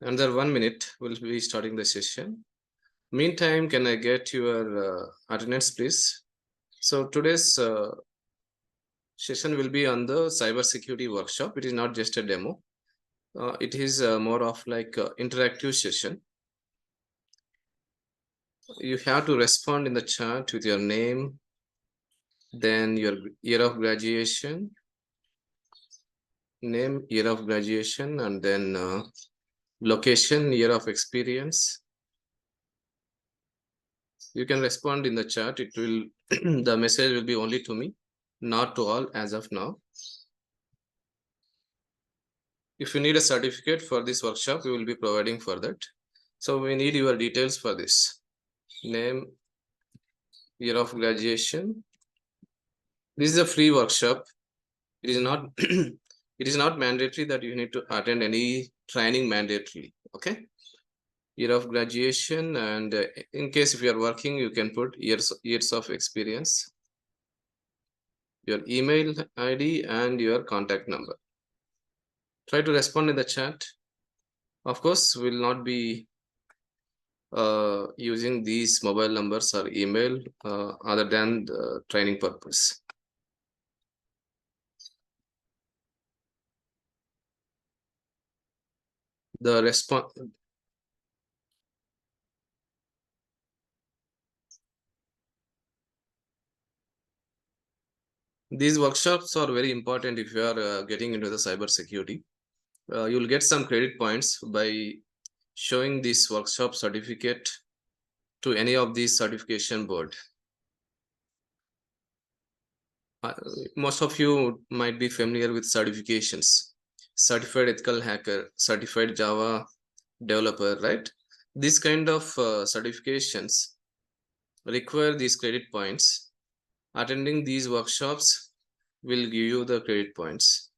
Another 1 minute, we'll be starting the session. Meantime, can I get your attendance, please? So today's session will be on the cybersecurity workshop. It is not just a demo. It is more of like interactive session. You have to respond in the chat with your name, then your year of graduation, name, year of graduation, and then location, year of experience. You can respond in the chat. It will the message will be only to me, not to all as of now. If you need a certificate for this workshop, we will be providing for that. So we need your details for this. Name, year of graduation. This is a free workshop. It is not it is not mandatory that you need to attend any training mandatorily. Okay. Year of graduation, and in case if you are working, you can put years of experience, your email ID, and your contact number. Try to respond in the chat. Of course, we will not be using these mobile numbers or email other than the training purpose. The response. These workshops are very important if you are getting into the cybersecurity. You'll get some credit points by showing this workshop certificate to any of these certification board. Most of you might be familiar with certifications: certified ethical hacker, certified Java developer, right? This kind of certifications require these credit points. Attending these workshops will give you the credit points.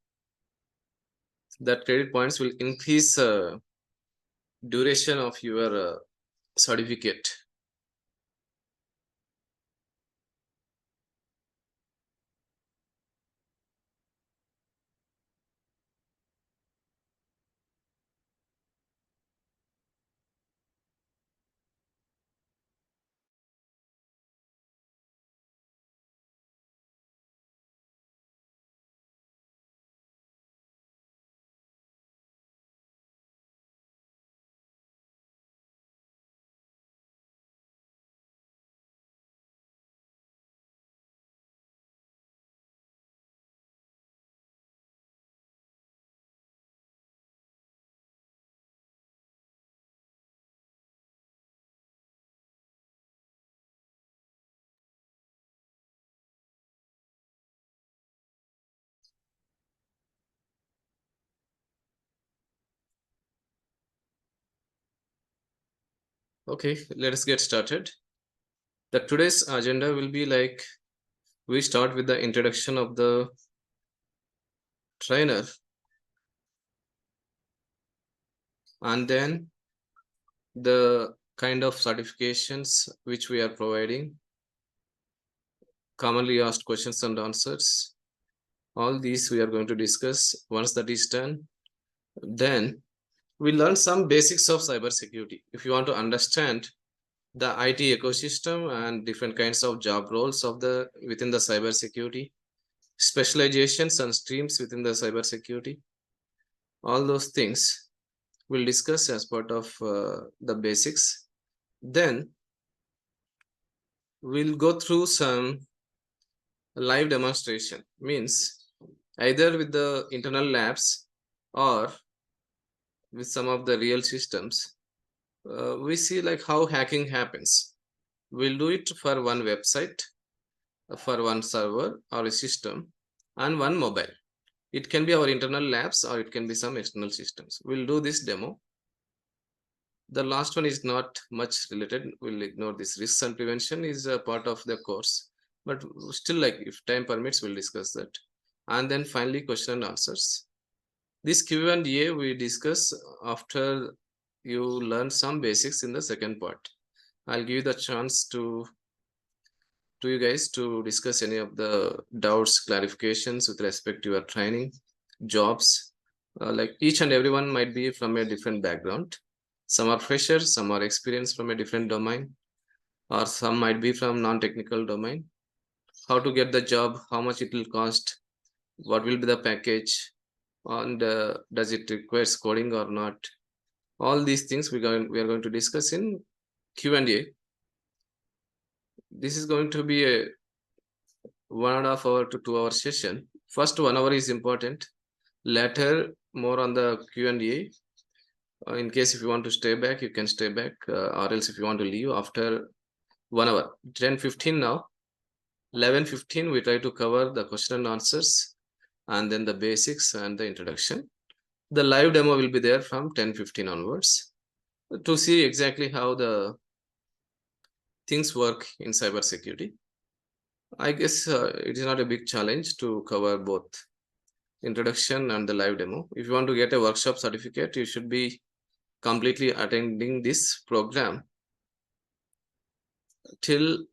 That credit points will increase duration of your certificate. Okay, let us get started. The today's agenda will be like, we start with the introduction of the trainer, and then the kind of certifications which we are providing, commonly asked questions and answers. All these we are going to discuss. Once that is done, then we learn some basics of cybersecurity. If you want to understand the IT ecosystem and different kinds of job roles of the within the cybersecurity, specializations and streams within the cybersecurity, all those things we'll discuss as part of the basics. Then we'll go through some live demonstration, means either with the internal labs or with some of the real systems. We see like how hacking happens. We'll do it for one website, for one server or a system, and one mobile. It can be our internal labs or it can be some external systems. We'll do this demo. The last one is not much related. We'll ignore this. Risks and prevention is a part of the course, but still, like, if time permits, we'll discuss that. And then finally, question and answers. This Q&A we discuss after you learn some basics in the second part. I'll give you the chance to you guys to discuss any of the doubts, clarifications with respect to your training, jobs, like each and everyone might be from a different background. Some are freshers, some are experienced from a different domain, or some might be from non-technical domain. How to get the job, how much it will cost, what will be the package, and does it require coding or not? All these things we are going to discuss in Q&A. This is going to be a 1.5 hour to 2 hour session. First 1 hour is important. Later, more on the Q&A. In case if you want to stay back, you can stay back, or else if you want to leave after 1 hour. 10:15 now. 11:15 we try to cover the question and answers, and then the basics and the introduction. The live demo will be there from 10:15 onwards to see exactly how the things work in cybersecurity. I guess it is not a big challenge to cover both introduction and the live demo. If you want to get a workshop certificate, you should be completely attending this program till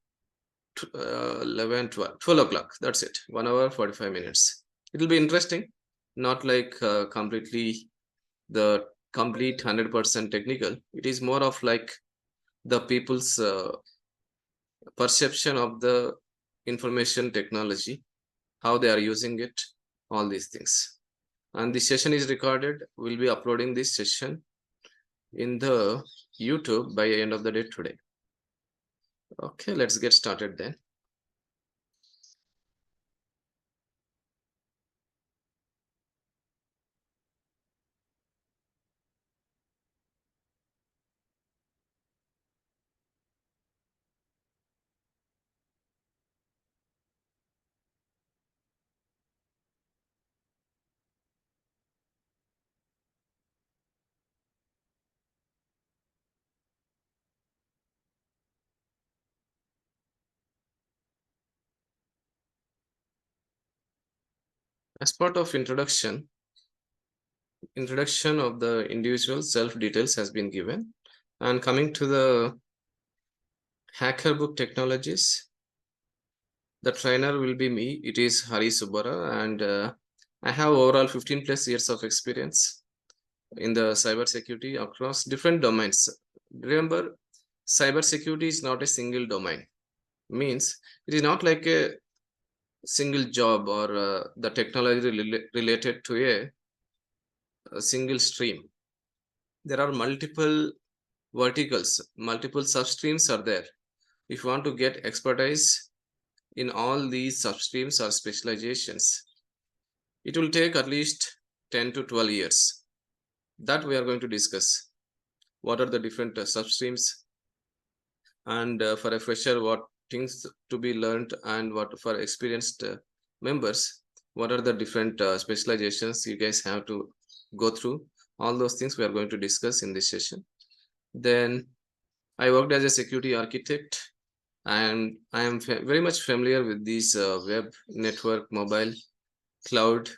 11, 12 o'clock. That's it. 1 hour, 45 minutes. It will be interesting, not like completely the complete 100% technical. It is more of like the people's perception of the information technology, how they are using it, all these things. And the session is recorded. We'll be uploading this session in the YouTube by the end of the day today. Okay, let's get started then. As part of introduction of the individual self details has been given. And coming to the hacker book technologies, the trainer will be me. It is Hari Subara, and I have overall 15 plus years of experience in the cybersecurity across different domains. Remember, cybersecurity is not a single domain. Means it is not like a single job or the technology related to a single stream. There are multiple verticals, multiple substreams are there. If you want to get expertise in all these substreams or specializations, it will take at least 10 to 12 years. That we are going to discuss. What are the different substreams, and for a fresher, what things to be learned, and what for experienced members, what are the different specializations you guys have to go through. All those things we are going to discuss in this session. Then I worked as a security architect, and I am very much familiar with these web, network, mobile, cloud,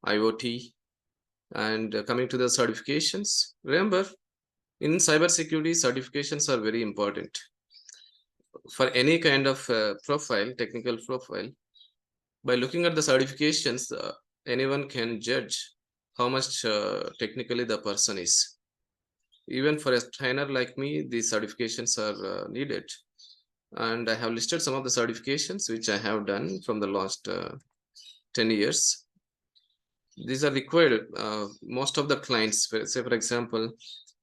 IoT. And coming to the certifications, remember, in cybersecurity, certifications are very important. For any kind of profile, technical profile, by looking at the certifications, anyone can judge how much technically the person is. Even for a trainer like me, these certifications are needed. And I have listed some of the certifications which I have done from the last 10 years. These are required. Most of the clients, say for example,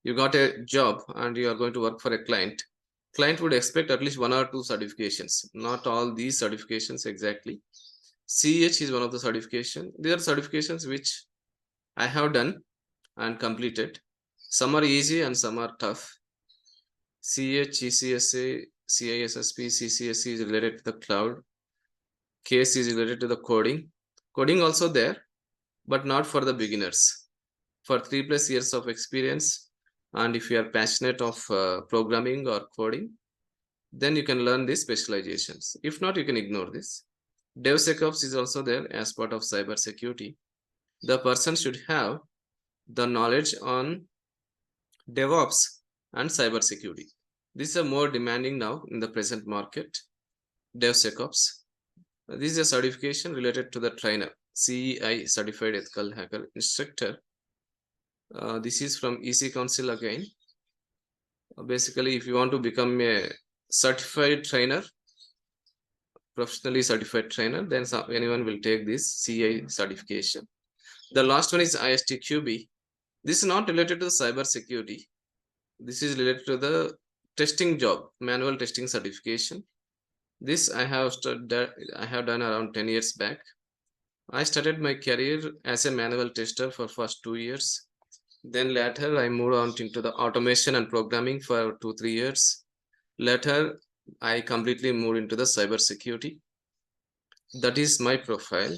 you got a job and you are going to work for a client. Client would expect at least 1 or 2 certifications. Not all these certifications exactly. CEH is one of the certification. These are certifications which I have done and completed. Some are easy and some are tough. CEH, ECSA, CISSP, CCSC is related to the cloud. Case is related to the coding. Coding also there, but not for the beginners. For 3+ years of experience, and if you are passionate of programming or coding, then you can learn these specializations. If not, you can ignore this. DevSecOps is also there as part of cybersecurity. The person should have the knowledge on DevOps and cybersecurity. These are more demanding now in the present market. DevSecOps. This is a certification related to the trainer. CEI Certified Ethical Hacker Instructor. This is from EC Council again. Basically, if you want to become a certified trainer, professionally certified trainer, then anyone will take this CA certification. The last one is ISTQB. This is not related to cyber security. This is related to the testing job, manual testing certification. This I have done around 10 years back. I started my career as a manual tester for first 2 years. Then later I moved on into the automation and programming for 2-3 years. Later I completely moved into the cyber security. That is my profile.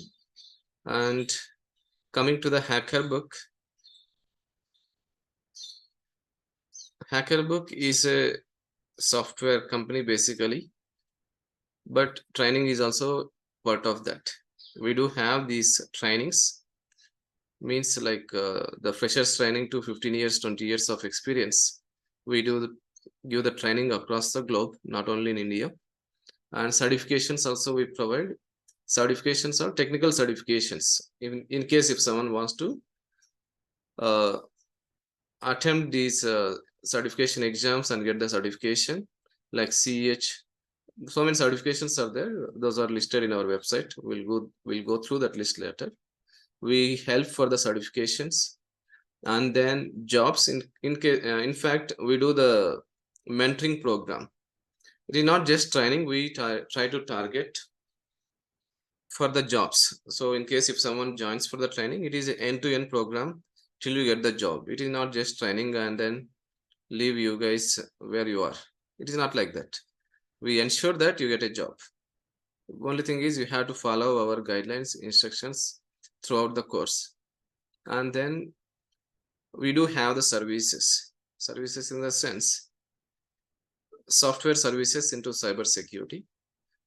And coming to the HackerBook is a software company basically, but training is also part of that. We do have these trainings, means like the freshers training to 15 years, 20 years of experience. We give the training across the globe, not only in India. And certifications also we provide. Certifications are technical certifications. In case if someone wants to uh, attempt these certification exams and get the certification, like CEH, so many certifications are there. Those are listed in our website. We'll go through that list later. We help for the certifications, and then jobs. In fact, we do the mentoring program. It is not just training. We try to target for the jobs. So in case if someone joins for the training, it is an end-to-end program till you get the job. It is not just training and then leave you guys where you are. It is not like that. We ensure that you get a job. The only thing is you have to follow our guidelines, instructions throughout the course. And then we do have the services in the sense software services into cyber security.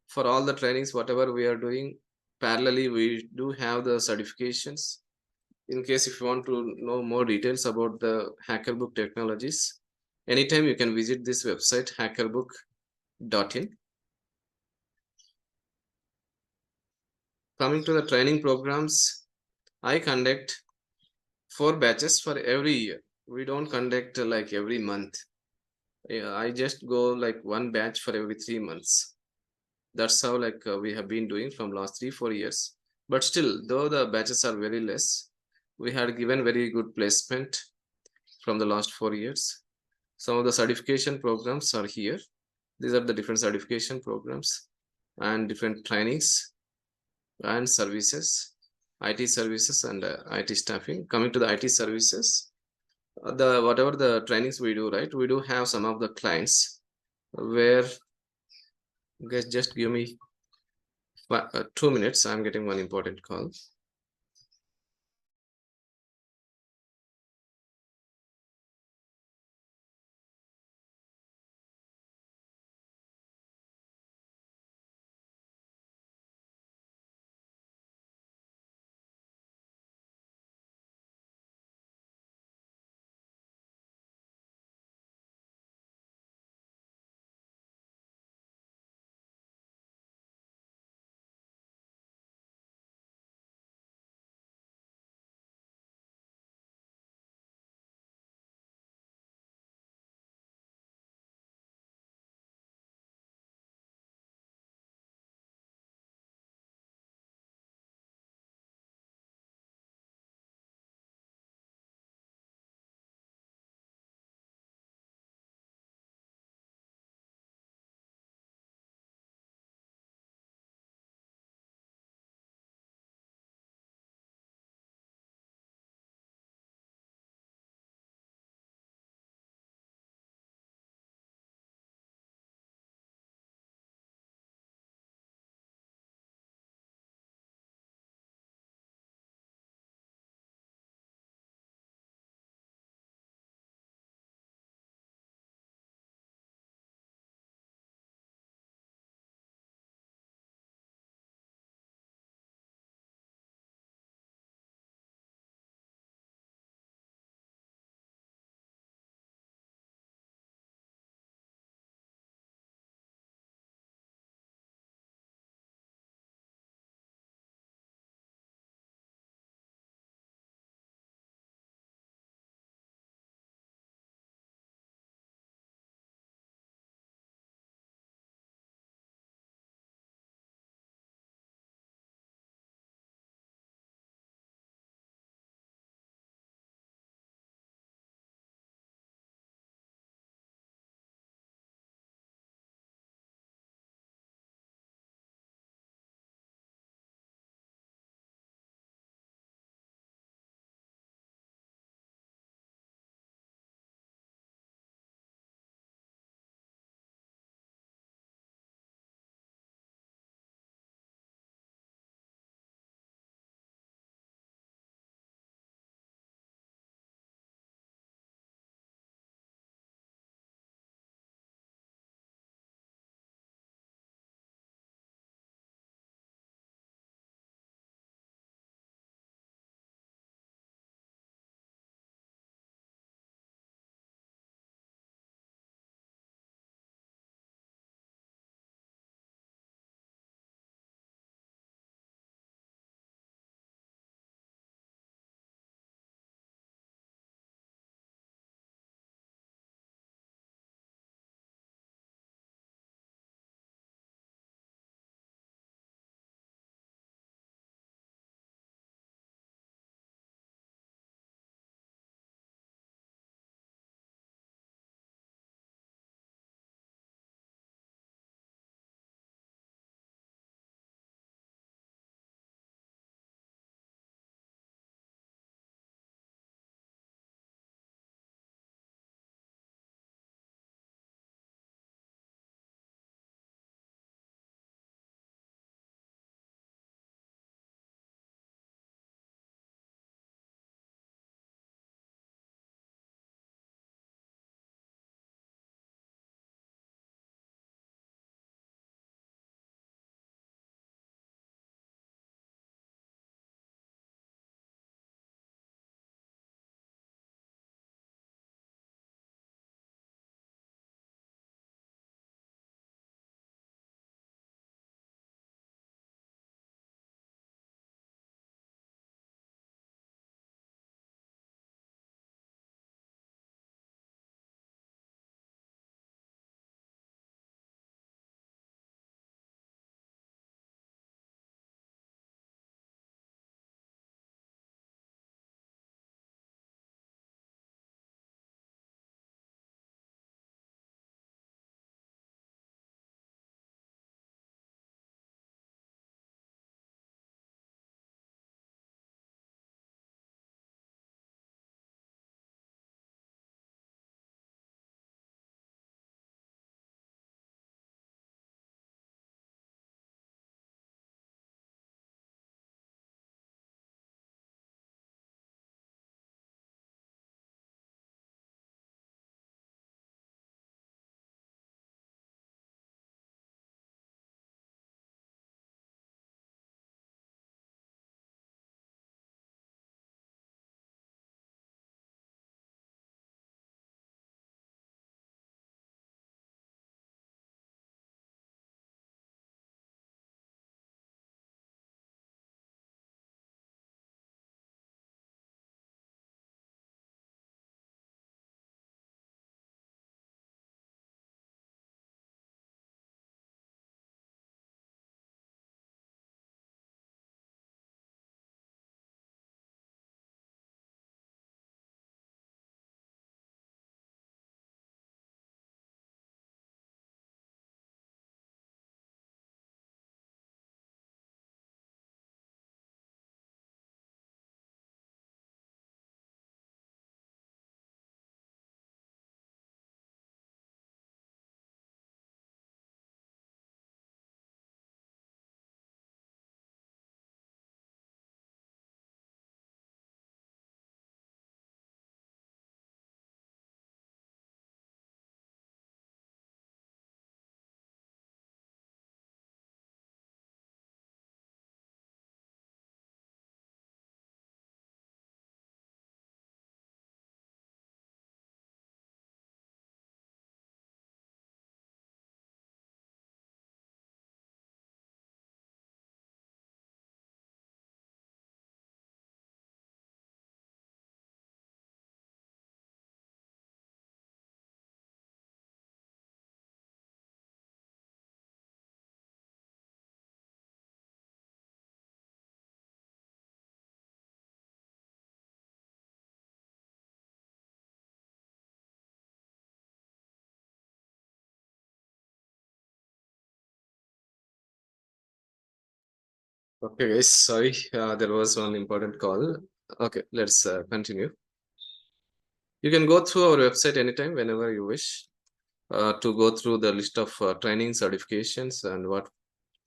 For all the trainings, whatever we are doing, parallelly, we do have the certifications. In case if you want to know more details about the HackerBook technologies, anytime you can visit this website, hackerbook.in. Coming to the training programs, I conduct 4 batches for every year. We don't conduct like every month. I just go like 1 batch for every 3 months. That's how like we have been doing from last 3-4 years. But still, though the batches are very less, we had given very good placement from the last 4 years. Some of the certification programs are here. These are the different certification programs and different trainings and services, IT services and IT staffing. Coming to the IT services, the whatever the trainings we do, right? We do have some of the clients where, guys, just give me 2 minutes. I'm getting one important call. Okay, guys, sorry, there was one important call. Okay, let's continue. You can go through our website anytime, whenever you wish, to go through the list of training certifications and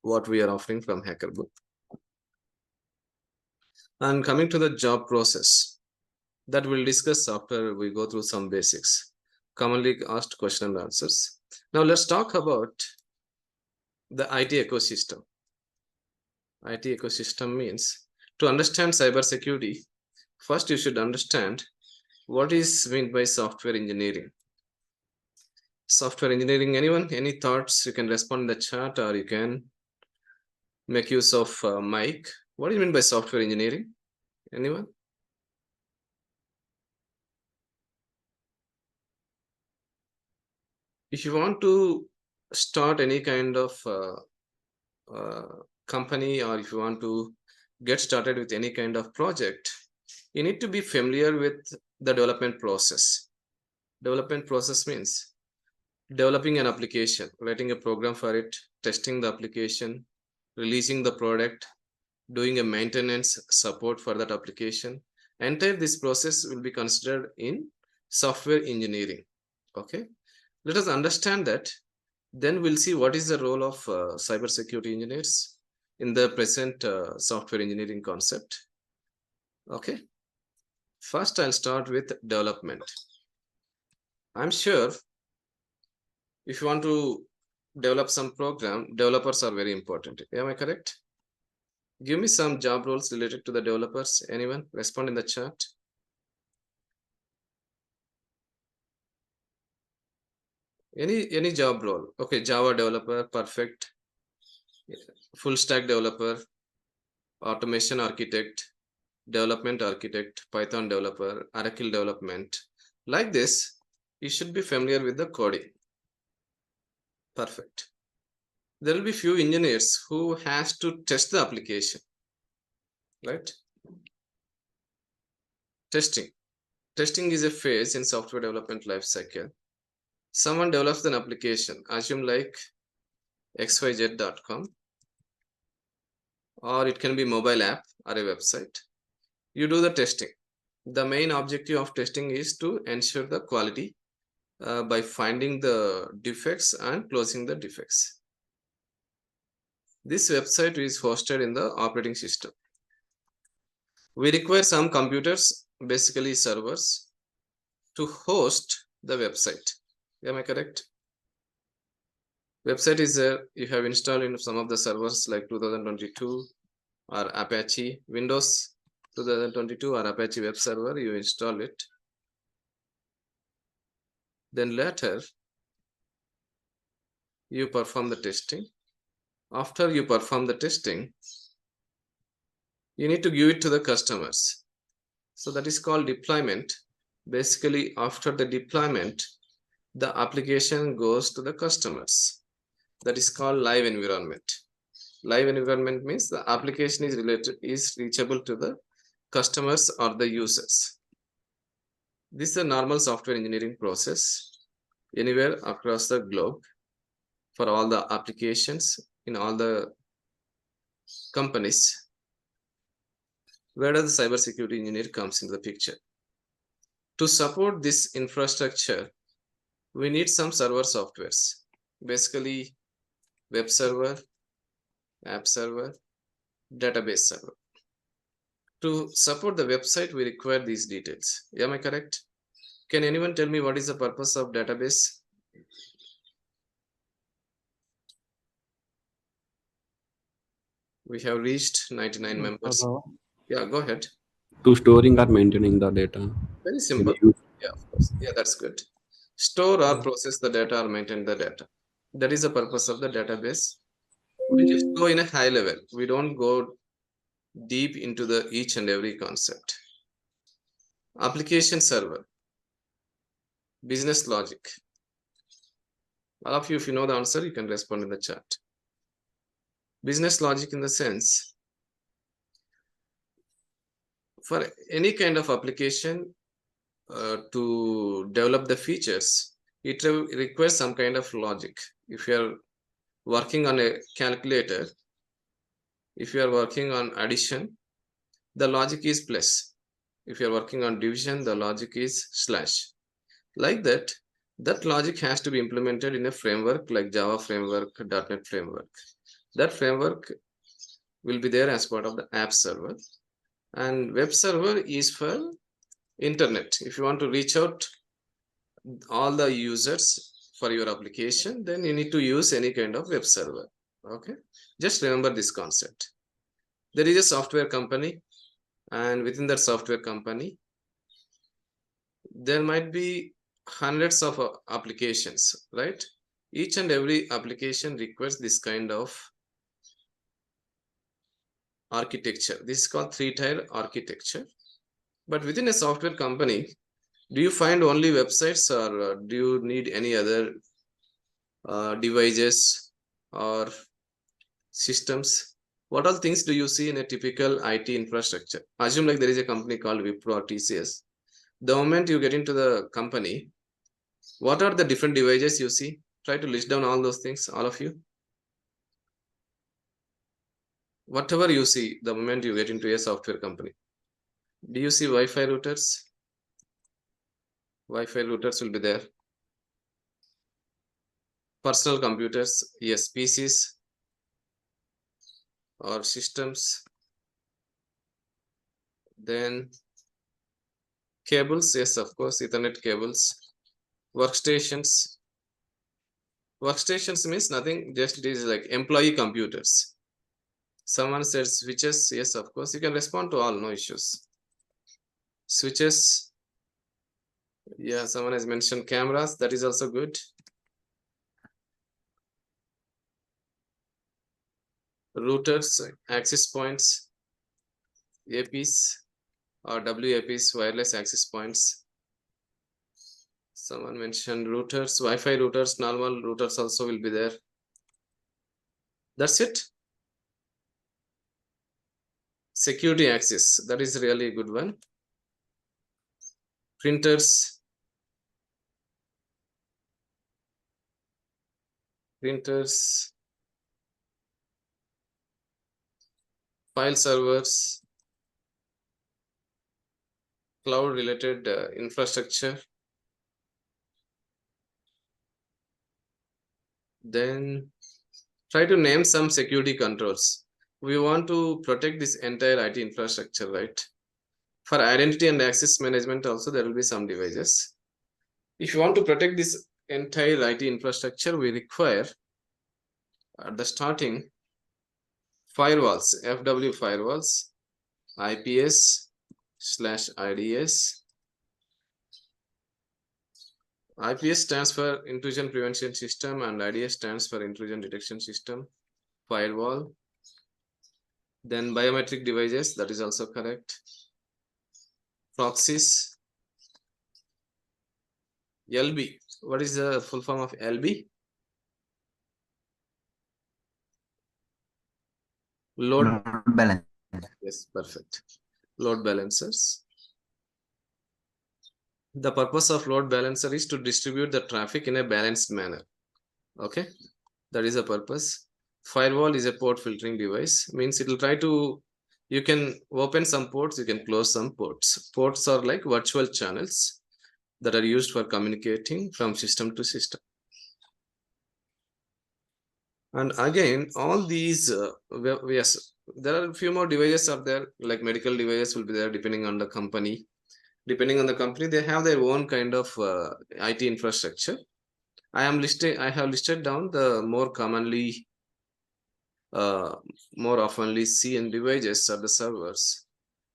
what we are offering from HackerBook. And coming to the job process, that we'll discuss after we go through some basics, commonly asked question and answers. Now let's talk about the IT ecosystem. IT ecosystem means to understand cybersecurity, first you should understand what is meant by software engineering. Software engineering, anyone? Any thoughts? You can respond in the chat or you can make use of mic. What do you mean by software engineering? Anyone? If you want to start any kind of company, or if you want to get started with any kind of project, you need to be familiar with the development process. Development process means developing an application, writing a program for it, testing the application, releasing the product, doing a maintenance support for that application. Entire this process will be considered in software engineering. Okay, let us understand that. Then we'll see what is the role of cybersecurity engineers in the present software engineering concept. Okay, first I'll start with development. I'm sure if you want to develop some program, developers are very important. Am I correct? Give me some job roles related to the developers. Anyone? Respond in the chat. Any job role. Okay, Java developer, perfect. Full stack developer, automation architect, development architect, Python developer, Oracle development. Like this, you should be familiar with the coding. Perfect. There will be few engineers who has to test the application, right? Testing. Testing is a phase in software development life cycle. Someone develops an application, assume like xyz.com, or it can be mobile app or a website. You do the testing. The main objective of testing is to ensure the quality by finding the defects and closing the defects. This website is hosted in the operating system. We require some computers, basically servers, to host the website. Am I correct? Website is you have installed in some of the servers like 2022 or Apache, Windows 2022 or Apache web server, you install it. Then later, you perform the testing. After you perform the testing, you need to give it to the customers. So that is called deployment. Basically, after the deployment, the application goes to the customers. That is called live environment. Live environment means the application is reachable to the customers or the users. This is a normal software engineering process anywhere across the globe for all the applications in all the companies. Where does the cybersecurity engineer comes into the picture? To support this infrastructure, we need some server softwares. Basically, web server, app server, database server. To support the website, we require these details. Am I correct? Can anyone tell me what is the purpose of database? We have reached 99 members. Yeah, go ahead. To storing or maintaining the data. Very simple. Yeah, of course. Yeah, that's good. Store or process the data or maintain the data. That is the purpose of the database. We just go in a high level. We don't go deep into the each and every concept. Application server. Business logic. All of you, if you know the answer, you can respond in the chat. Business logic in the sense, for any kind of application to develop the features, it requires some kind of logic. If you are working on a calculator, If you are working on addition, the logic is plus. If you are working on division, the logic is slash. Like that, that logic has to be implemented in a framework like Java framework, .NET framework. That framework will be there as part of the app server. And web server is for internet. If you want to reach out all the users for your application, then you need to use any kind of web server. Okay, just remember this concept. There is a software company, and within that software company, there might be hundreds of applications, right? Each and every application requires this kind of architecture. This is called three-tier architecture. But within a software company, do you find only websites, or do you need any other devices or systems? What all things do you see in a typical IT infrastructure? Assume like there is a company called Wipro or TCS. The moment you get into the company, what are the different devices you see? Try to list down all those things, all of you. Whatever you see, the moment you get into a software company. Do you see Wi-Fi routers? Wi-Fi routers will be there. Personal computers, yes, PCs or systems. Then cables, yes, of course, Ethernet cables. Workstations. Workstations means nothing, just it is like employee computers. Someone said switches, yes, of course, you can respond to all, no issues. Switches, yeah, someone has mentioned cameras, that is also good. Routers, access points, APs or WAPs, wireless access points. Someone mentioned routers, Wi-Fi routers, normal routers also will be there. That's it. Security access, that is really a good one. Printers, file servers, cloud related infrastructure. Then try to name some security controls. We want to protect this entire IT infrastructure, right? For identity and access management also, there will be some devices. If you want to protect this entire IT infrastructure, we require at the starting firewalls, FW firewalls, IPS/IDS. IPS stands for intrusion prevention system and IDS stands for intrusion detection system. Firewall. Then biometric devices, that is also correct. Proxies. LB. What is the full form of LB? Load balance. Yes, perfect. Load balancers. The purpose of load balancer is to distribute the traffic in a balanced manner. Okay, that is the purpose. Firewall is a port filtering device, means it will try to, you can open some ports, you can close some ports. Ports are like virtual channels that are used for communicating from system to system. And again, all these, yes, there are a few more devices are there, like medical devices will be there depending on the company. Depending on the company, they have their own kind of IT infrastructure. I have listed down the more commonly, more oftenly seen devices or the servers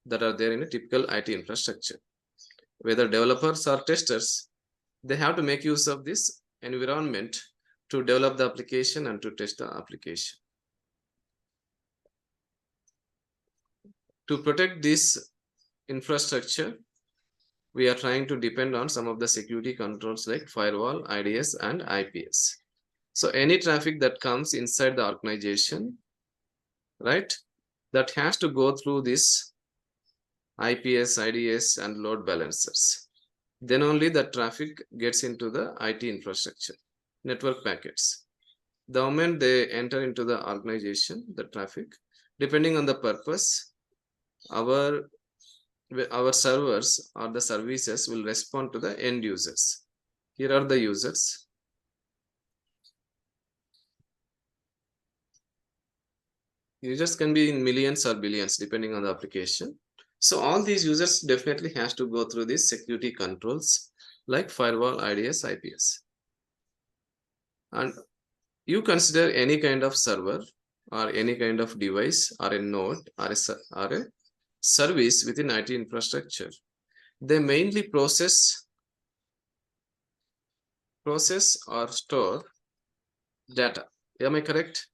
that are there in a typical IT infrastructure. Whether developers or testers, they have to make use of this environment to develop the application and to test the application. To protect this infrastructure, we are trying to depend on some of the security controls like firewall, IDS, and IPS. So any traffic that comes inside the organization, right, that has to go through this IPS, IDS, and load balancers. Then only the traffic gets into the IT infrastructure, network packets. The moment they enter into the organization, the traffic, Depending on the purpose, our servers or the services will respond to the end users. Here are the users. Users can be in millions or billions depending on the application. So all these users definitely has to go through these security controls like firewall, IDS, IPS. And you consider any kind of server or any kind of device or a node or a service within IT infrastructure. They mainly process or store data. Am I correct?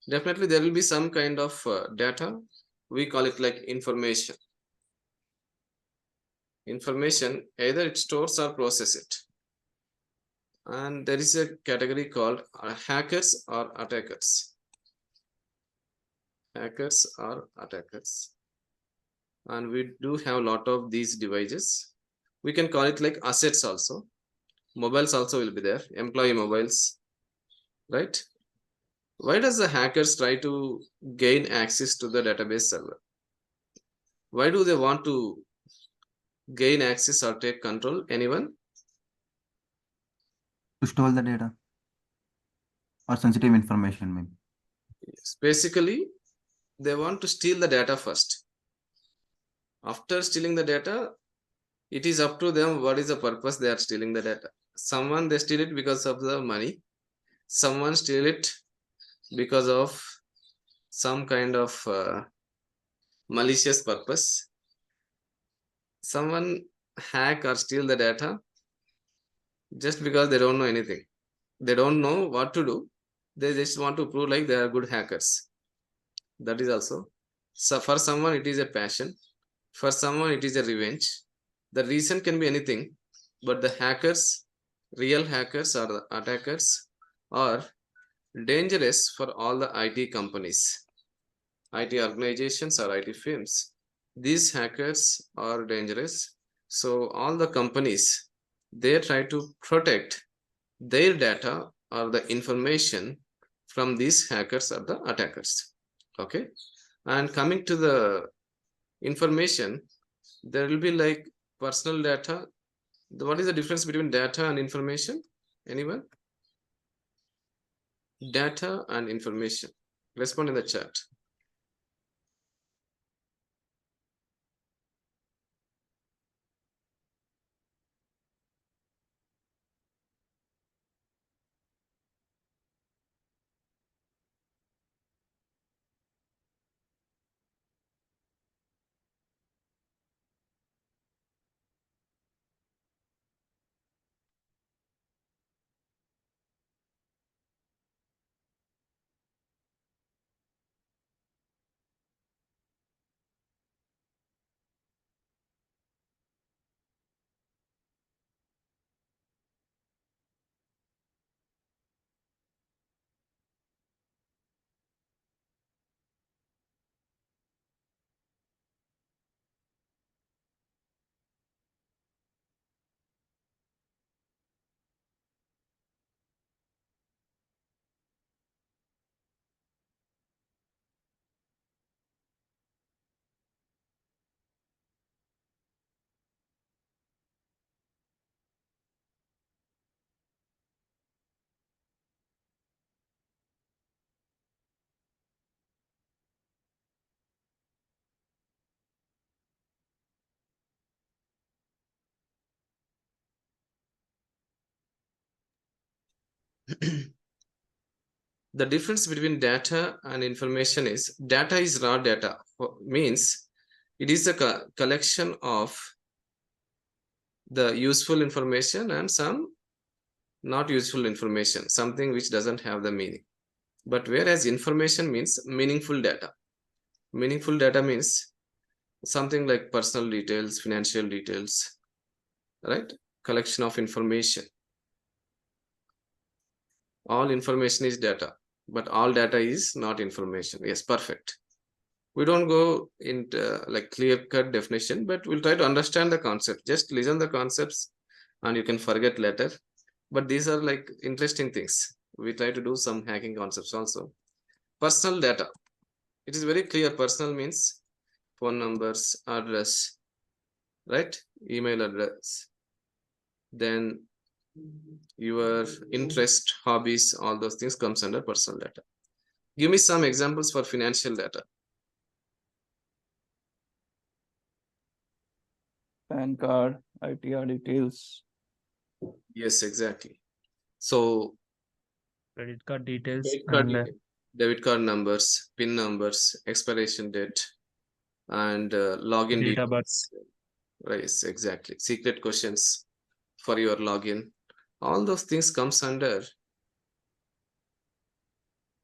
Definitely there will be some kind of data. We call it like information. Information, either it stores or process it. And there is a category called hackers or attackers. Hackers or attackers. And we do have a lot of these devices. We can call it like assets also. Mobiles also will be there. Employee mobiles, right? Why does the hackers try to gain access to the database server? Why do they want to gain access or take control? Anyone? To store the data or sensitive information, maybe. Yes. Basically, they want to steal the data first. After stealing the data, it is up to them what is the purpose they are stealing the data. Someone they steal it because of the money. Someone steal it because of some kind of malicious purpose. Someone hack or steal the data just because they don't know anything. They don't know what to do. They just want to prove like they are good hackers. That is also. So for someone it is a passion. For someone it is a revenge. The reason can be anything, but the hackers, real hackers or the attackers, are dangerous for all the IT companies, IT organizations or IT firms. These hackers are dangerous. So all the companies, they try to protect their data or the information from these hackers or the attackers. Okay. And coming to the information, there will be like personal data. What is the difference between data and information? Anyone? Data and information. Respond in the chat. The difference between data and information is data is raw data, means it is a collection of the useful information and some not useful information, something which doesn't have the meaning. But whereas information means meaningful data. Meaningful data means something like personal details, financial details, right? Collection of information. All information is data, but all data is not information. Yes, perfect. We don't go into like clear-cut definition, but we'll try to understand the concept. Just listen the concepts and you can forget later. But these are like interesting things. We try to do some hacking concepts also. Personal data. It is very clear. Personal means phone numbers, address, right? Email address. Then your interest, hobbies, all those things comes under personal data. Give me some examples for financial data. PAN card, ITR details, Yes, exactly. So Credit card details credit card and detail, debit card numbers, PIN numbers, expiration date, and login date details. of birth. Right, exactly. Secret questions for your login. All those things comes under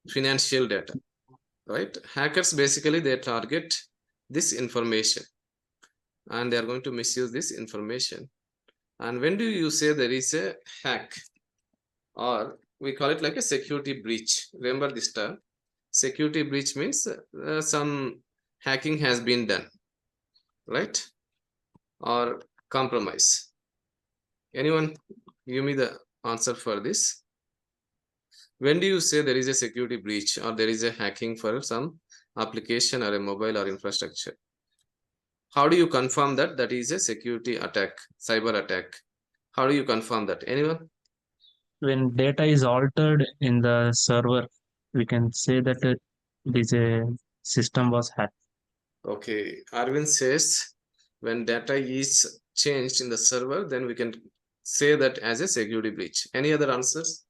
financial data, right? Hackers basically they target this information and they are going to misuse this information. And when do you say there is a hack, or we call it like a security breach? Remember this term. Security breach means some hacking has been done, right? Or compromise. Anyone give me the answer for this? When do you say there is a security breach or there is a hacking for some application or a mobile or infrastructure? How do you confirm that that is a security attack, cyber attack? How do you confirm that? Anyone? When data is altered in the server, we can say that it is a system was hacked. Okay, Arvind says when data is changed in the server, then we can say that as a security breach. Any other answers?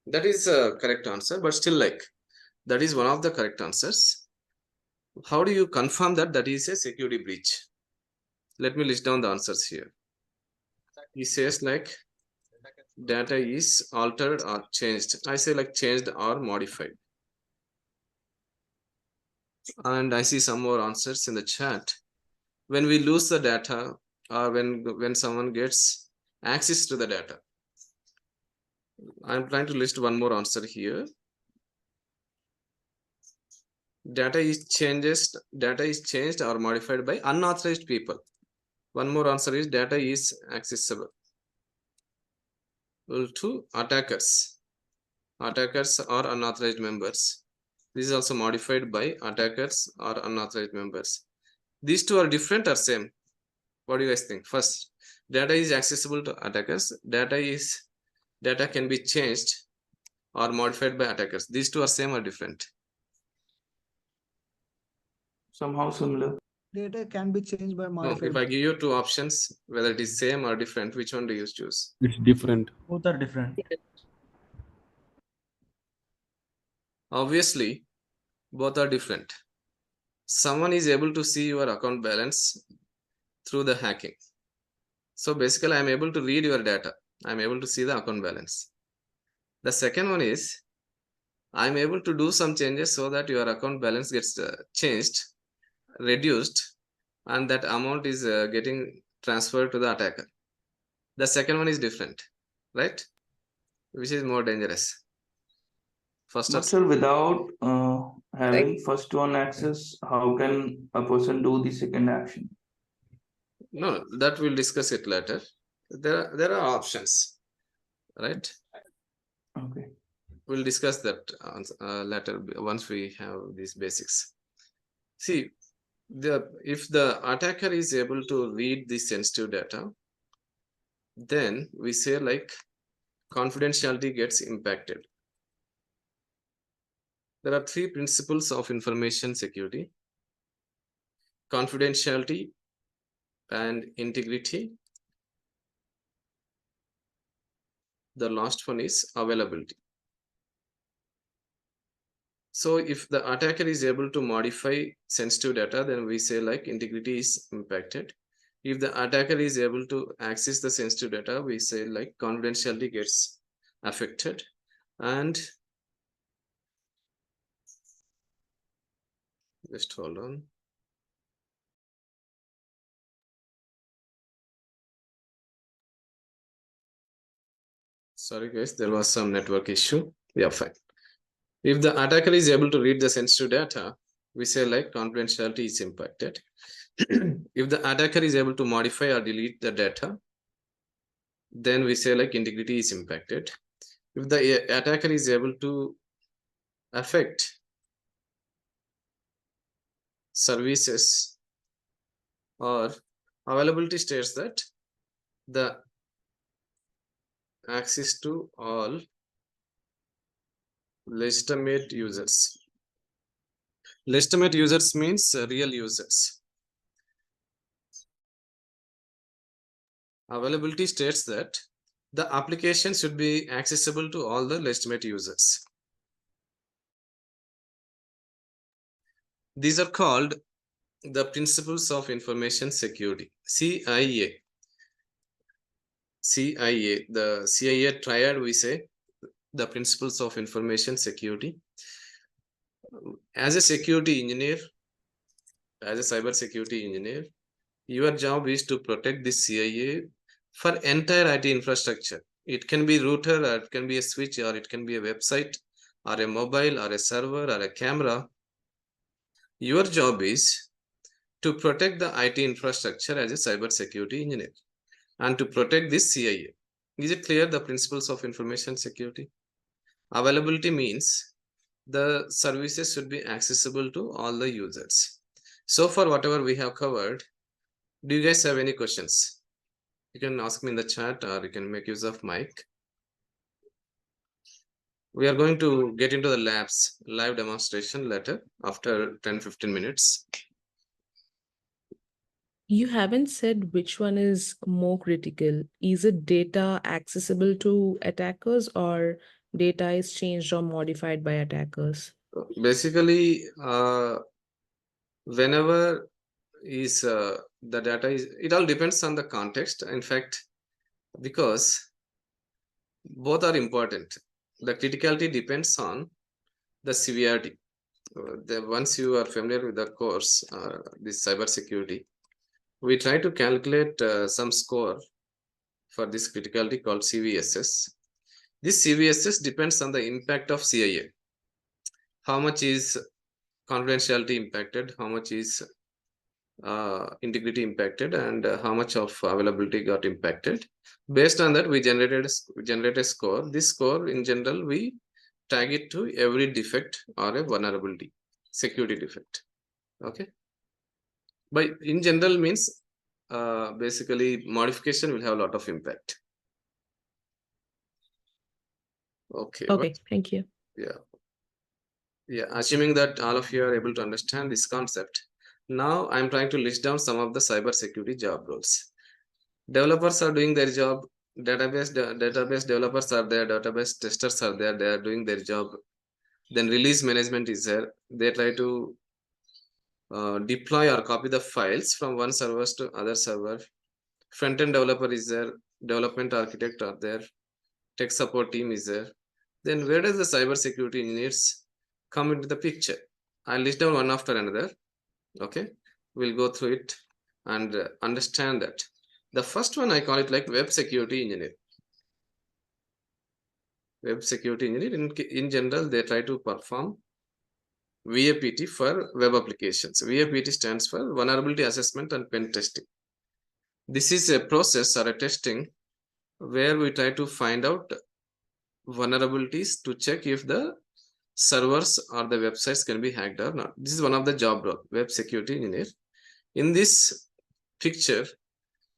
That is a correct answer, but still like that is one of the correct answers. How do you confirm that that is a security breach? Let me list down the answers here. He says like data is altered or changed. I say like changed or modified. And I see some more answers in the chat. When we lose the data or when someone gets access to the data. I'm trying to list one more answer here. Data is changed or modified by unauthorized people. One more answer is data is accessible to attackers or unauthorized members. This is also modified by attackers or unauthorized members. These two are different or same? What do you guys think? First, data is accessible to attackers. Data can be changed or modified by attackers. These two are same or different? somehow similar. Data can be changed by No, modified. if I give you two options, whether it is same or different, which one do you choose? It's different. Both are different. Obviously, both are different. Someone is able to see your account balance through the hacking. So basically, I'm able to read your data. I'm able to see the account balance. The second one is I'm able to do some changes so that your account balance gets changed, reduced, and that amount is getting transferred to the attacker. The second one is different, right? Which is more dangerous? First or But sir, without having first one access, how can a person do the second action? no, that we'll discuss it later. There are options, right? Okay. We'll discuss that later once we have these basics. See, if the attacker is able to read the sensitive data, then we say like confidentiality gets impacted. There are three principles of information security: confidentiality and integrity. The last one is availability. So if the attacker is able to modify sensitive data, then we say like integrity is impacted. If the attacker is able to access the sensitive data, we say like confidentiality gets affected. And just hold on. Sorry guys, there was some network issue. Yeah, fine. If the attacker is able to read the sensitive data, we say like confidentiality is impacted. If the attacker is able to modify or delete the data, then we say like integrity is impacted. If the attacker is able to affect services or availability states that the access to all legitimate users. Legitimate users means real users. Availability states that the application should be accessible to all the legitimate users. These are called the principles of information security, CIA. CIA, the CIA triad, we say, the principles of information security. As a security engineer, as a cybersecurity engineer, your job is to protect the CIA for entire IT infrastructure. It can be router, or it can be a switch, or it can be a website, or a mobile, or a server, or a camera. Your job is to protect the IT infrastructure as a cybersecurity engineer and to protect this CIA. Is it clear, the principles of information security? Availability means the services should be accessible to all the users. So far, whatever we have covered, do you guys have any questions? You can ask me in the chat or you can make use of mic. We are going to get into the labs live demonstration later after 10-15 minutes. You haven't said which one is more critical. Is it data accessible to attackers or data is changed or modified by attackers? Basically, whenever is the data is, it all depends on the context. In fact, because both are important. The criticality depends on the severity. Once you are familiar with the course, this cybersecurity, we try to calculate some score for this criticality called CVSS. This CVSS depends on the impact of CIA. How much is confidentiality impacted, how much is integrity impacted, and how much of availability got impacted. Based on that, we generate a score. This score, in general, we tag it to every defect or a vulnerability, security defect. Okay. But in general means basically modification will have a lot of impact. Okay. Okay, thank you. Yeah. Assuming that all of you are able to understand this concept, now I'm trying to list down some of the cybersecurity job roles. Developers are doing their job. Database developers are there. Database testers are there. They are doing their job. Then release management is there. They try to deploy or copy the files from one server to other server. Front-end developer is there. Development architect are there. Tech support team is there. Then where does the cybersecurity engineers come into the picture? I'll list down one after another. Okay, we'll go through it and understand that. The first one, I call it like web security engineer. Web security engineer, in general, they try to perform VAPT for web applications. VAPT stands for vulnerability assessment and pen testing. This is a process or a testing where we try to find out vulnerabilities to check if the servers or the websites can be hacked or not. This is one of the job role, web security engineer. In this picture,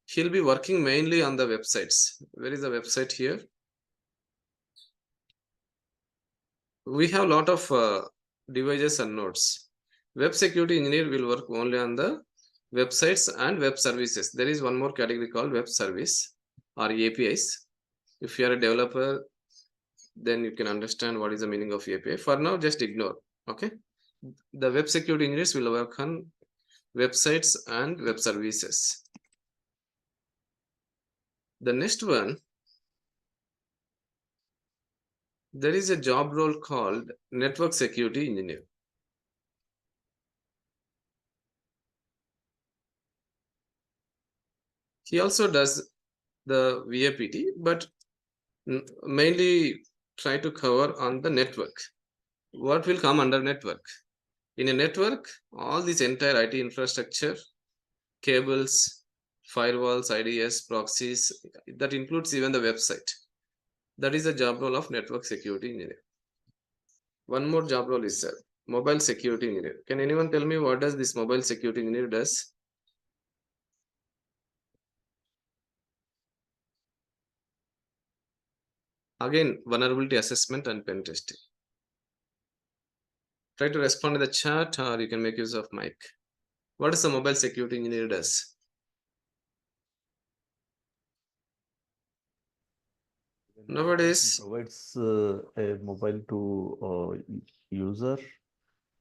he'll be working mainly on the websites. Where is the website here? We have a lot of devices and nodes. Web security engineer will work only on the websites and web services. There is one more category called web service or APIs. If you are a developer, then you can understand what is the meaning of API. For now, just ignore. Okay. The web security engineers will work on websites and web services. The next one, there is a job role called network security engineer. He also does the VAPT, but mainly try to cover on the network. What will come under network? In a network, all this entire IT infrastructure, cables, firewalls, IDS, proxies, that includes even the website. That is the job role of network security engineer. One more job role is mobile security engineer. Can anyone tell me what does this mobile security engineer does? Again, vulnerability assessment and pen testing. Try to respond in the chat, or you can make use of mic. What does the mobile security engineer does? Nowadays, provides a mobile to user,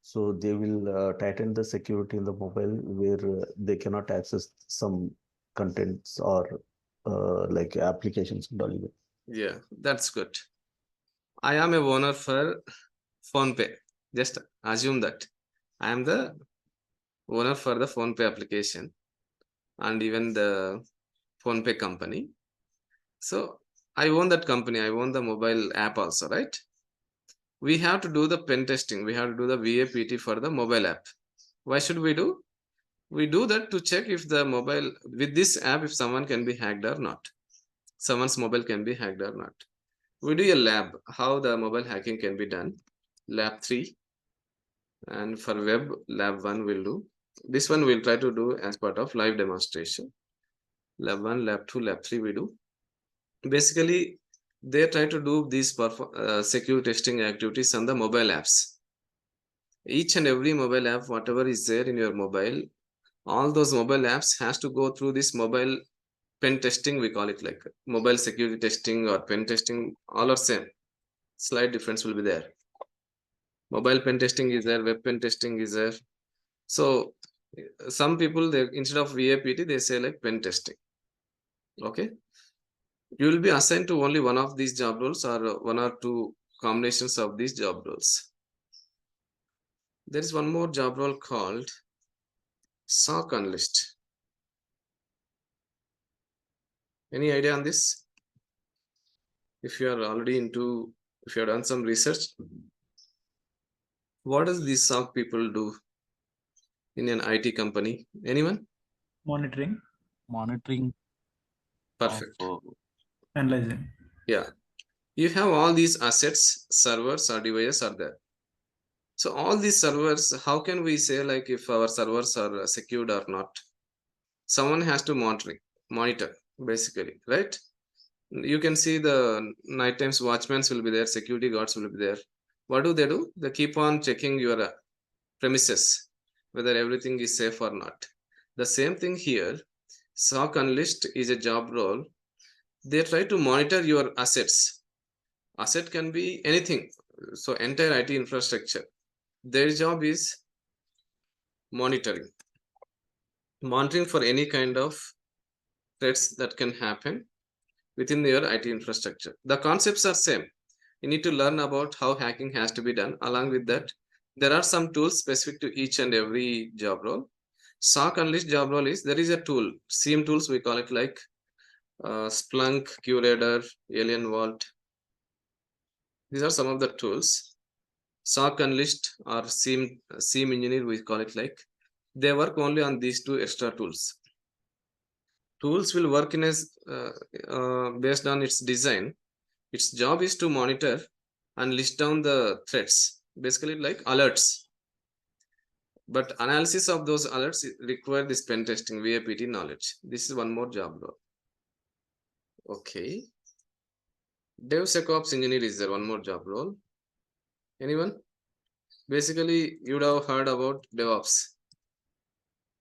so they will tighten the security in the mobile where they cannot access some contents or like applications and all. yeah, that's good. I am a owner for PhonePe. Just assume that I am the owner for the PhonePe application and even the PhonePe company. So I own that company. I own the mobile app also, right? We have to do the pen testing. We have to do the VAPT for the mobile app. Why should we do? We do that to check if the mobile, with this app, if someone can be hacked or not. Someone's mobile can be hacked or not. We do a lab, how the mobile hacking can be done. Lab 3. And for web, lab 1 will do. This one we'll try to do as part of live demonstration. Lab 1, lab 2, lab 3 we do. Basically, they try to do these secure testing activities on the mobile apps. Each and every mobile app, whatever is there in your mobile, all those mobile apps has to go through this mobile pen testing. We call it like mobile security testing or pen testing, all are same. Slight difference will be there. Mobile pen testing is there, web pen testing is there. So some people, they instead of VAPT, they say like pen testing. Okay. You will be assigned to only one of these job roles or one or two combinations of these job roles. There is one more job role called SOC analyst. Any idea on this? If you are already into, if you have done some research, what does these SOC people do in an IT company? Anyone? Monitoring, Perfect. analyzing. Yeah. You have all these assets, servers or devices are there. So all these servers, how can we say like if our servers are secured or not? Someone has to monitor basically, right? You can see the night times watchmen will be there, security guards will be there. What do? They keep on checking your premises, whether everything is safe or not. The same thing here. SOC analyst is a job role. They try to monitor your assets. Asset can be anything. So entire IT infrastructure. Their job is monitoring for any kind of threats that can happen within your IT infrastructure. The concepts are same. You need to learn about how hacking has to be done. Along with that, there are some tools specific to each and every job role. SOC analyst job role is, there is a tool, SIEM tools, we call it like Splunk, QRadar, Alien Vault. These are some of the tools. SOC analyst or SIEM engineer, we call it like, they work only on these two extra tools. Tools will work in as based on its design. Its job is to monitor and list down the threats, basically like alerts. But analysis of those alerts require this pen testing, VAPT knowledge. This is one more job role. Okay. DevSecOps engineer is there, one more job role. Anyone? Basically, you would have heard about DevOps.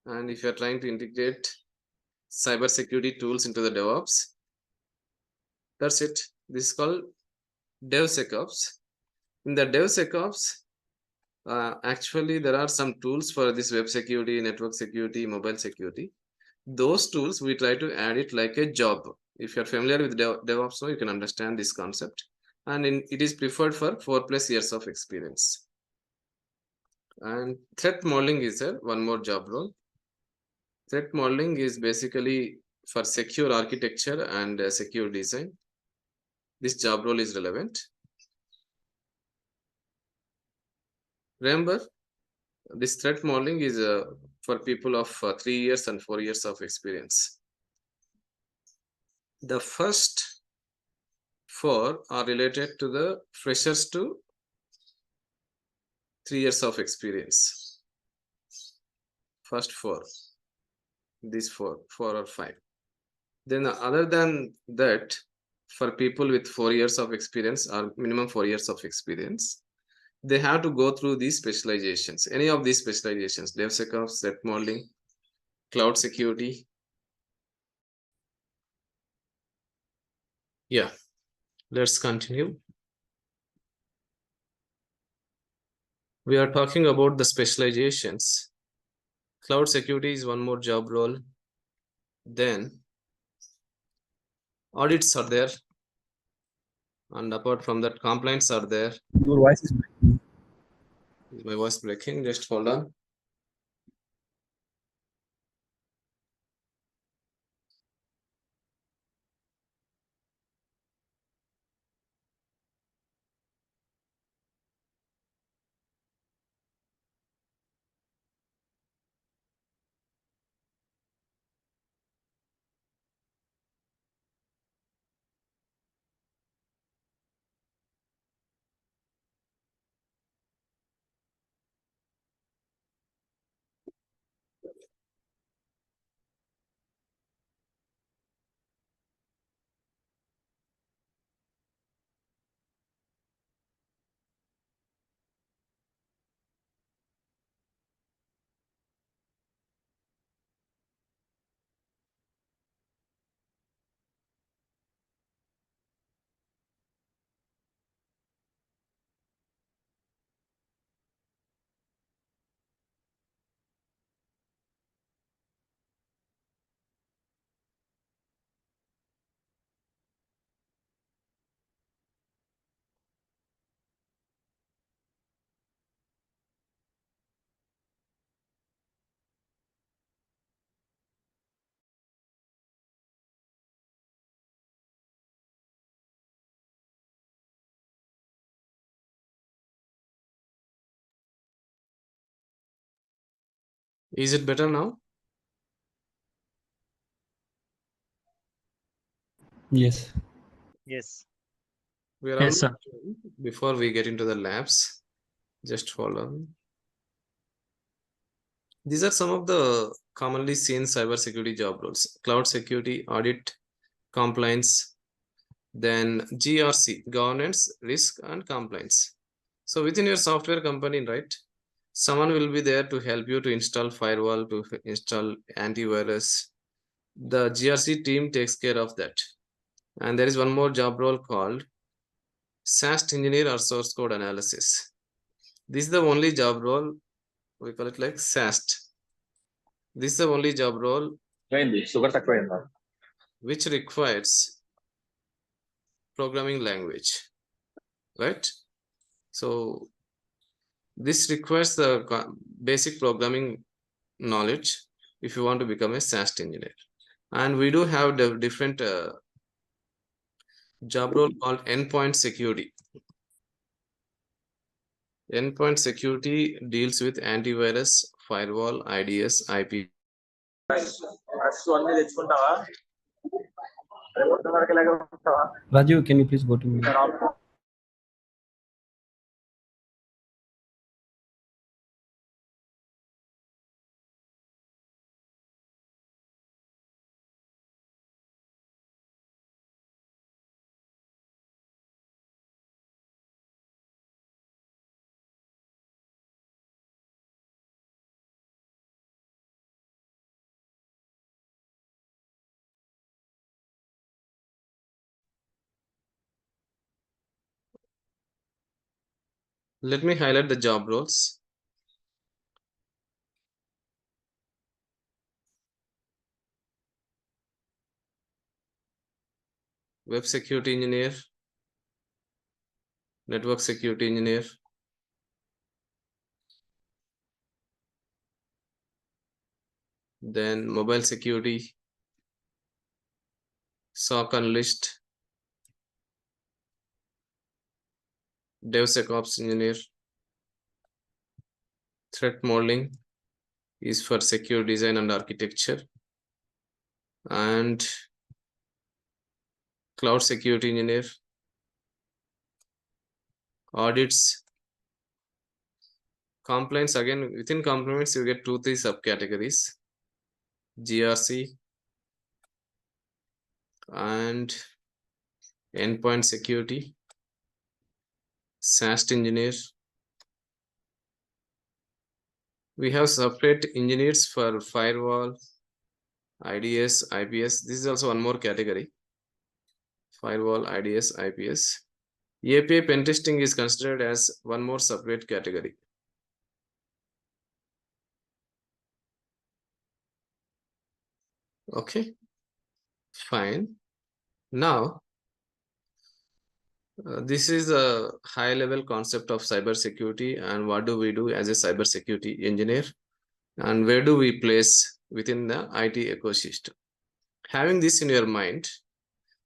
And if you're trying to integrate cybersecurity tools into the DevOps, that's it. This is called DevSecOps. In the DevSecOps, actually, there are some tools for this web security, network security, mobile security. Those tools, we try to add it like a job. If you're familiar with DevOps, you can understand this concept. And it is preferred for 4+ years of experience. And threat modeling is there, one more job role. Threat modeling is basically for secure architecture and secure design. This job role is relevant. Remember, this threat modeling is for people of 3 years and 4 years of experience. The first 4 are related to the freshers to 3 years of experience. First 4. These 4 or 5. Then other than that, for people with 4 years of experience or minimum 4 years of experience, they have to go through these specializations. Any of these specializations: DevSecOps, threat modeling, cloud security. Yeah, let's continue. We are talking about the specializations. Cloud security is one more job role. Then audits are there. And apart from that, complaints are there. Your voice is breaking. Is my voice breaking? Just hold on. Is it better now? Yes. Yes. We are Yes, almost sir. done. Before we get into the labs, just hold on. These are some of the commonly seen cybersecurity job roles: cloud security, audit, compliance, then GRC, governance, risk, and compliance. So within your software company, right, someone will be there to help you to install firewall, to install antivirus. The GRC team takes care of that. And there is one more job role called SAST engineer or source code analysis. This is the only job role, we call it like SAST. This is the only job role which requires programming language, right? So this requires the basic programming knowledge if you want to become a SAST engineer. And we do have the different job role called endpoint security. Endpoint security deals with antivirus, firewall, IDS, IP. Raju, can you please go to me? Let me highlight the job roles. Web security engineer, network security engineer, then mobile security, SOC analyst, DevSecOps engineer, threat modeling is for secure design and architecture, and cloud security engineer, audits, Complaints, again, within complaints, you get 2-3 subcategories. GRC and endpoint security, SAST engineer. We have separate engineers for firewall, IDS, IPS. This is also one more category. Firewall, IDS, IPS. API pen testing is considered as one more separate category. Okay, fine. Now, this is a high level concept of cybersecurity and what do we do as a cybersecurity engineer and where do we place within the IT ecosystem. Having this in your mind,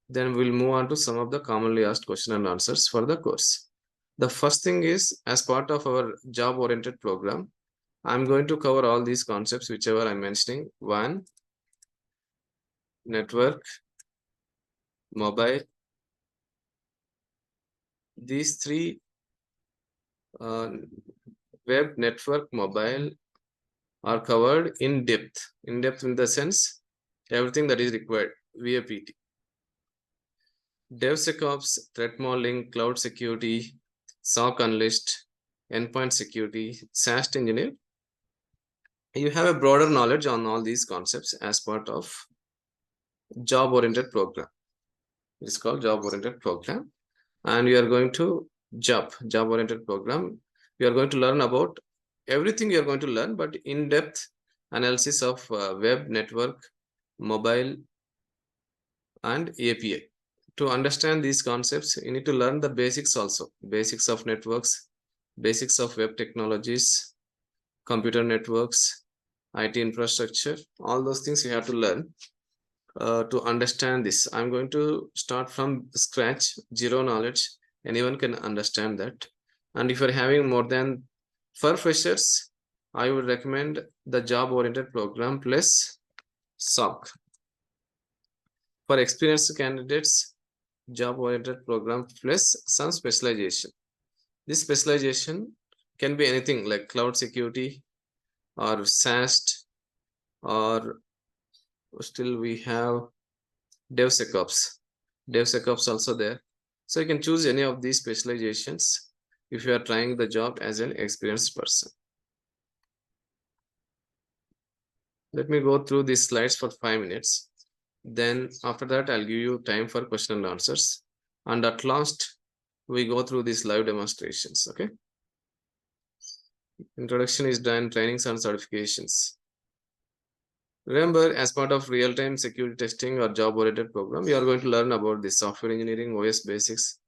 then we'll move on to some of the commonly asked question and answers for the course. The first thing is, as part of our job-oriented program, I'm going to cover all these concepts, whichever I'm mentioning. One, network, mobile. These three, web, network, mobile, are covered in depth. In depth in the sense, everything that is required via PT. DevSecOps, threat modeling, cloud security, SOC analyst, endpoint security, SAST engineer. You have a broader knowledge on all these concepts as part of job-oriented program. It's called job-oriented program. And we are going to job-oriented program. We are going to learn about everything you are going to learn, but in-depth analysis of web, network, mobile, and API. To understand these concepts, you need to learn the basics also. Basics of networks, basics of web technologies, computer networks, IT infrastructure, all those things you have to learn to understand this. I'm going to start from scratch, zero knowledge. Anyone can understand that. And if you're having more than 4 freshers, I would recommend the job-oriented program plus SOC. For experienced candidates, job-oriented program plus some specialization. This specialization can be anything like cloud security or SAST, or still we have DevSecOps. DevSecOps also there. So you can choose any of these specializations if you are trying the job as an experienced person. Let me go through these slides for 5 minutes. Then after that, I'll give you time for question and answers. And at last, we go through these live demonstrations, okay? Introduction is done, trainings and certifications. Remember, as part of real-time security testing or job-oriented program, you are going to learn about the software engineering, OS basics,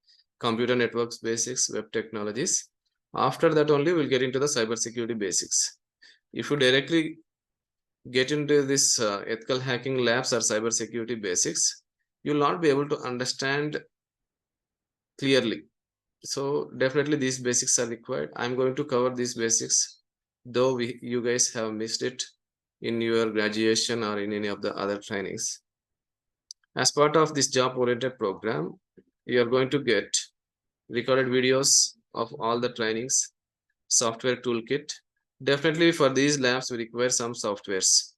computer networks basics, web technologies. After that only, we'll get into the cybersecurity basics. If you directly get into this ethical hacking labs or cybersecurity basics, you'll not be able to understand clearly. So definitely these basics are required. I'm going to cover these basics, though you guys have missed it in your graduation or in any of the other trainings. As part of this job-oriented program, you are going to get recorded videos of all the trainings, software toolkit. Definitely for these labs, we require some softwares.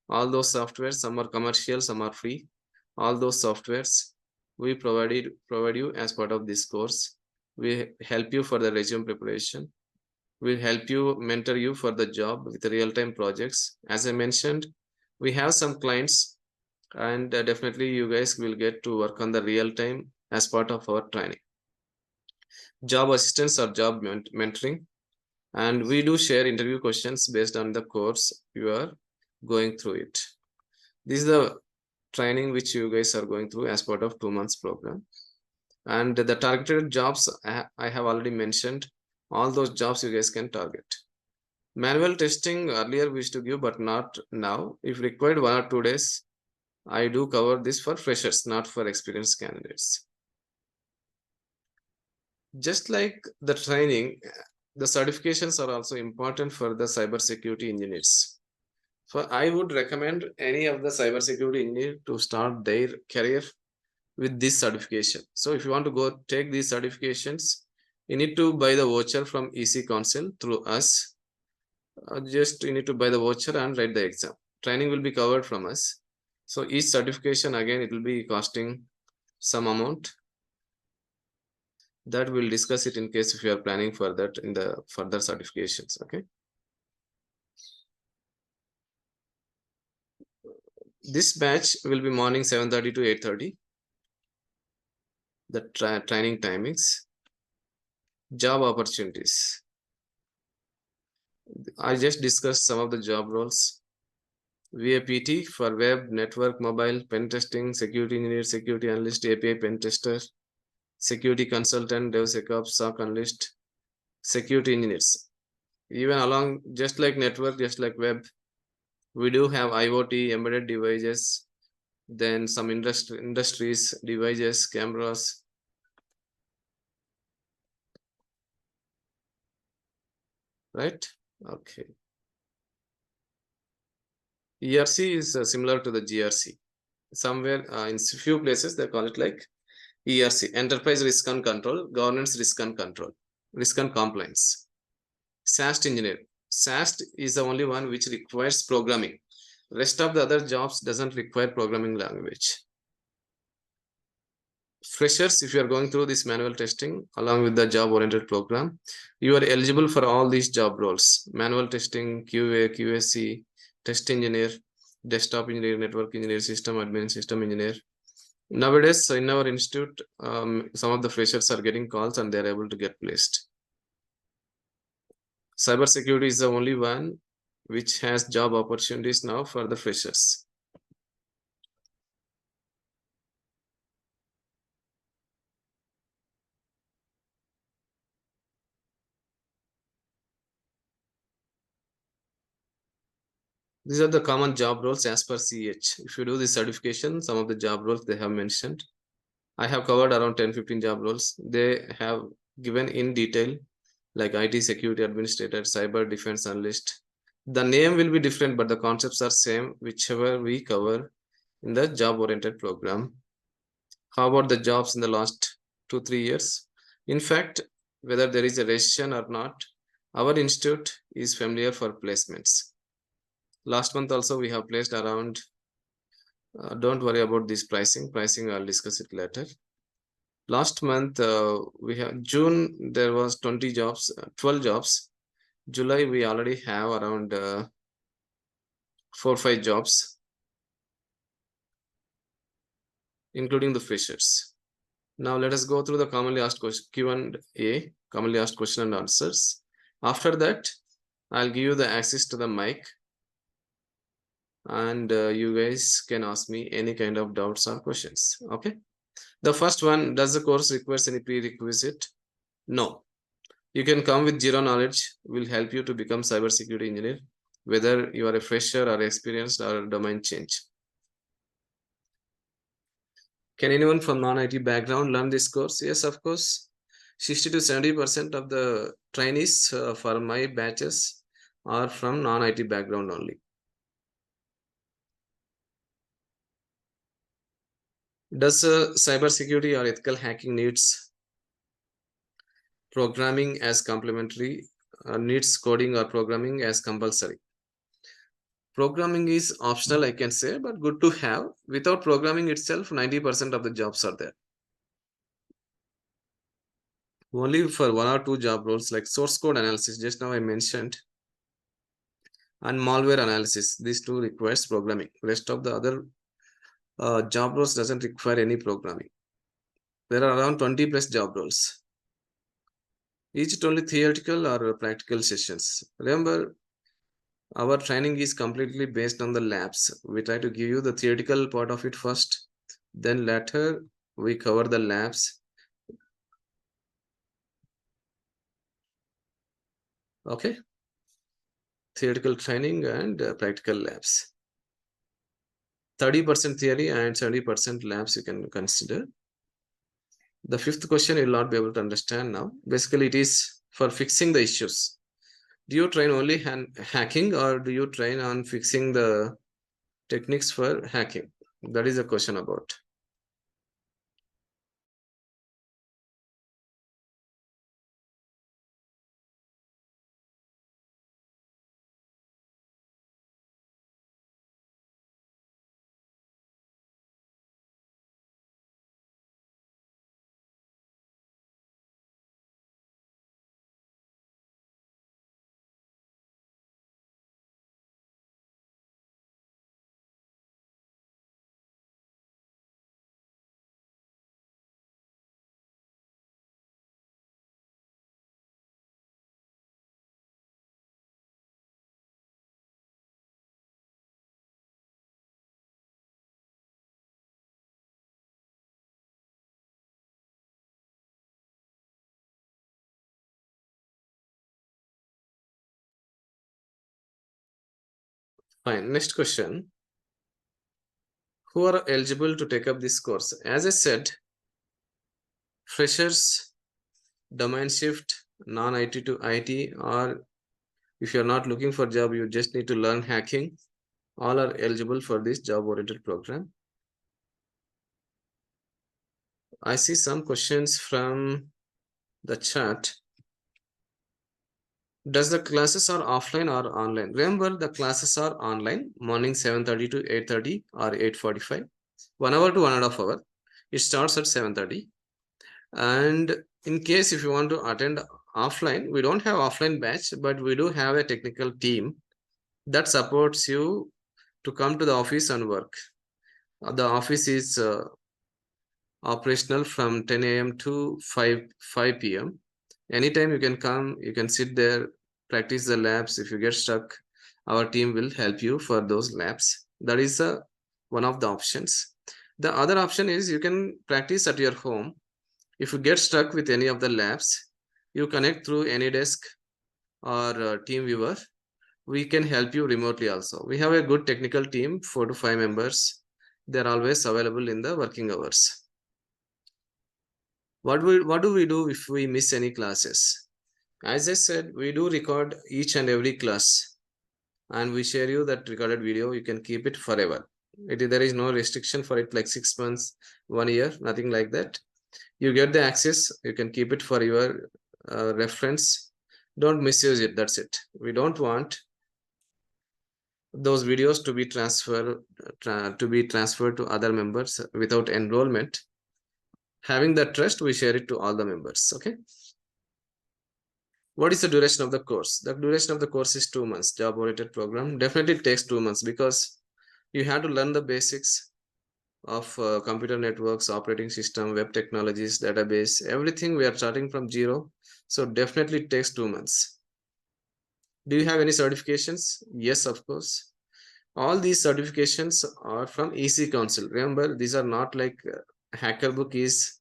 All those softwares, some are commercial, some are free. All those softwares we provide you as part of this course. We help you for the resume preparation. We help you, mentor you for the job with real-time projects. As I mentioned, we have some clients and definitely you guys will get to work on the real-time as part of our training. Job assistance or job mentoring. And we do share interview questions based on the course you are going through it. This is the training which you guys are going through as part of 2 months program. And the targeted jobs I have already mentioned. All those jobs you guys can target. Manual testing earlier we used to give, but not now. If required 1 or 2 days, I do cover this for freshers, not for experienced candidates. Just like the training, the certifications are also important for the cybersecurity engineers. So I would recommend any of the cybersecurity engineer to start their career with this certification. So if you want to go take these certifications, you need to buy the voucher from EC Council through us. just you need to buy the voucher and write the exam. Training will be covered from us. So each certification, again, it will be costing some amount. That we'll discuss it in case if you are planning for that in the further certifications. Okay. This batch will be morning 7:30 to 8:30. The training timings. Job opportunities. I just discussed some of the job roles. VAPT for web, network, mobile, pen testing, security engineer, security analyst, API pen tester, security consultant, DevSecOps, SOC analyst, security engineers. Even along, just like network, just like web, we do have IoT, embedded devices, then some industries, devices, cameras. Right? Okay. ERC is similar to the GRC. Somewhere in few places they call it like ERC, Enterprise Risk and Control, Governance Risk and Control, Risk and Compliance. SAST engineer. SAST is the only one which requires programming. Rest of the other jobs doesn't require programming language. Freshers, if you are going through this manual testing along with the job-oriented program, you are eligible for all these job roles. Manual testing, QA, QSC, test engineer, desktop engineer, network engineer, system admin, system engineer. Nowadays, so in our institute, some of the freshers are getting calls and they're able to get placed. CyberSecurity is the only one which has job opportunities now for the freshers. These are the common job roles as per CEH. If you do this certification, some of the job roles they have mentioned. I have covered around 10-15 job roles. They have given in detail like IT security administrator, cyber defense analyst. The name will be different, but the concepts are same, whichever we cover in the job-oriented program. How about the jobs in the last 2-3 years? In fact, whether there is a recession or not, our institute is familiar for placements. Last month also we have placed around, don't worry about this pricing. Pricing, I'll discuss it later. Last month, we have June, there was 20 jobs, 12 jobs. July, we already have around 4-5 jobs, including the freshers. Now let us go through the commonly asked question, Q&A, commonly asked question and answers. After that, I'll give you the access to the mic and you guys can ask me any kind of doubts or questions. Okay. The first one, does the course requires any prerequisite? No. You can come with zero knowledge. Will help you to become cybersecurity engineer, whether you are a fresher or experienced or domain change. Can anyone from non-IT background learn this course? Yes, of course. 60 to 70% of the trainees for my batches are from non-IT background only. Does cybersecurity or ethical hacking needs programming as complementary, needs coding or programming as compulsory? Programming is optional, I can say, but good to have. Without programming itself, 90% of the jobs are there. Only for 1 or 2 job roles like source code analysis, just now I mentioned, and malware analysis. These two requires programming. Rest of the other job roles doesn't require any programming. There are around 20 plus job roles. Each only theoretical or practical sessions. Remember, our training is completely based on the labs. We try to give you the theoretical part of it first, then later we cover the labs. Okay. Theoretical training and practical labs. 30% theory and 70% labs you can consider. The fifth question you will not be able to understand now. Basically, it is for fixing the issues. Do you train only hacking or do you train on fixing the techniques for hacking? That is a question about. Fine. Next question. Who are eligible to take up this course? As I said, freshers, domain shift, non-IT to IT, or if you're not looking for job, you just need to learn hacking. All are eligible for this job-oriented program. I see some questions from the chat. Does the classes are offline or online? Remember, the classes are online, morning 7:30 to 8:30 or 8:45, 1 hour to 1.5 hours. It starts at 7:30. And in case if you want to attend offline, we don't have offline batch, but we do have a technical team that supports you to come to the office and work. The office is operational from 10 a.m. to 5 p.m. Anytime you can come, you can sit there, practice the labs. If you get stuck, our team will help you for those labs. That is one of the options. The other option is you can practice at your home. If you get stuck with any of the labs, you connect through AnyDesk or TeamViewer. We can help you remotely also. We have a good technical team, 4 to 5 members. They're always available in the working hours. What do we do if we miss any classes? As I said, we do record each and every class, and we share you that recorded video. You can keep it forever. There is no restriction for it, like 6 months, 1 year, nothing like that. You get the access. You can keep it for your reference. Don't misuse it. That's it. We don't want those videos to be transferred to other members without enrollment. Having that trust, we share it to all the members. Okay. What is the duration of the course? The duration of the course is 2 months. Job-oriented program definitely takes 2 months because you have to learn the basics of computer networks, operating system, web technologies, database, everything. We are starting from zero. So definitely it takes 2 months. Do you have any certifications? Yes, of course. All these certifications are from EC Council. Remember, these are not like HackerBook is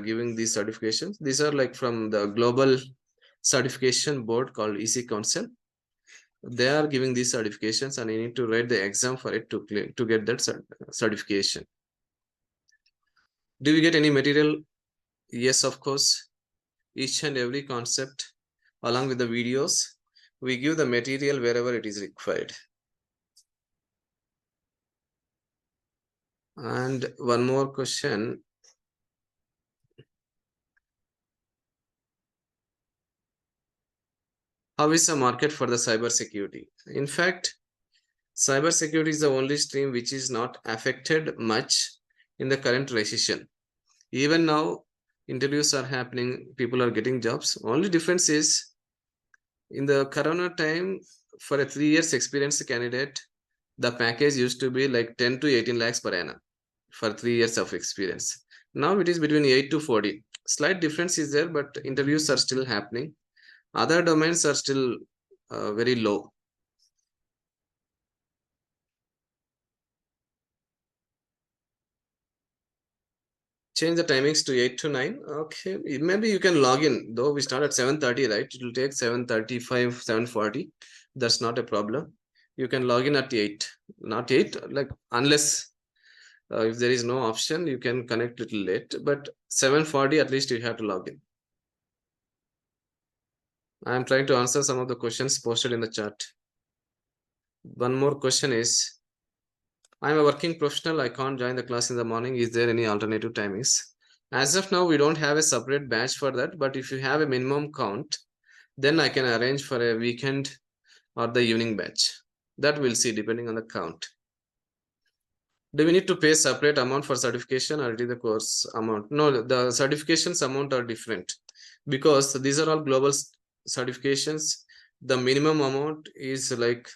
giving these certifications. These are like from the global certification board called EC Council. They are giving these certifications, and you need to write the exam for it to get that certification. Do we get any material? Yes, of course. Each and every concept along with the videos, we give the material wherever it is required. And one more question. How is the market for the cybersecurity? In fact, cybersecurity is the only stream which is not affected much in the current recession. Even now, interviews are happening, people are getting jobs. Only difference is in the corona time, for a 3 years experienced candidate, the package used to be like 10 to 18 lakhs per annum for 3 years of experience. Now it is between 8 to 40. Slight difference is there, but interviews are still happening. Other domains are still very low. Change the timings to 8 to 9. Okay, maybe you can log in. Though we start at 7:30, right? It will take 7:35, 7:40. That's not a problem. You can log in at 8. Not 8, like unless if there is no option, you can connect little late. But 7:40 at least you have to log in. I am trying to answer some of the questions posted in the chat. One more question is, I'm a working professional. I can't join the class in the morning. Is there any alternative timings? As of now, we don't have a separate batch for that. But if you have a minimum count, then I can arrange for a weekend or the evening batch. That we'll see depending on the count. Do we need to pay separate amount for certification or it is the course amount? No, the certifications amount are different because these are all global certifications. The minimum amount is like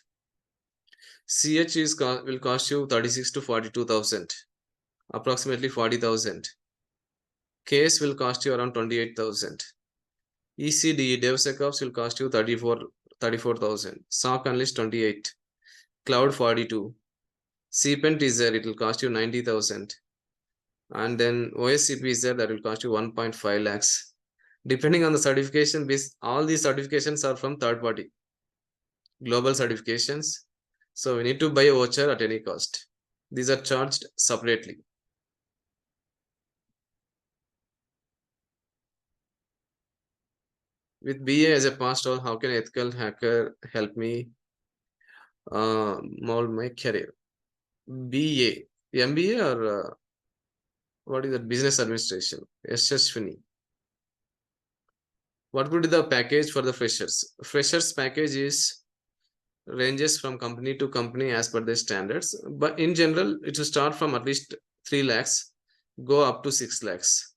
CH will cost you 36 to 42,000, approximately 40,000. KS will cost you around 28,000. ECD DevSecOps will cost you 34,000. SOC Analyst 28. Cloud 42. CPENT is there, it will cost you 90,000. And then OSCP is there, that will cost you 1.5 lakhs. Depending on the certification, all these certifications are from third party, global certifications. So we need to buy a voucher at any cost. These are charged separately. With BA as a pastor, how can ethical hacker help me mold my career? BA, MBA or what is that? Business administration, Yashaswini. What would be the package for the freshers? Freshers package ranges from company to company as per their standards, but in general, it will start from at least 3 lakhs, go up to 6 lakhs.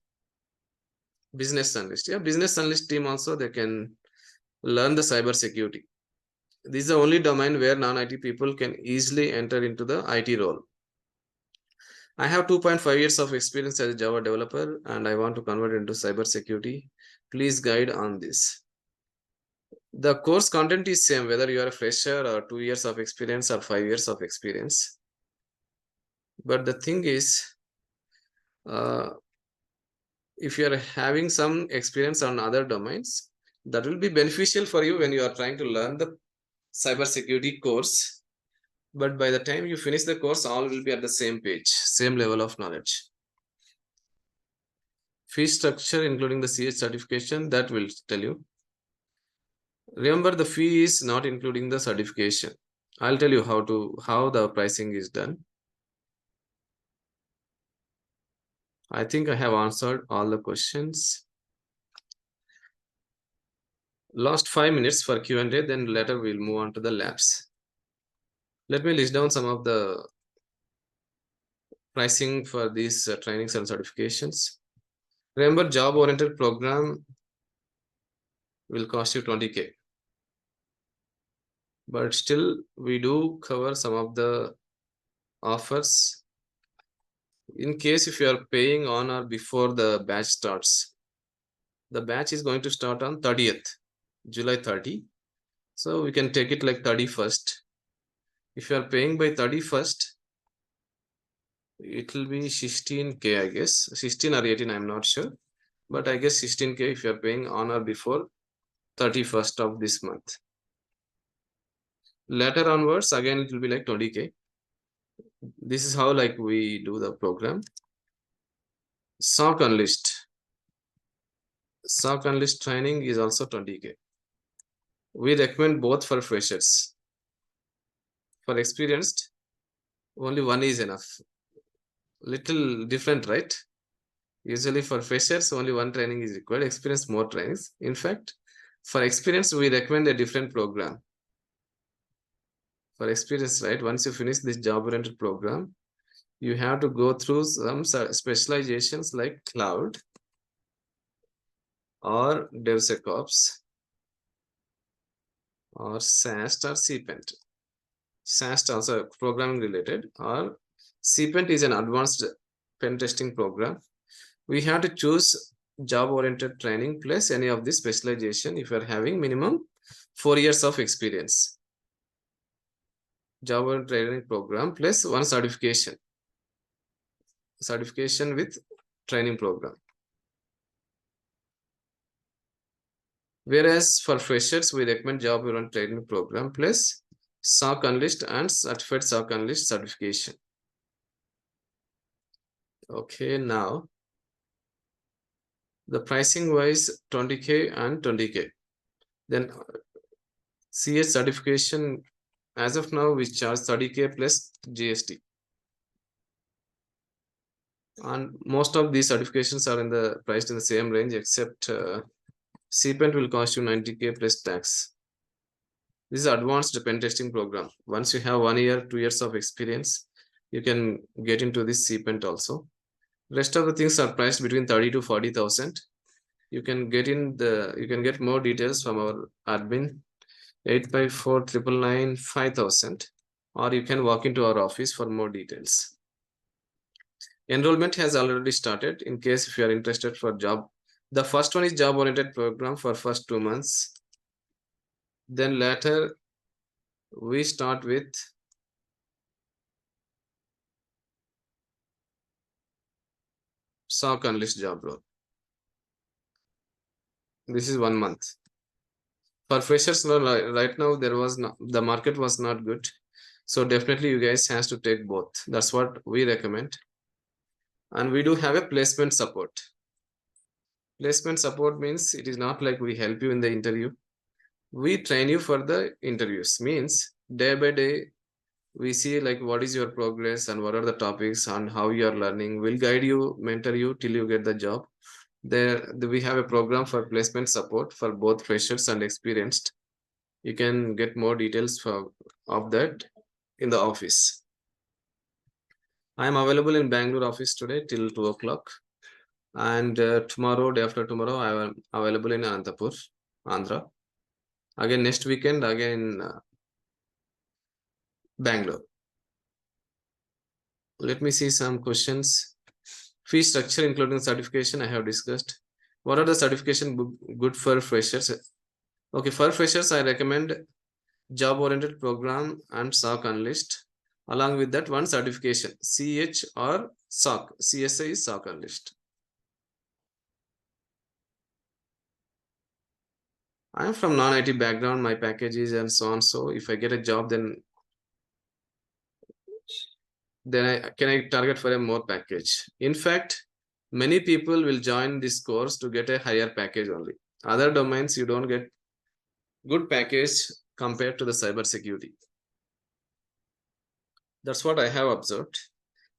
Business analyst, yeah, business analyst team also they can learn the cyber security. This is the only domain where non-IT people can easily enter into the IT role. I have 2.5 years of experience as a Java developer and I want to convert into cybersecurity. Please guide on this. The course content is same whether you are a fresher or 2 years of experience or 5 years of experience. But the thing is, if you are having some experience on other domains, that will be beneficial for you when you are trying to learn the cybersecurity course. But by the time you finish the course, all will be at the same page, same level of knowledge. Fee structure, including the CEH certification, that will tell you. Remember, the fee is not including the certification. I'll tell you how the pricing is done. I think I have answered all the questions. Last 5 minutes for Q&A, then later we'll move on to the labs. Let me list down some of the pricing for these trainings and certifications. Remember, job-oriented program will cost you 20K. But still, we do cover some of the offers. In case if you are paying on or before the batch starts, the batch is going to start on 30th, July 30. So we can take it like 31st. If you are paying by 31st, it will be 16K, I guess. 16 or 18, I'm not sure. But I guess 16K if you are paying on or before 31st of this month. Later onwards, again, it will be like 20K. This is how like we do the program. SOC Unleashed. SOC Unleashed training is also 20K. We recommend both for freshers. For experienced, only one is enough. Little different, right? Usually for freshers, only one training is required. Experienced, more trainings. In fact, for experience, we recommend a different program. For experience, right? Once you finish this job-oriented program, you have to go through some specializations like cloud or DevSecOps or SAST or CPENT. SAST also programming related, or CPENT is an advanced pen testing program. We have to choose job-oriented training plus any of this specialization if you are having minimum 4 years of experience. Job-oriented training program plus one certification with training program. Whereas for freshers, we recommend job-oriented training program plus SOC Unleashed and Certified SOC Unleashed certification. Okay, now the pricing wise 20K and 20K. Then CEH certification, as of now, we charge 30K plus GST. And most of these certifications are priced in the same range, except CPENT will cost you 90K plus tax. This is advanced pen testing program. Once you have 1 year, 2 years of experience, you can get into this CPENT also. Rest of the things are priced between 30 to 40,000. You can get more details from our admin 854-999-5000, or you can walk into our office for more details. Enrollment has already started. In case if you are interested for job, the first one is job-oriented program for first 2 months. Then later we start with SOC Unleashed job role. This is 1 month. For freshers, right now the market was not good, so definitely you guys has to take both. That's what we recommend. And we do have a placement support. Placement support means it is not like we help you in the interview. We train you for the interviews. Means day by day we see like what is your progress and what are the topics and how you are learning. We'll guide you, mentor you till you get the job. There we have a program for placement support for both freshers and experienced. You can get more details of that in the office. I am available in Bangalore office today till 2 o'clock. And tomorrow, day after tomorrow, I am available in Anantapur, Andhra. Again, next weekend, again, Bangalore. Let me see some questions. Fee structure, including certification, I have discussed. What are the certification good for freshers? Okay, for freshers, I recommend job-oriented program and SOC analyst. Along with that, one certification, CEH or SOC. CSA is SOC analyst. I am from non-IT background. My package is and so on. So if I get a job, then can I target for a more package. In fact, many people will join this course to get a higher package only. Other domains, you don't get good package compared to the cybersecurity. That's what I have observed.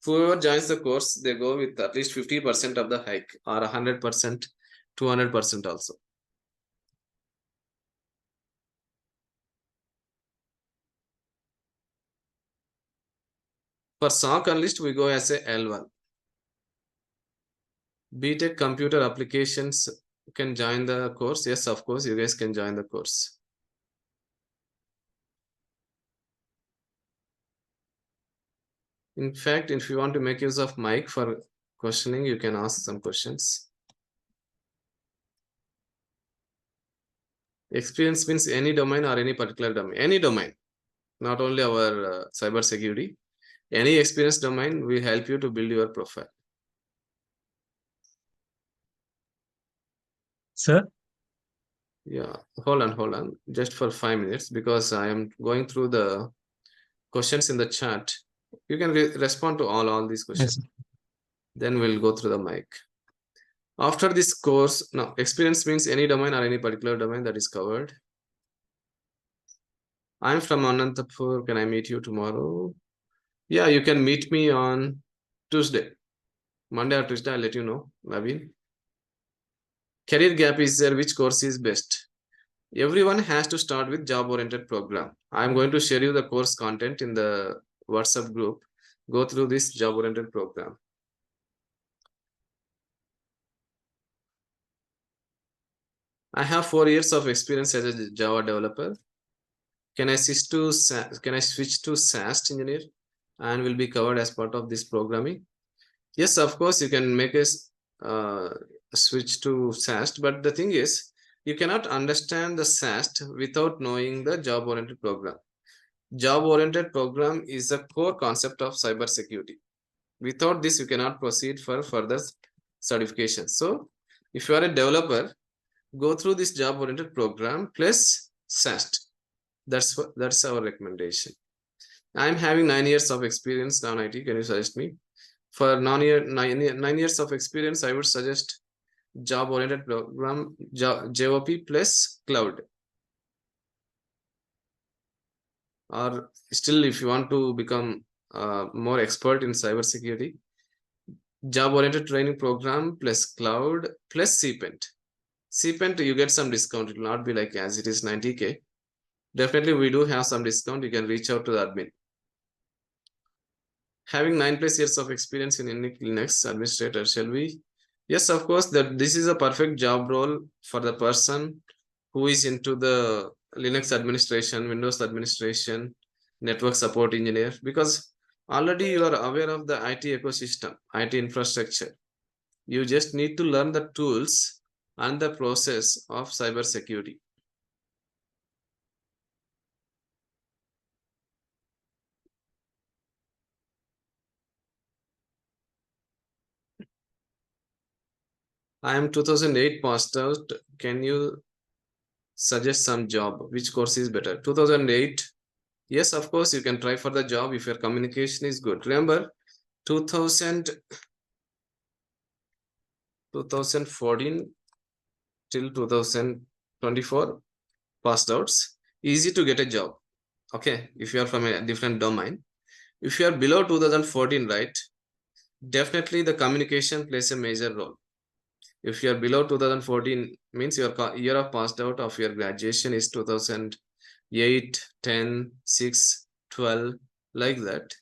Whoever joins the course, they go with at least 50% of the hike or 100%, 200% also. For SOC analyst, we go as a L1. BTech computer applications can join the course. Yes, of course, you guys can join the course. In fact, if you want to make use of mic for questioning, you can ask some questions. Experience means any domain or any particular domain. Any domain, not only our cyber security. Any experience domain will help you to build your profile. Sir? Yeah, hold on. Just for 5 minutes because I am going through the questions in the chat. You can respond to all these questions. Yes. Then we'll go through the mic. After this course, now experience means any domain or any particular domain that is covered. I'm from Anantapur. Can I meet you tomorrow? Yeah, you can meet me on Tuesday. Monday or Tuesday, I'll let you know, Naveen. Career gap is there. Which course is best? Everyone has to start with job-oriented program. I'm going to share you the course content in the WhatsApp group. Go through this job-oriented program. I have 4 years of experience as a Java developer. Can I switch to SaaS engineer and will be covered as part of this programming? Yes, of course, you can make a switch to SaaS, but the thing is, you cannot understand the SaaS without knowing the job-oriented program. Job-oriented program is the core concept of cybersecurity. Without this, you cannot proceed for further certification. So, if you are a developer, go through this job-oriented program plus SaaS. That's our recommendation. I'm having 9 years of experience on IT. Can you suggest me? For 9 years of experience, I would suggest job-oriented program, JOP plus cloud. Or still, if you want to become more expert in cybersecurity, job-oriented training program plus cloud plus CPENT. CPENT, you get some discount. It will not be like as it is 90K. Definitely, we do have some discount. You can reach out to the admin. Having 9+ years of experience in Linux administrator, shall we? Yes, of course, that this is a perfect job role for the person who is into the Linux administration, Windows administration, network support engineer, because already you are aware of the IT ecosystem, IT infrastructure. You just need to learn the tools and the process of cybersecurity. I am 2008 passed out. Can you suggest some job? Which course is better? 2008. Yes, of course, you can try for the job if your communication is good. Remember, 2014 till 2024 passed outs, easy to get a job. Okay, if you are from a different domain. If you are below 2014, right, definitely the communication plays a major role. If you are below 2014, means your year of passed out of your graduation is 2008, 10, 6, 12, like that.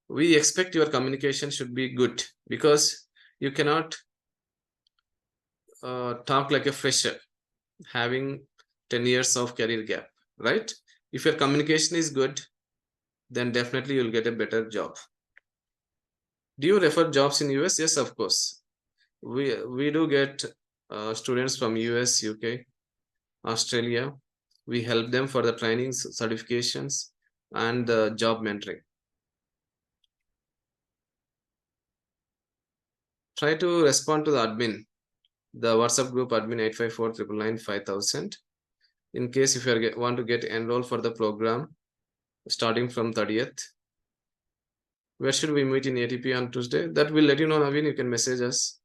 We expect your communication should be good, because you cannot talk like a fresher having 10 years of career gap, right? If your communication is good, then definitely you'll get a better job. Do you refer jobs in US? Yes, of course. We do get students from US, UK, Australia. We help them for the trainings, certifications, and job mentoring. Try to respond to the admin, the WhatsApp group admin 854-999-5000. In case if you want to get enrolled for the program starting from 30th. Where should we meet in ATP on Tuesday? That will let you know, Naveen. You can message us.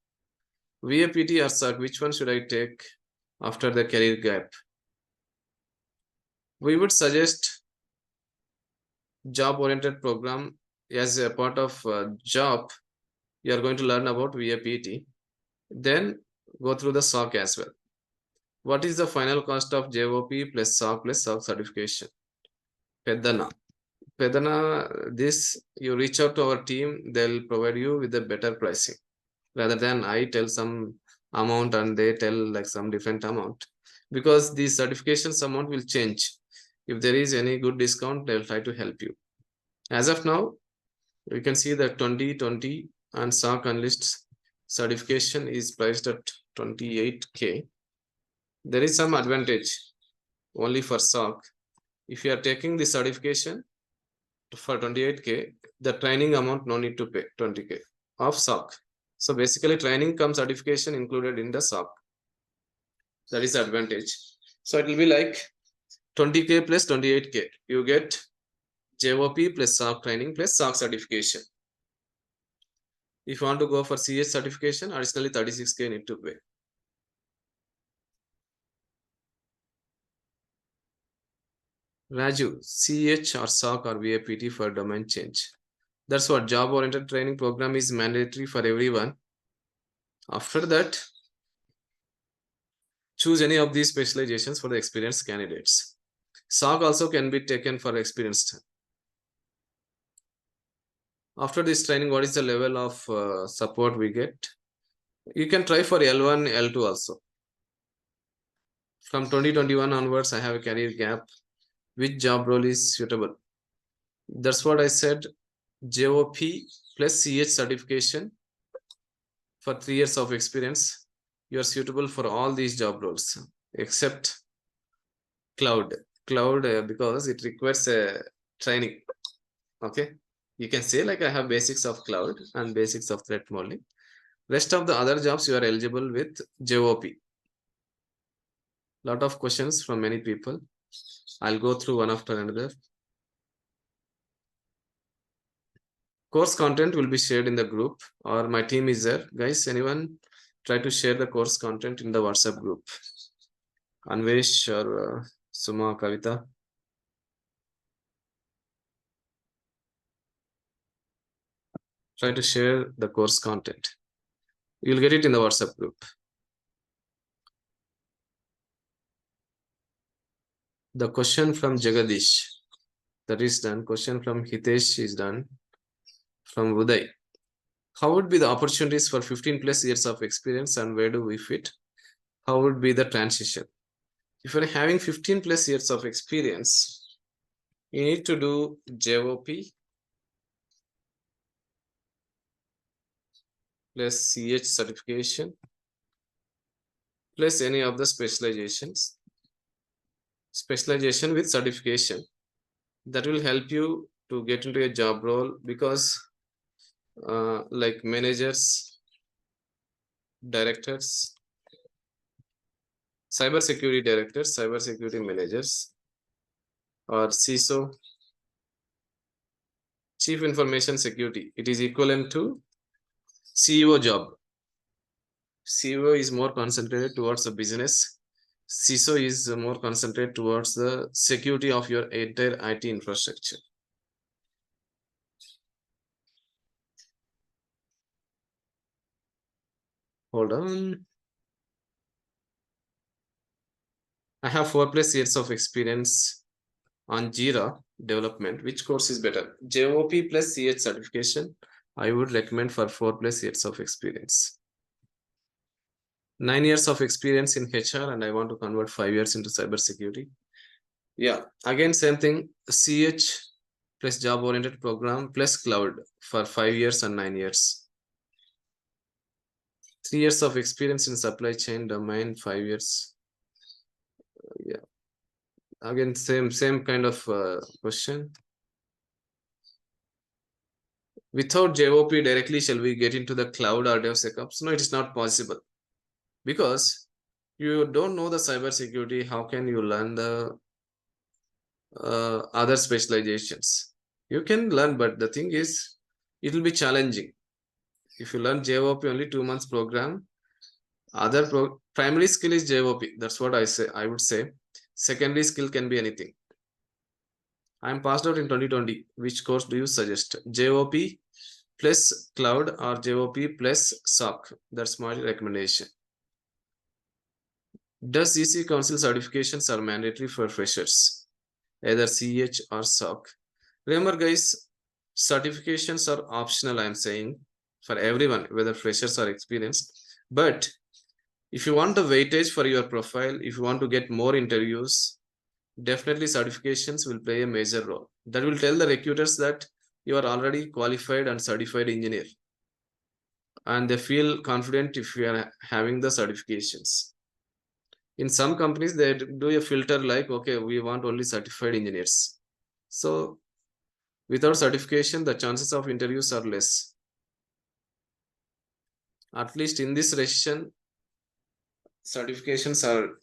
VAPT or SAC, which one should I take after the career gap? We would suggest job-oriented program. As a part of job, you are going to learn about VAPT. Then go through the SOC as well. What is the final cost of JOP plus SOC certification? Pedana. This you reach out to our team, they'll provide you with a better pricing rather than I tell some amount and they tell like some different amount, because the certifications amount will change. If there is any good discount, they'll try to help you. As of now, you can see that 2020 and SOC analyst certification is priced at 28K. There is some advantage only for SOC. If you are taking the certification for 28K, the training amount no need to pay 20K of SOC. So basically training comes certification included in the SOC. That is the advantage. So it will be like 20K plus 28K. You get JOP plus SOC training plus SOC certification. If you want to go for CEH certification, additionally 36K need to pay. Raju, CEH or SOC or VAPT for domain change. That's what job-oriented training program is mandatory for everyone. After that, choose any of these specializations for the experienced candidates. SOC also can be taken for experienced. After this training, what is the level of support we get? You can try for L1, L2 also. From 2021 onwards, I have a career gap. Which job role is suitable? That's what I said. JOP plus CH certification for 3 years of experience. You are suitable for all these job roles except cloud. Because it requires a training. Okay, you can say like I have basics of cloud and basics of threat modeling. Rest of the other jobs you are eligible with JOP. Lot of questions from many people. I'll go through one after another. Course content will be shared in the group, or my team is there. Guys, anyone try to share the course content in the WhatsApp group? Anvesh or Suma, Kavita? Try to share the course content. You'll get it in the WhatsApp group. The question from Jagadish, that is done. Question from Hitesh is done. From Uday. How would be the opportunities for 15 plus years of experience and where do we fit? How would be the transition? If you're having 15 plus years of experience, you need to do JOP plus CH certification plus any of the specializations. Specialization with certification. That will help you to get into a job role, because like managers directors, cybersecurity directors, cybersecurity managers, or CISO, Chief Information Security. It is equivalent to CEO job. CEO is more concentrated towards the business. CISO is more concentrated towards the security of your entire IT infrastructure. Hold on. I have 4+ years of experience on Jira development. Which course is better? JOP plus CH certification. I would recommend for 4+ years of experience. 9 years of experience in HR, and I want to convert 5 years into cybersecurity. Yeah, again, same thing. CH plus job-oriented program plus cloud for 5 years and 9 years. 3 years of experience in supply chain domain, 5 years. Yeah, again, same kind of question. Without JOP directly, shall we get into the cloud or DevSecOps? No, it is not possible, because you don't know the cybersecurity. How can you learn the other specializations? You can learn, but the thing is, it will be challenging. If you learn JOP only 2 months program, primary skill is JOP. That's what I would say. Secondary skill can be anything. I'm passed out in 2020. Which course do you suggest? JOP plus cloud or JOP plus SOC? That's my recommendation. Does EC Council certifications are mandatory for freshers, either CEH or SOC? Remember, guys, certifications are optional. I'm saying for everyone, whether freshers or experienced. But if you want the weightage for your profile, if you want to get more interviews, definitely certifications will play a major role. That will tell the recruiters that you are already qualified and certified engineer, and they feel confident if you are having the certifications. In some companies, they do a filter like, okay, we want only certified engineers. So without certification, the chances of interviews are less. At least in this recession, certifications are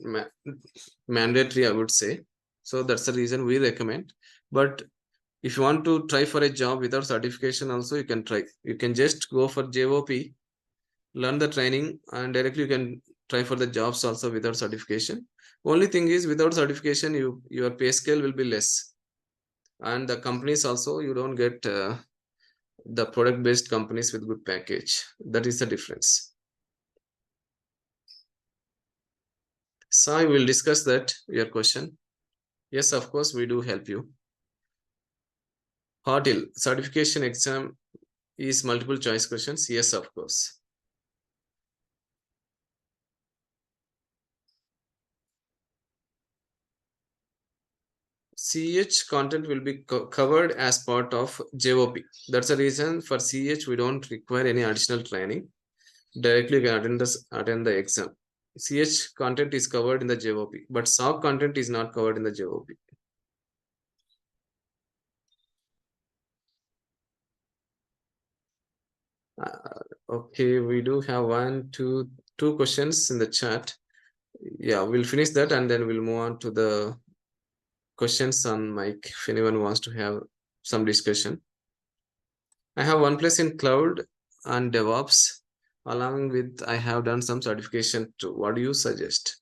mandatory, I would say. So that's the reason we recommend. But if you want to try for a job without certification also, you can try. You can just go for JOP, learn the training, and directly you can try for the jobs also without certification. Only thing is, without certification, your pay scale will be less. And the companies also, you don't get the product-based companies with good package. That is the difference. So I will discuss that, your question. Yes, of course, we do help you. HOTIL certification exam is multiple choice questions. Yes, of course. CEH content will be covered as part of JOP. That's the reason for CEH we don't require any additional training. Directly you can attend the exam. CEH content is covered in the JOP, but SOC content is not covered in the JOP. Okay, we do have two questions in the chat. Yeah, we'll finish that and then we'll move on to the questions on mic if anyone wants to have some discussion. I have 1+ in cloud and DevOps, along with I have done some certification too. What do you suggest?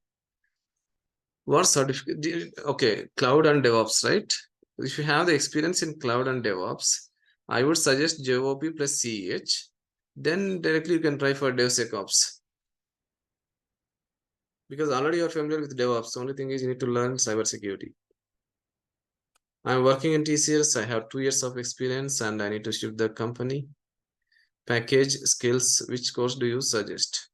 What certificate? Okay, cloud and DevOps, right? If you have the experience in cloud and DevOps, I would suggest JOP plus CEH. Then directly you can try for DevSecOps, because already you're familiar with DevOps. The only thing is you need to learn cybersecurity. I'm working in TCS. I have 2 years of experience and I need to shift the company. Package skills, which course do you suggest?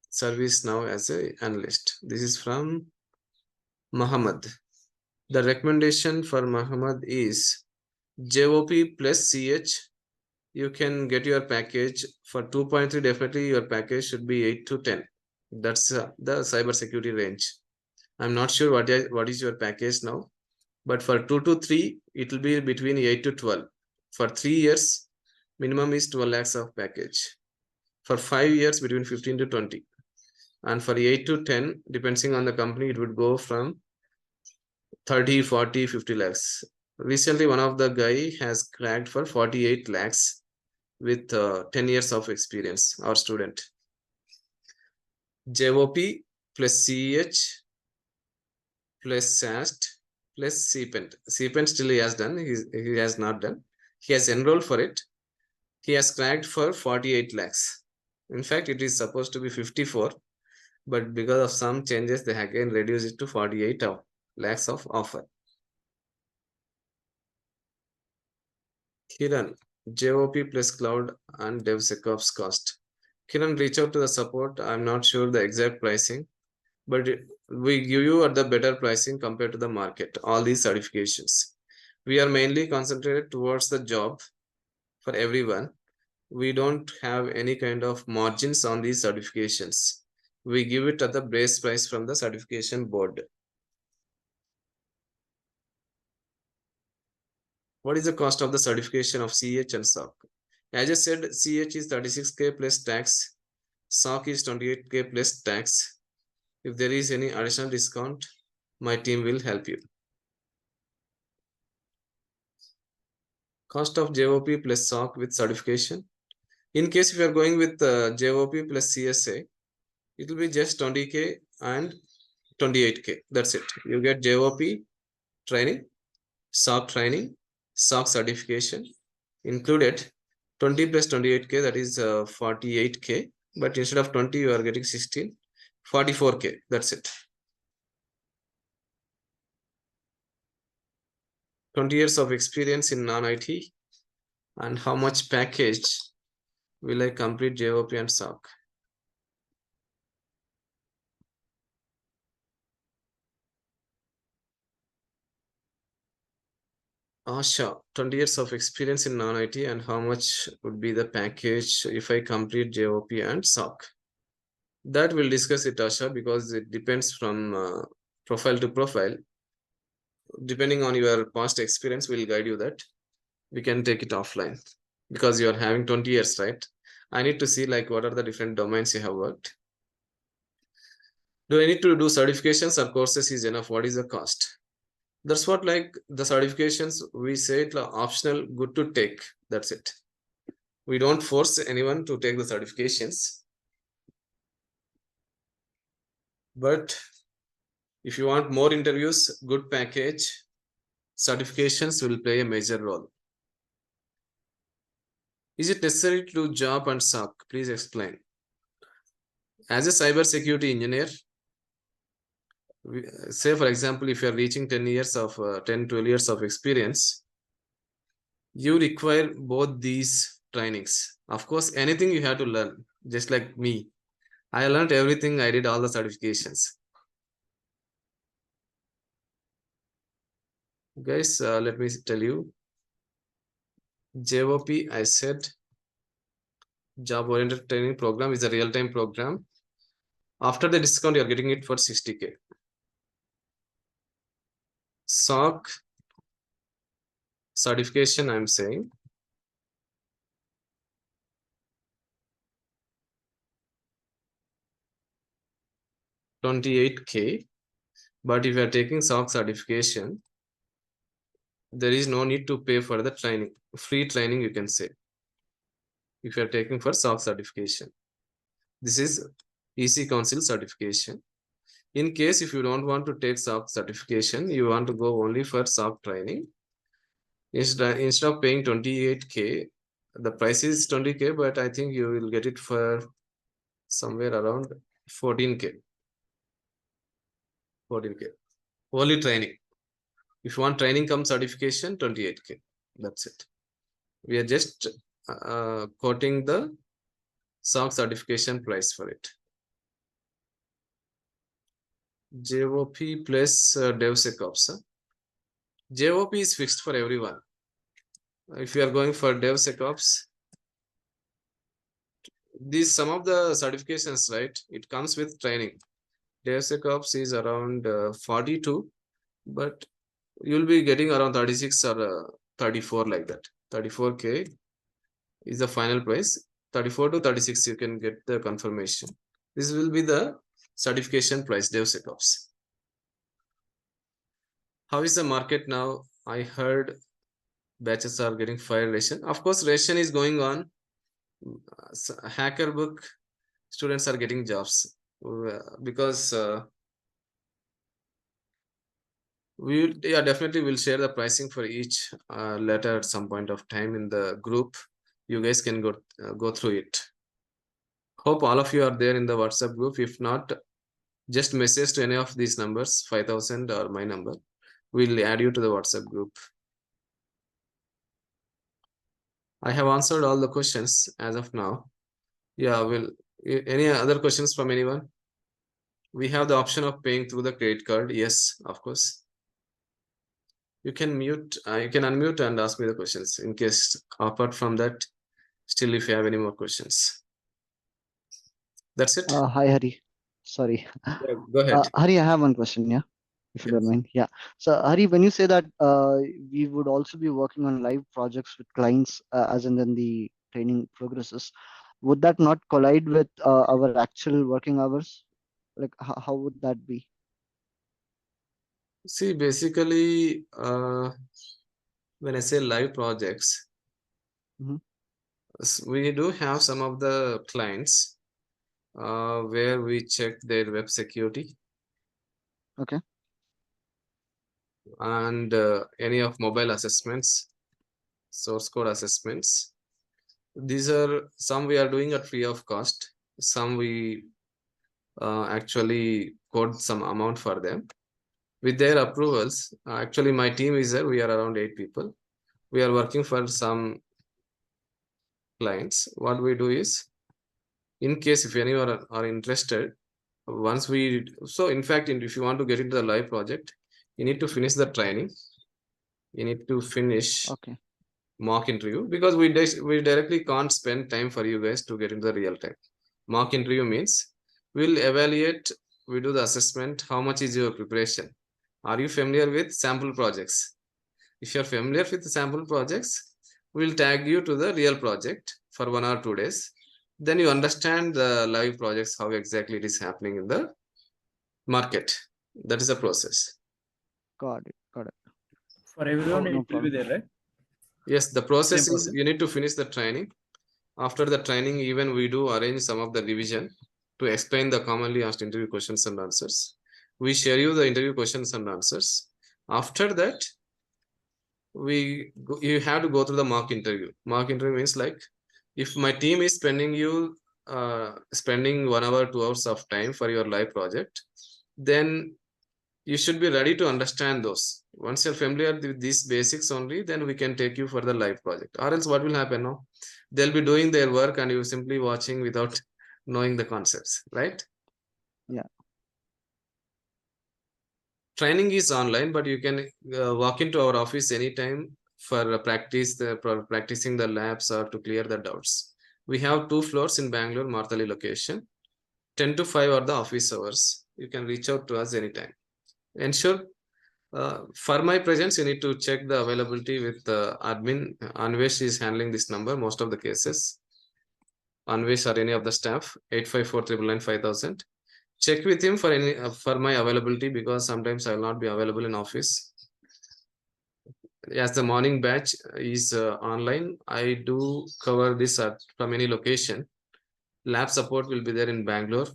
Service now as an analyst. This is from Muhammad. The recommendation for Muhammad is JOP plus CH. You can get your package for 2.3. Definitely your package should be 8 to 10. That's the cybersecurity range. I'm not sure what is your package now, but for 2 to 3, it will be between 8 to 12. For 3 years, minimum is 12 lakhs of package. For 5 years, between 15 to 20. And for 8 to 10, depending on the company, it would go from 30, 40, 50 lakhs. Recently, one of the guy has cracked for 48 lakhs with 10 years of experience, our student. JOP plus CEH plus SAST plus CPENT. CPENT still he has done, he has not done. He has enrolled for it. He has cracked for 48 lakhs. In fact, it is supposed to be 54, but because of some changes, they again reduced it to 48 lakhs of offer. Kiran, JOP plus cloud and DevSecOps cost. Kiran, reach out to the support. I'm not sure the exact pricing, but we give you at the better pricing compared to the market, all these certifications. We are mainly concentrated towards the job for everyone. We don't have any kind of margins on these certifications. We give it at the base price from the certification board. What is the cost of the certification of CEH and SOC? As I said, CEH is 36K plus tax. SOC is 28K plus tax. If there is any additional discount, my team will help you. Cost of JOP plus SOC with certification. In case if you are going with JOP plus CSA, it will be just 20K and 28K. That's it. You get JOP training, SOC training, SOC certification included. 20 plus 28K, that is 48K. But instead of 20, you are getting 16, 44K. That's it. 20 years of experience in non-IT. And how much package will I complete JOP and SOC? Sure. 20 years of experience in non-IT and how much would be the package if I complete JOP and SOC? That we'll discuss it, Asha, because it depends from profile to profile. Depending on your past experience, we'll guide you that. We can take it offline because you are having 20 years, right? I need to see like what are the different domains you have worked. Do I need to do certifications or courses is enough? What is the cost? That's what, like the certifications, we say it optional, good to take. That's it. We don't force anyone to take the certifications. But if you want more interviews, good package, certifications will play a major role. Is it necessary to do job and SOC? Please explain. As a cybersecurity engineer, say for example, if you are reaching 10 years of 10, 12 years of experience, you require both these trainings. Of course, anything you have to learn, just like me. I learned everything. I did all the certifications. Guys, let me tell you. JOP, I said, job-oriented training program is a real-time program. After the discount, you're getting it for 60K. SOC certification, I'm saying, $28K. But if you are taking SOC certification, there is no need to pay for the training. Free training, you can say. If you are taking for SOC certification. This is EC Council certification. In case if you don't want to take SOC certification, you want to go only for SOC training. Instead of paying 28K, the price is 20K, but I think you will get it for somewhere around 14K. 14K. Only training. If you want training come certification, 28K. That's it. We are just quoting the SOC certification price for it. JOP plus DevSecOps. JOP is fixed for everyone. If you are going for DevSecOps, these some of the certifications, right? It comes with training. DevSecOps is around 42, but you'll be getting around 36 or 34 like that. 34K is the final price. 34 to 36, you can get the confirmation. This will be the certification price, DevSecOps. How is the market now? I heard batches are getting fire ration. Of course, ration is going on. Hacker book students are getting jobs because definitely will share the pricing for each letter at some point of time in the group. You guys can go through it. Hope all of you are there in the WhatsApp group. If not, just message to any of these numbers, 5000 or my number. We'll add you to the WhatsApp group. I have answered all the questions as of now. Yeah, any other questions from anyone? We have the option of paying through the credit card. Yes, of course. You can unmute and ask me the questions in case apart from that, still if you have any more questions. That's it. Hi, Hari. Sorry. Yeah, go ahead. Hari, I have one question, yeah, if you don't mind. Yeah. So, Hari, when you say that we would also be working on live projects with clients as and then the training progresses, would that not collide with our actual working hours? Like, how would that be? See, basically, when I say live projects, we do have some of the clients where we check their web security. Okay. And any of mobile assessments, source code assessments. These are some we are doing at free of cost. Some we actually code some amount for them. With their approvals, actually my team is there. We are around 8 people. We are working for some clients. What we do is, in case if anyone are interested, so in fact, if you want to get into the live project, you need to finish the training. You need to finish mock interview, because we directly can't spend time for you guys to get into the real time. Mock interview means we'll evaluate, we do the assessment, how much is your preparation. Are you familiar with sample projects? If you're familiar with the sample projects, we'll tag you to the real project for 1 or 2 days. Then you understand the live projects, how exactly it is happening in the market. That is a process. Got it. Got it. For everyone, no it will be there, right? Yes, the process is you need to finish the training. After the training, even we do arrange some of the revision to explain the commonly asked interview questions and answers. We share you the interview questions and answers. After that, you have to go through the mock interview. Mock interview means like, if my team is spending 1 hour, 2 hours of time for your live project, then you should be ready to understand those. Once you're familiar with these basics only, then we can take you for the live project. Or else what will happen now? They'll be doing their work and you simply watching without knowing the concepts, right? Yeah. Training is online, but you can walk into our office anytime for practicing the labs or to clear the doubts. We have 2 floors in Bangalore, Marthali location. 10 to 5 are the office hours. You can reach out to us anytime. Ensure for my presence, you need to check the availability with the admin. Anvesh is handling this number most of the cases. Anvesh or any of the staff, 854-999-5000. Check with him for any for my availability, because sometimes I will not be available in office. As the morning batch is online, I do cover this from any location. Lab support will be there in Bangalore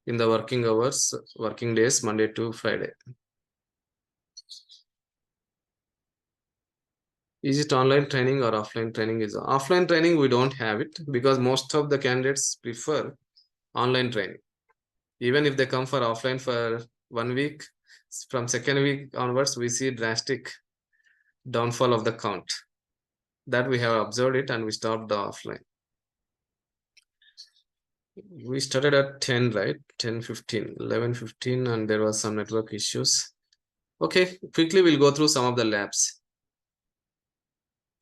in the working hours, working days, Monday to Friday. Is it online training or offline training? Is offline training, we don't have it because most of the candidates prefer online training. Even if they come for offline for 1 week, from 2nd week onwards, we see drastic downfall of the count. That we have observed it and we stopped the offline. We started at 10, right? 10:15, 11:15, and there was some network issues. Okay, quickly we'll go through some of the labs.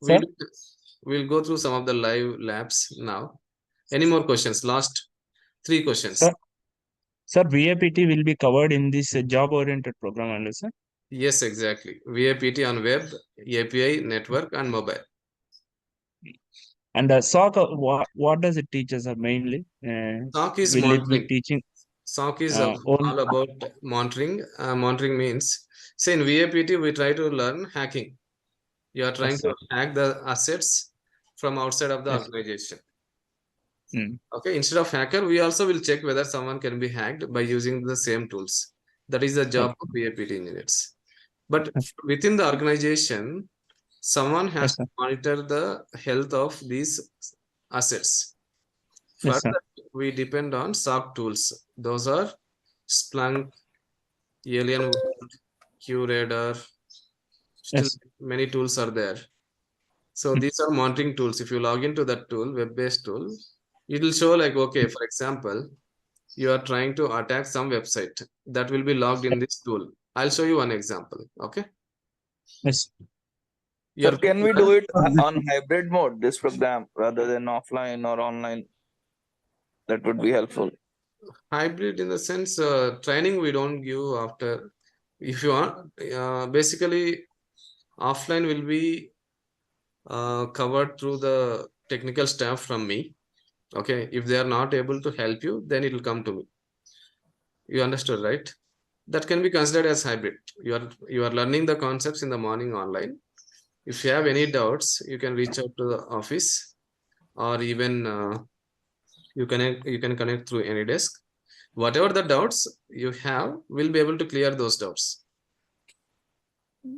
We'll go through some of the live labs now. Any more questions? Last 3 questions. Sir, VAPT will be covered in this job-oriented program only, sir? Yes, exactly. VAPT on web, API, network, and mobile. And SOC, what does it teach us mainly? SOC is Will it be monitoring. teaching SOC is all? all about monitoring. Monitoring means, say in VAPT, we try to learn hacking. You are trying Yes, to sir. hack the assets from outside of the Yes. organization. Mm. Okay, instead of hacker, we also will check whether someone can be hacked by using the same tools. That is the job of VAPT engineers. But Yes. within the organization, someone has Yes, to sir. monitor the health of these assets. For Yes, sir. that, we depend on SOC tools. Those are Splunk, Alien, QRadar. Still, Yes. many tools are there. So these are monitoring tools. If you log into that tool, web-based tool, it will show like, okay, for example, you are trying to attack some website that will be logged in this tool. I'll show you one example. Okay. Yes. You're Sir, can we do it This on hybrid mode, this program, rather than offline or online? That would be helpful. hybrid in the sense training we don't give after. If you want, basically offline will be covered through the technical staff from me. Okay, if they are not able to help you, then it will come to me. You understood, right? That can be considered as hybrid. You are learning the concepts in the morning online. If you have any doubts, you can reach out to the office, or even you can connect through any desk. Whatever the doubts you have, we'll be able to clear those doubts.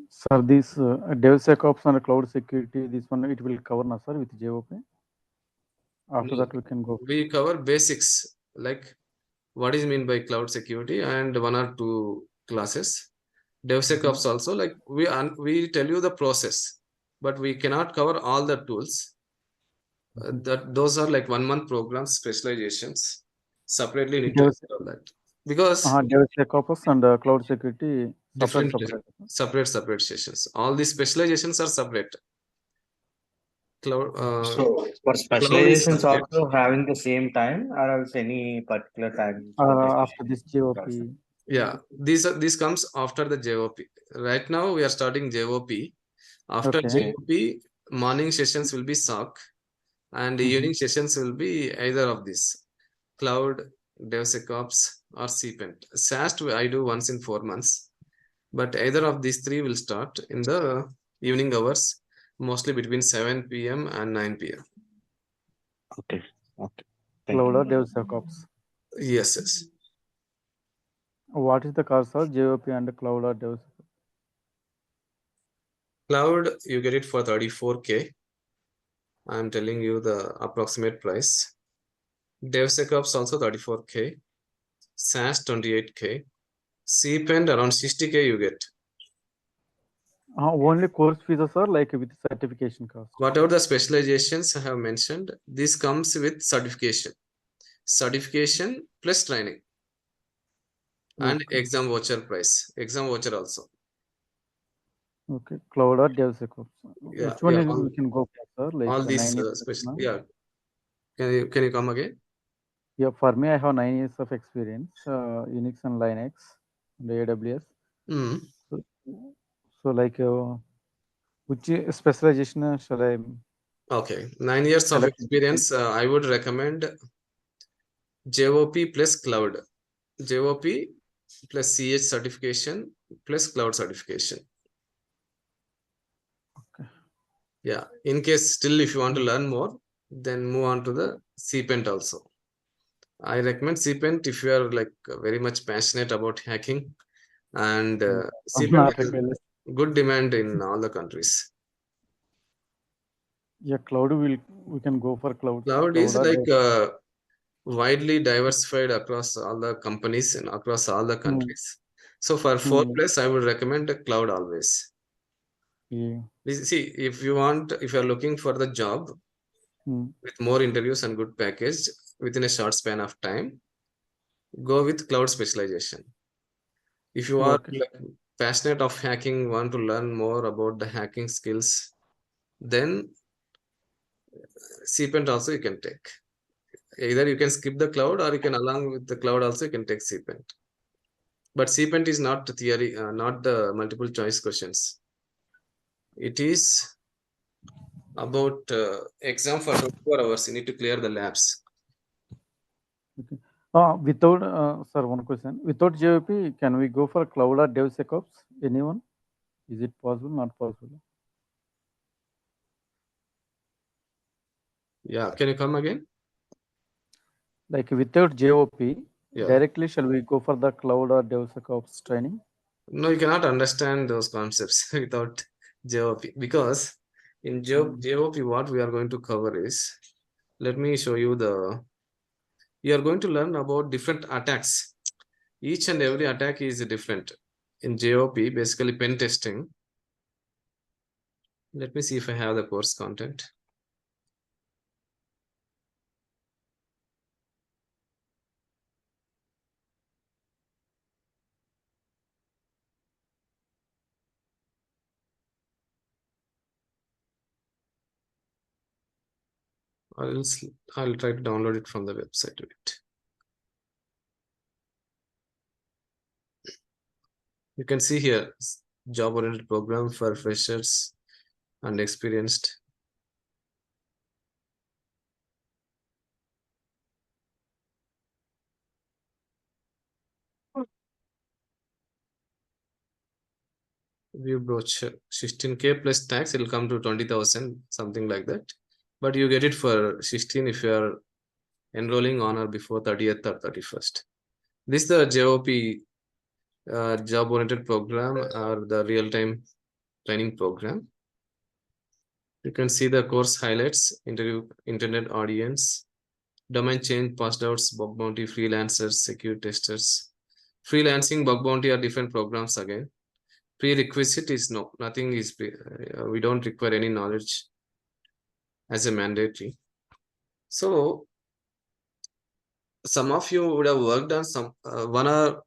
Sir, this DevSecOps and cloud security, this one it will cover now, sir, with JOP. After No, that, we can go. we cover basics like what is mean by cloud security and one or two classes. DevSecOps also, like we tell you the process, but we cannot cover all the tools. That those are like 1 month programs, specializations. Separately need to cover that because DevSecOps and cloud security different separate. sessions. All these specializations are separate. Cloud So for cloud is specializations separate. also having the same time or else any particular time? After this JOP. Yeah, these comes after the JOP. Right now we are starting JOP. After Okay. JOP, morning sessions will be SOC, and evening sessions will be either of these: cloud, DevSecOps, or CPENT. SAST I do once in 4 months, but either of these three will start in the evening hours, mostly between 7 p.m. and 9 p.m. Okay. Cloud or DevSecOps. Yes, yes. What is the cost, sir? JOP and cloud or DevSecOps? Cloud, you get it for 34K. I'm telling you the approximate price. DevSecOps also 34K. SaaS 28K. CPENT around 60K you get. Only course fees, sir, like with certification cost. Whatever the specializations I have mentioned, this comes with certification. Certification plus training. And exam voucher price. Exam voucher also. Okay, cloud or DevSecOps. Yeah, Which one yeah, we can go for, sir? Like all these 9 years. special. Yeah. Can you come again? Yeah, for me, I have 9 years of experience, Unix and Linux and AWS. So like, which specialization shall I? Okay, 9 years of experience. I would recommend JOP plus cloud. JOP plus CEH certification plus cloud certification. Okay. Yeah. In case still if you want to learn more, then move on to the CPENT also. I recommend CPENT if you are like very much passionate about hacking, and CPENT has good demand in all the countries. Yeah, cloud we can go for cloud. Cloud is like widely diversified across all the companies and across all the countries. So for 4+, I would recommend a cloud always. Yeah. See, if you are looking for the job with more interviews and good package within a short span of time, go with cloud specialization. If you are like passionate of hacking, want to learn more about the hacking skills, then CPENT also you can take. Either you can skip the cloud, or you can along with the cloud also you can take CPENT. But CPENT is not theory, not the multiple choice questions. It is about exam for 24 hours. You need to clear the labs. Okay. Without, sir, one question. Without JOP, can we go for cloud or DevSecOps? Anyone? Is it possible? Not possible? Yeah, can you come again? Like without JOP, Yeah. directly shall we go for the cloud or DevSecOps training? No, you cannot understand those concepts without JOP, because in JOP what we are going to cover is, let me show you you are going to learn about different attacks. Each and every attack is different. In JOP, basically pen testing. Let me see if I have the course content. I'll try to download it from the website. Wait. You can see here, job-oriented program for freshers and experienced. View brochure, 16K plus tax, it'll come to 20,000, something like that. But you get it for 16 if you are enrolling on or before 30th or 31st. This is the JOP job-oriented program or the real-time training program. You can see the course highlights, interview, internet audience, domain change, passed outs, bug bounty, freelancers, secure testers. Freelancing, bug bounty are different programs again. Prerequisite is no, nothing is, we don't require any knowledge as a mandatory. So some of you would have worked on some one or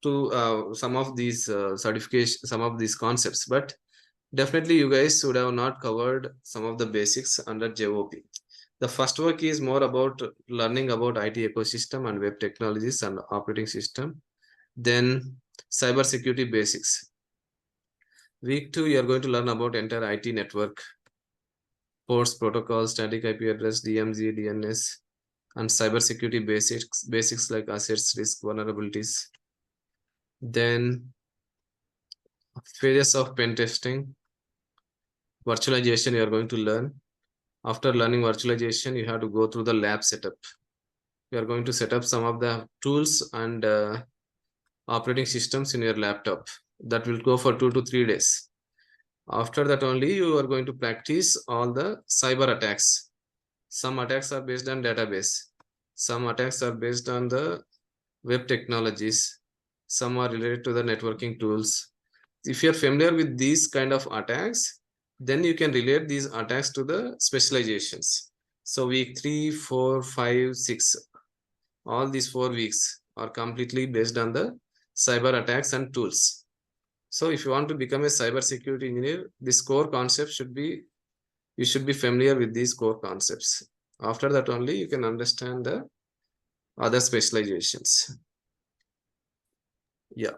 two some of these certification, some of these concepts, but definitely you guys would have not covered some of the basics under JOP. The first work is more about learning about IT ecosystem and web technologies and operating system. Then cybersecurity basics. Week 2, you are going to learn about entire IT network, ports, protocols, static IP address, DMZ, DNS, and cybersecurity basics like assets, risk, vulnerabilities. Then phases of pen testing, virtualization you are going to learn. After learning virtualization, you have to go through the lab setup. You are going to set up some of the tools and operating systems in your laptop. That will go for 2 to 3 days. After that only you are going to practice all the cyber attacks. Some attacks are based on database. Some attacks are based on the web technologies. Some are related to the networking tools. If you're familiar with these kind of attacks, then you can relate these attacks to the specializations. So week 3, 4, 5, 6, all these 4 weeks are completely based on the cyber attacks and tools. So if you want to become a cybersecurity engineer, this core concept you should be familiar with these core concepts. After that only you can understand the other specializations. Yeah.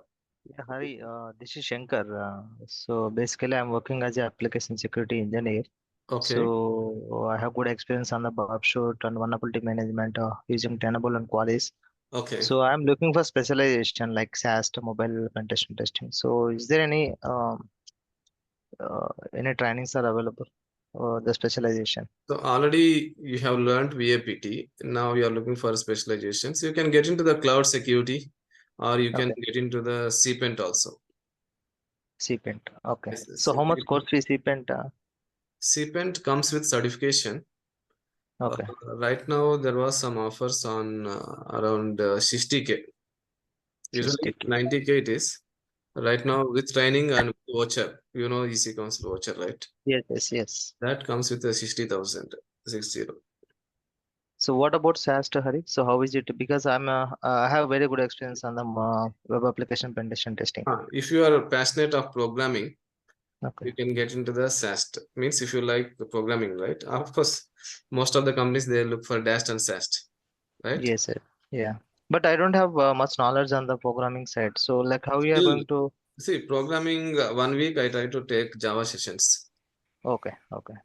Yeah, Hari, this is Shankar. So basically, I'm working as an application security engineer. Okay. So I have good experience on the bug and vulnerability management using Tenable and Qualys. Okay. So I'm looking for specialization like SAST, mobile penetration testing. So is there any trainings are available? The specialization. So already you have learned VAPT. Now you are looking for specializations. You can get into the cloud security, or you can get into the CPENT also. CPENT. Okay. Yes, So how much course fee CPENT? CPENT comes with certification. Okay. Right now there was some offers on around 60K. Usually 60K. 90K it is. Right now with training and voucher, you know, EC Council voucher, right? Yes. That comes with a 60,000, 60. So what about SAST, Hari? So how is it? Because I have very good experience on the web application penetration testing. If you are passionate of programming, Okay. you can get into the SAST. Means if you like the programming, right? Of course, most of the companies they look for DAST and SAST, right? Yes, sir. Yeah. But I don't have much knowledge on the programming side. So like how we are going to see programming 1 week I try to take Java sessions. Okay.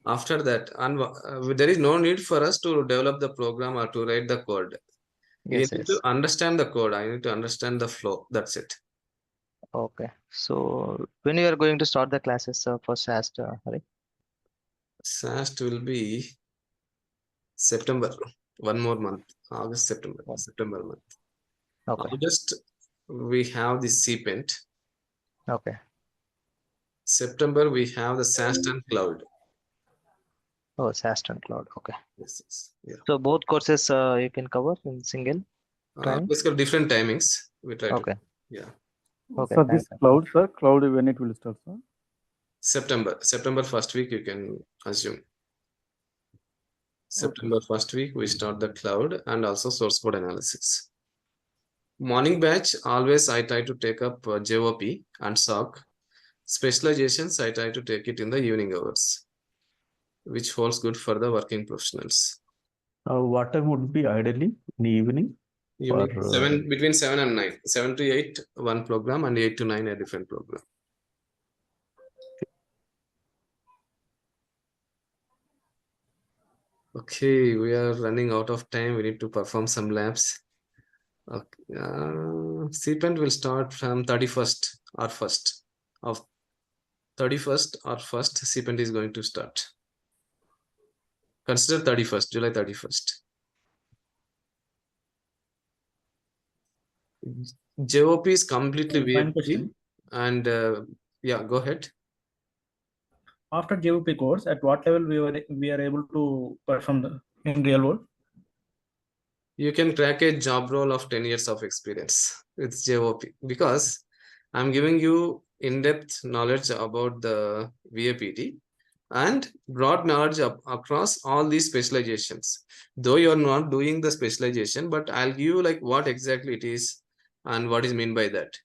After that, there is no need for us to develop the program or to write the code. Yes. You need to understand the code. I need to understand the flow. That's it. Okay. So when you are going to start the classes for SAST, Hari? SAST will be September. One more month. August, September. September month. Okay. August, we have the CPENT. Okay. September, we have the SAST and Cloud. Oh, SAST and Cloud. Okay. Yes. Yeah. So both courses you can cover in single training? Let's go different timings. We try Okay. to. Yeah. Okay. So this cloud, sir, cloud when it will start, sir? September first week, you can assume. September first week, we start the cloud and also source code analysis. Morning batch, always I try to take up JOP and SOC. Specializations, I try to take it in the evening hours, which holds good for the working professionals. What time would be ideally in the evening? Between 7 and 9. 7 to 8, one program, and 8 to 9, a different program. Okay, we are running out of time. We need to perform some labs. Okay. CPENT will start from 31st or 1st of 31st or 1st. CPENT is going to start. Consider 31st, July 31st. JOP is completely VIP. And yeah, go ahead. After JOP course, at what level we are able to perform in real world? You can crack a job role of 10 years of experience with JOP, because I'm giving you in-depth knowledge about the VAPT and broad knowledge across all these specializations. Though you're not doing the specialization, but I'll give you like what exactly it is and what is meant by that.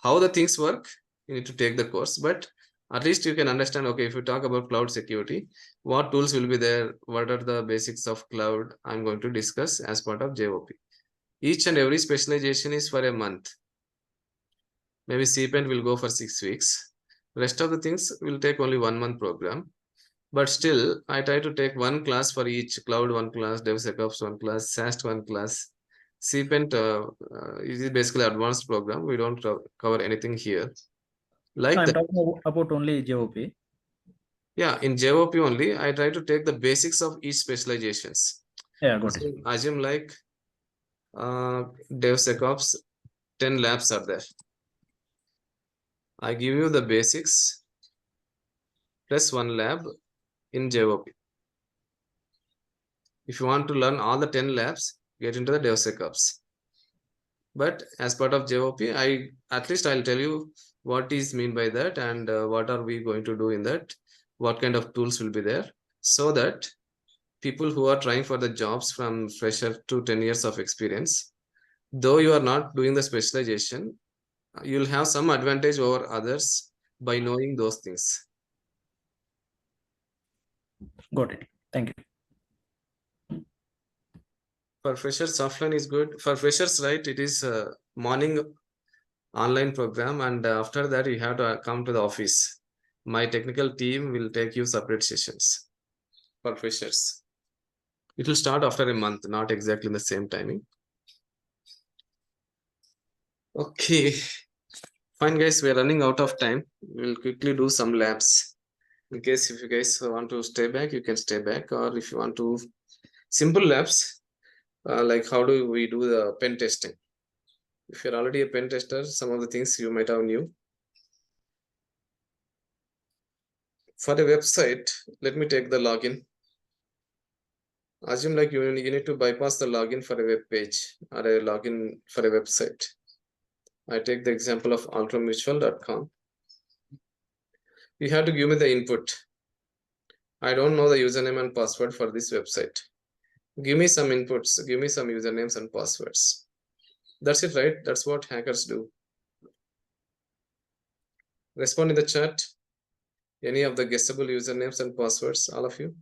How the things work, you need to take the course, but at least you can understand, okay, if you talk about cloud security, what tools will be there, what are the basics of cloud, I'm going to discuss as part of JOP. Each and every specialization is for a month. Maybe CPENT will go for 6 weeks. Rest of the things will take only 1 month program. But still, I try to take one class for each. Cloud one class, DevSecOps one class, SAST one class. CPENT is basically advanced program. We don't cover anything here. Like I'm that. talking about only JOP. Yeah, in JOP only, I try to take the basics of each specializations. Yeah, got it. Assume like DevSecOps, 10 labs are there. I give you the basics plus 1 lab in JOP. If you want to learn all the 10 labs, get into the DevSecOps. But as part of JOP, at least I'll tell you what is mean by that and what are we going to do in that, what kind of tools will be there, so that people who are trying for the jobs from fresher to 10 years of experience, though you are not doing the specialization, you'll have some advantage over others by knowing those things. Got it. Thank you. For freshers, offline is good. For freshers, right, it is a morning online program, and after that you have to come to the office. My technical team will take you separate sessions for freshers. It will start after a month, not exactly in the same timing. Okay, fine guys, we are running out of time. We'll quickly do some labs. In case if you guys want to stay back, you can stay back, or if you want to simple labs, like how do we do the pen testing. If you're already a pen tester, some of the things you might have knew. For a website, let me take the login. Assume like you need to bypass the login for a web page or a login for a website. I take the example of ultramutual.com. You have to give me the input. I don't know the username and password for this website. Give me some inputs, give me some usernames and passwords. That's it, right? That's what hackers do. Respond in the chat. Any of the guessable usernames and passwords, all of you.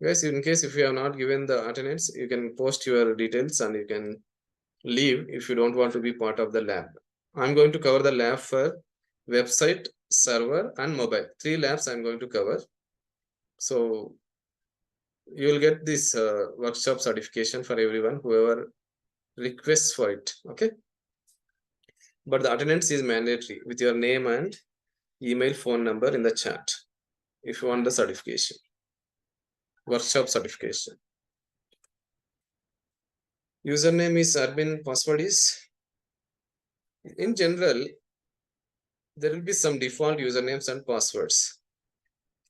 Guys, in case if you have not given the attendance, you can post your details and you can leave if you don't want to be part of the lab. I'm going to cover the lab for website server, and mobile. 3 labs I'm going to cover. So you will get this workshop certification for everyone, whoever requests for it. Okay. But the attendance is mandatory with your name and email, phone number in the chat if you want the certification, workshop certification. Username is admin, password is, in general, there will be some default usernames and passwords,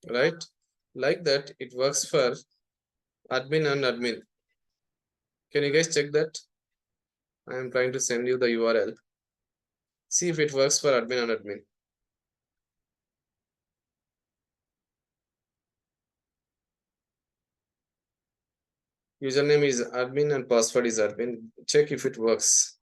right? Like that, it works for admin and admin. Can you guys check that? I am trying to send you the URL. See if it works for admin and admin. Username is admin and password is admin. Check if it works.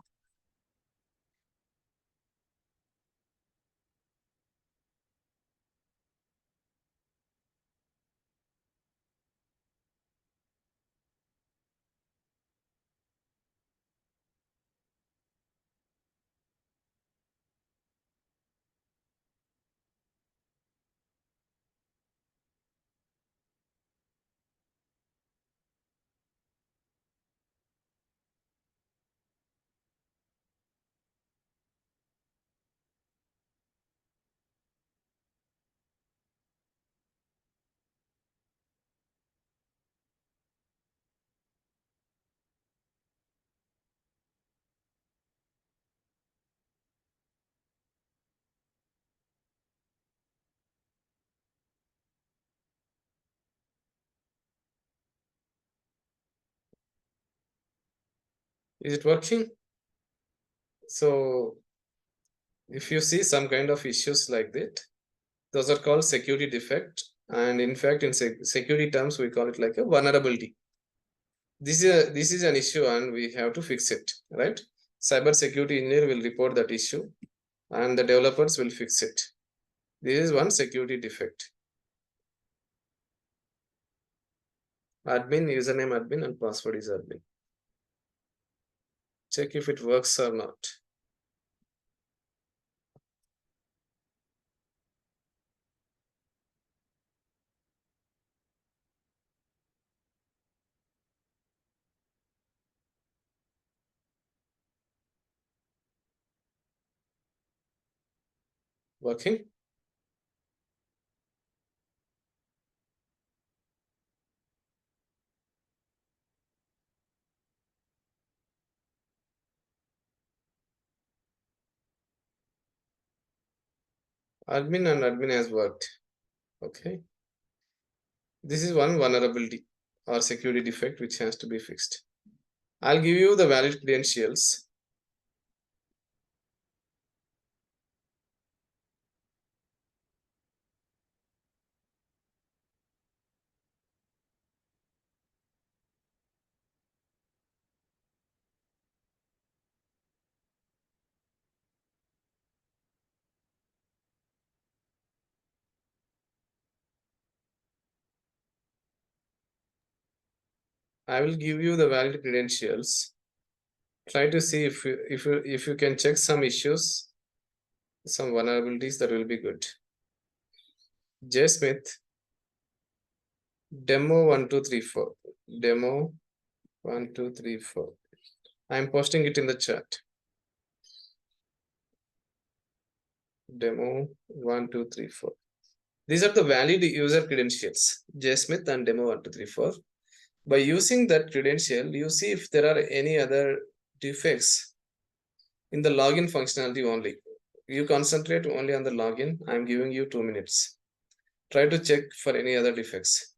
Is it working? So if you see some kind of issues like that, those are called security defect. And in fact, in security terms, we call it like a vulnerability. This is an issue and we have to fix it, right? CyberSecurity engineer will report that issue and the developers will fix it. This is one security defect. Admin, username admin, and password is admin. Check if it works or not. Working? Admin and admin has worked. Okay. This is one vulnerability or security defect which has to be fixed. I'll give you the valid credentials. I will give you the valid credentials. Try to see if you can check some issues, some vulnerabilities, that will be good. J Smith, demo 1234, demo 1234. I'm posting it in the chat. Demo 1234. These are the valid user credentials, J Smith and demo 1234. By using that credential, you see if there are any other defects in the login functionality only. You concentrate only on the login. I'm giving you 2 minutes. Try to check for any other defects.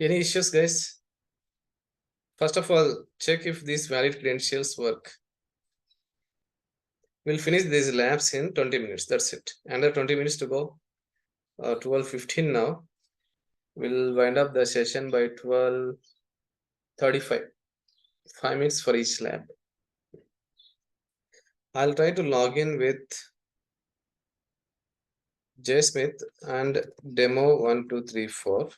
Any issues, guys? First of all, check if these valid credentials work. We'll finish these labs in 20 minutes. That's it. Under 20 minutes to go. 12:15 now. We'll wind up the session by 12:35. 5 minutes for each lab. I'll try to log in with JSmith and demo 1234.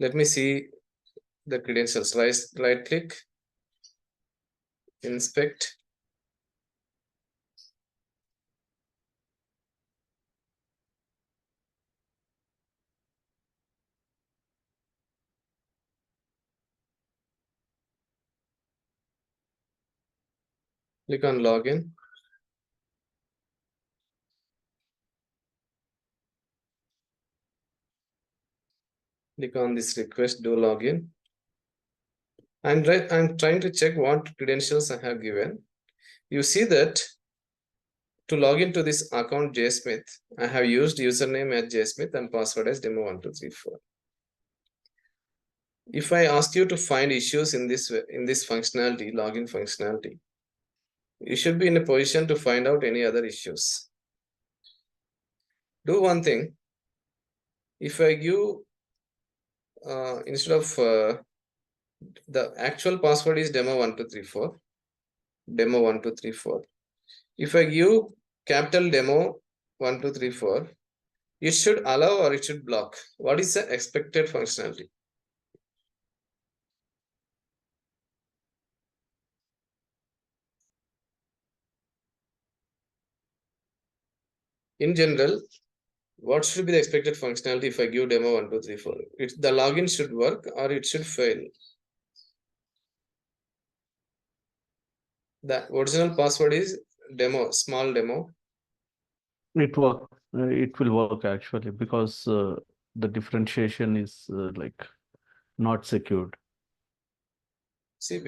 Let me see the credentials. Right click, inspect. Click on login. Click on this request, do login. I'm trying to check what credentials I have given. You see that to log into this account JSmith, I have used username as JSmith and password as demo1234. If I ask you to find issues in this functionality, login functionality, you should be in a position to find out any other issues. Do one thing. If I give instead of the actual password is demo1234, demo1234. If I give capital demo1234, it should allow or it should block. What is the expected functionality? In general, what should be the expected functionality if I give demo1234? The login should work or it should fail. The original password is demo, small demo. It will work actually because the differentiation is like not secured. See,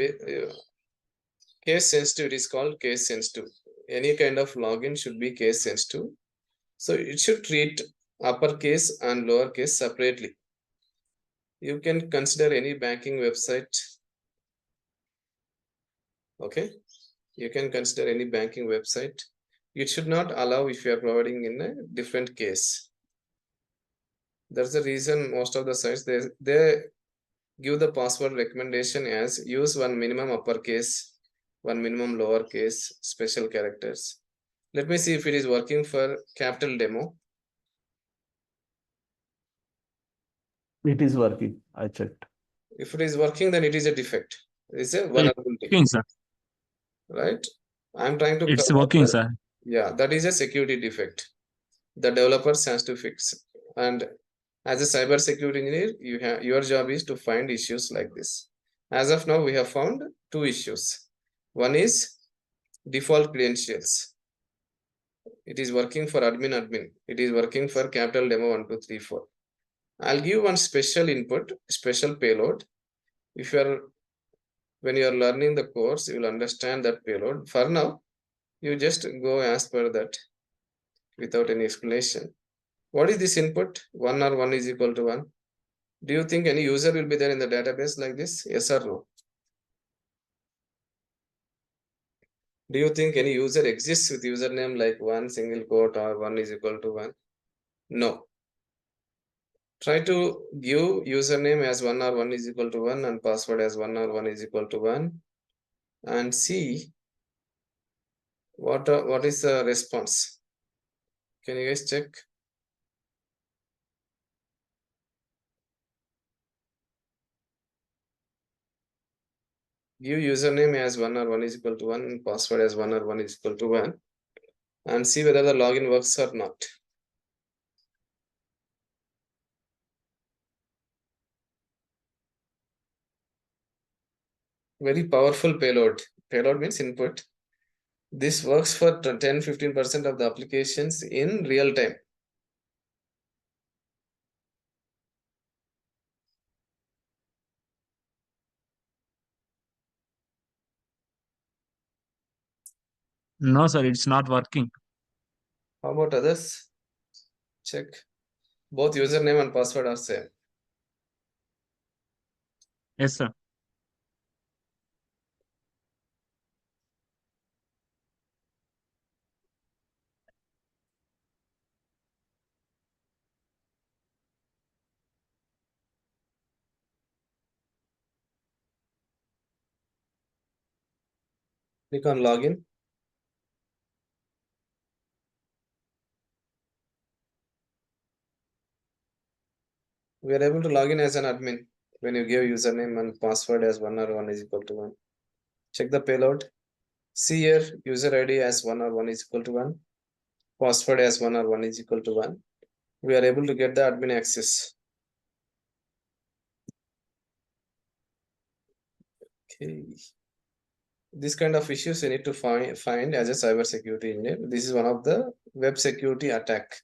case sensitive, it is called case sensitive. Any kind of login should be case sensitive. So it should treat uppercase and lowercase separately. You can consider any banking website. Okay. You can consider any banking website. It should not allow if you are providing in a different case. That's the reason most of the sites, they give the password recommendation as use one minimum uppercase, one minimum lowercase, special characters. Let me see if it is working for capital demo. It is working. I checked. If it is working, then it is a defect. It is a vulnerability. Working, sir. Right? I'm trying to It's cover working, that. sir. Yeah, that is a security defect. The developers has to fix. And as a cybersecurity engineer, your job is to find issues like this. As of now, we have found two issues. One is default credentials. It is working for admin. It is working for capital demo 1234. I'll give one special input, special payload. When you are learning the course, you will understand that payload. For now, you just go as per that without any explanation. What is this input? 1 or 1 is equal to 1. Do you think any user will be there in the database like this? Yes or no? Do you think any user exists with username like 1 single quote or 1 is equal to 1? No. Try to give username as 1 or 1 is equal to 1 and password as 1 or 1 is equal to 1 and see what is the response. Can you guys check? Give username as 1 or 1 is equal to 1 and password as 1 or 1 is equal to 1 and see whether the login works or not. Very powerful payload. Payload means input. This works for 10-15% of the applications in real time. No, sir, it's not working. How about others? Check. Both username and password are same. Yes, sir. Click on login. We are able to log in as an admin when you give username and password as 1 or 1 is equal to 1. Check the payload. See here user ID as 1 or 1 is equal to 1. Password as 1 or 1 is equal to 1. We are able to get the admin access. Okay. This kind of issues you need to find as a cybersecurity engineer. This is one of the web security attack.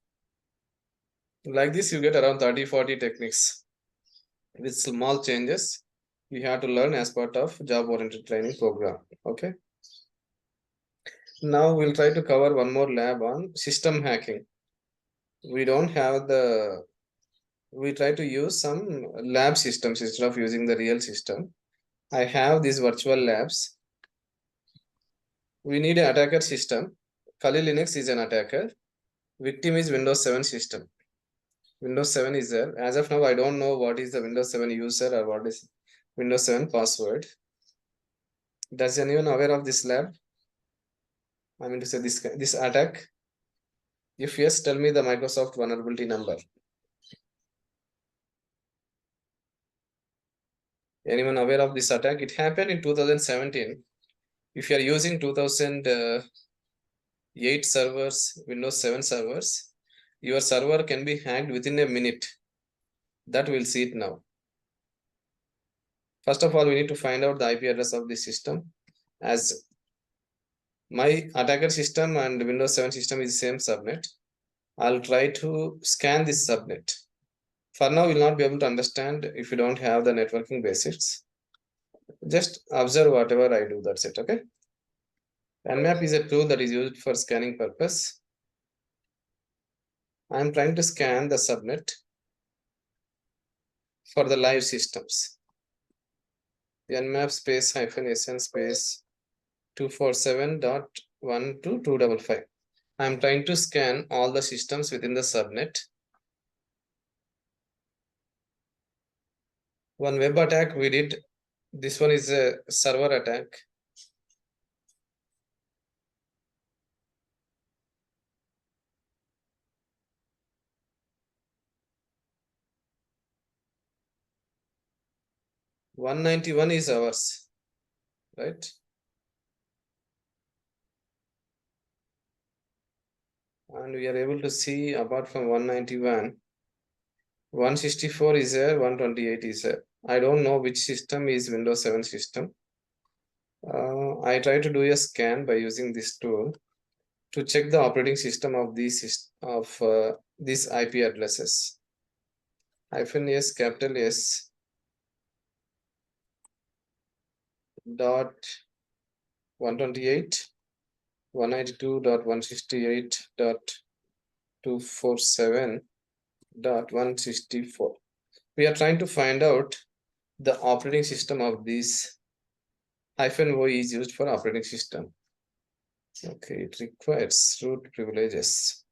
Like this, you get around 30-40 techniques with small changes you have to learn as part of job-oriented training program. Okay. Now we'll try to cover one more lab on system hacking. We don't have the. We try to use some lab systems instead of using the real system. I have these virtual labs. We need an attacker system. Kali Linux is an attacker. Victim is Windows 7 system. Windows 7 is there. As of now, I don't know what is the Windows 7 user or what is Windows 7 password. Does anyone aware of this lab? I mean to say this attack. If yes, tell me the Microsoft vulnerability number. Anyone aware of this attack? It happened in 2017. If you are using 2008 servers, Windows 7 servers, your server can be hacked within a minute. That we'll see it now. First of all, we need to find out the IP address of this system. As my attacker system and Windows 7 system is the same subnet, I'll try to scan this subnet. For now, you'll not be able to understand if you don't have the networking basics. Just observe whatever I do, that's it, okay? Nmap is a tool that is used for scanning purpose. I'm trying to scan the subnet for the live systems. Nmap space -sn space 247.12255. I'm trying to scan all the systems within the subnet. One web attack we did. This one is a server attack. $191 is ours, right? And we are able to see apart from 191, 164 is there, 128 is there. I don't know which system is Windows 7 system. I try to do a scan by using this tool to check the operating system of these IP addresses. -S, capital S, dot 128, 192.168.247.164. We are trying to find out the operating system of these. -O is used for operating system. Okay, it requires root privileges.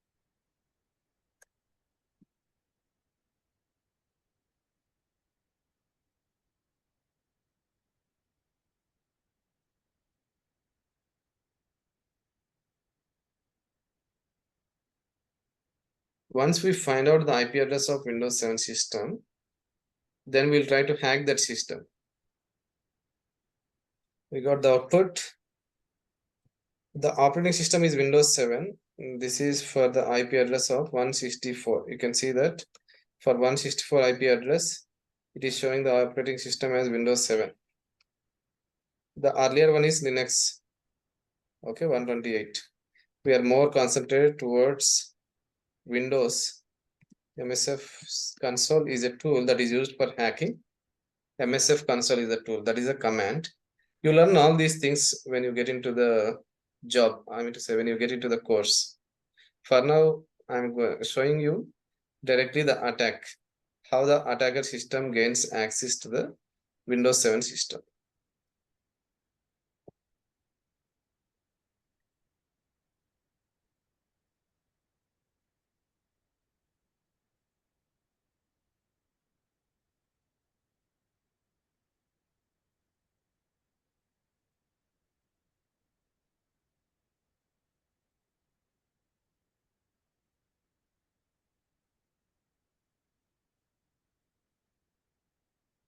Once we find out the IP address of Windows 7 system, then we'll try to hack that system. We got the output. The operating system is Windows 7. This is for the IP address of 164. You can see that for 164 IP address, it is showing the operating system as Windows 7. The earlier one is Linux. Okay, 128. We are more concentrated towards Windows. MSF console is a tool that is used for hacking. MSF console is a tool, that is a command. You learn all these things when you get into the job. I mean to say, when you get into the course. For now, I'm showing you directly the attack, how the attacker system gains access to the Windows 7 system.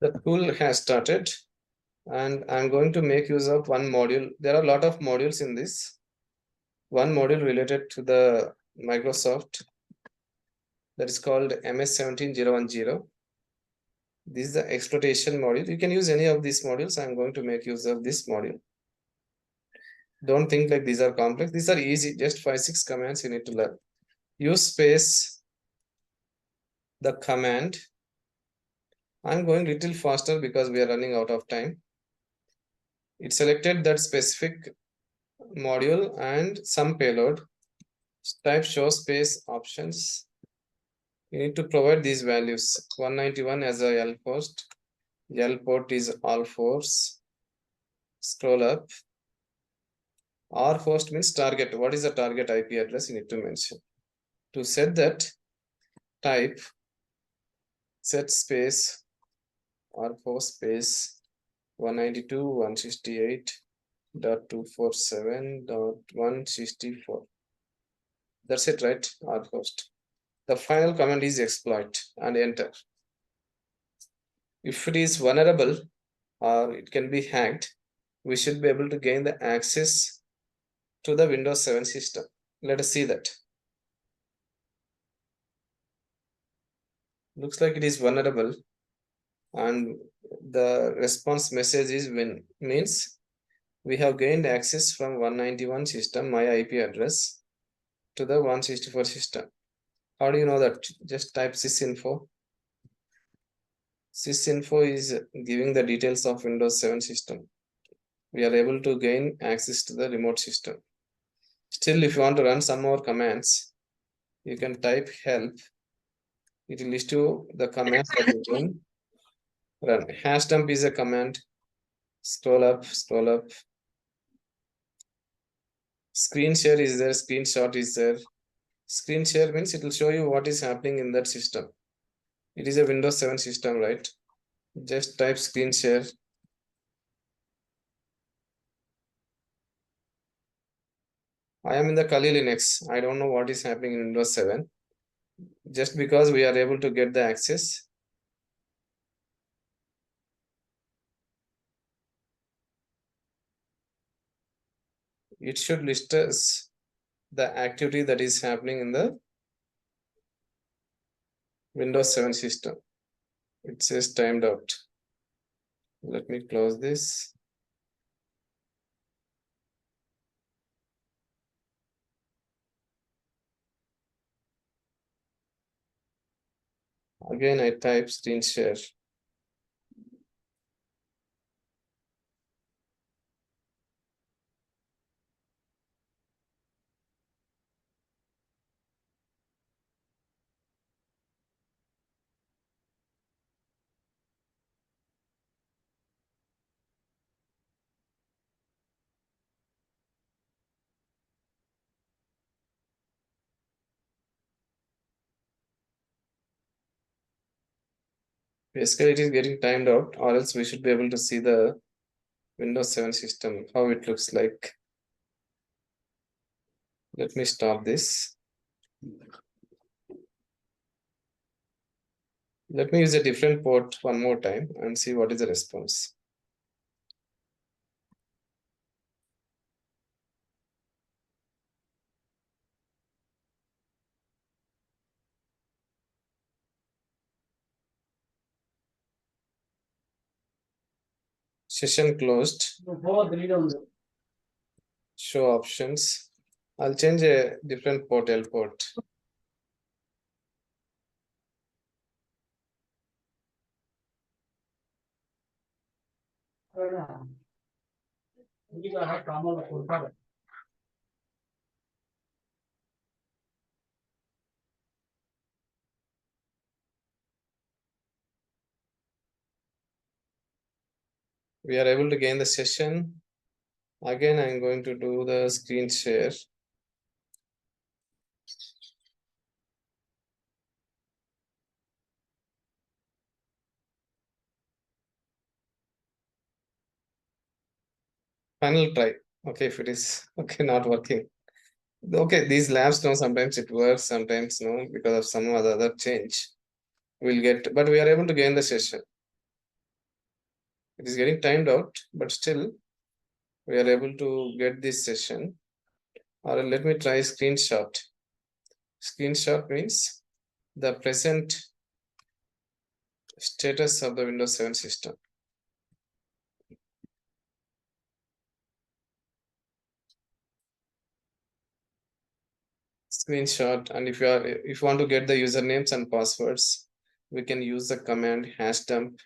The tool has started, and I'm going to make use of one module. There are a lot of modules in this. One module related to the Microsoft that is called MS17010. This is the exploitation module. You can use any of these modules. I'm going to make use of this module. Don't think like these are complex. These are easy, just 5-6 commands you need to learn. Use space the command. I'm going little faster because we are running out of time. It selected that specific module and some payload. Type show space options. You need to provide these values. 191 as a L host. L port is all fours. Scroll up. R host means target. What is the target IP address? You need to mention. To set that, type set space R host space 192.168.247.164. That's it, right? R host. The final command is exploit and enter. If it is vulnerable or it can be hacked, we should be able to gain the access to the Windows 7 system. Let us see that. Looks like it is vulnerable, and the response message is win, means we have gained access from 191 system, my IP address, to the 164 system. How do you know that? Just type sysinfo. Sysinfo is giving the details of Windows 7 system. We are able to gain access to the remote system. Still, if you want to run some more commands, you can type help. It will list you the commands that you can run. Hash dump is a command. Scroll up, scroll up. Screen share is there, screenshot is there. Screen share means it will show you what is happening in that system. It is a Windows 7 system, right? Just type screen share. I am in the Kali Linux. I don't know what is happening in Windows 7. Just because we are able to get the access, it should list us the activity that is happening in the Windows 7 system. It says timed out. Let me close this. Again, I type screen share. Basically, it is getting timed out, or else we should be able to see the Windows 7 system, how it looks like. Let me stop this. Let me use a different port one more time and see what is the response. Session closed. Show options. I'll change a different port, L port. we are able to gain the session. Again, I'm going to do the screen share. Final try. Okay, if it is okay, not working. Okay, these labs now sometimes it works, sometimes no, because of some other change. We'll get, but we are able to gain the session. It is getting timed out, but still we are able to get this session. Or let me try screenshot. Screenshot means the present status of the Windows 7 system. Screenshot, and if you want to get the usernames and passwords, we can use the command #dump.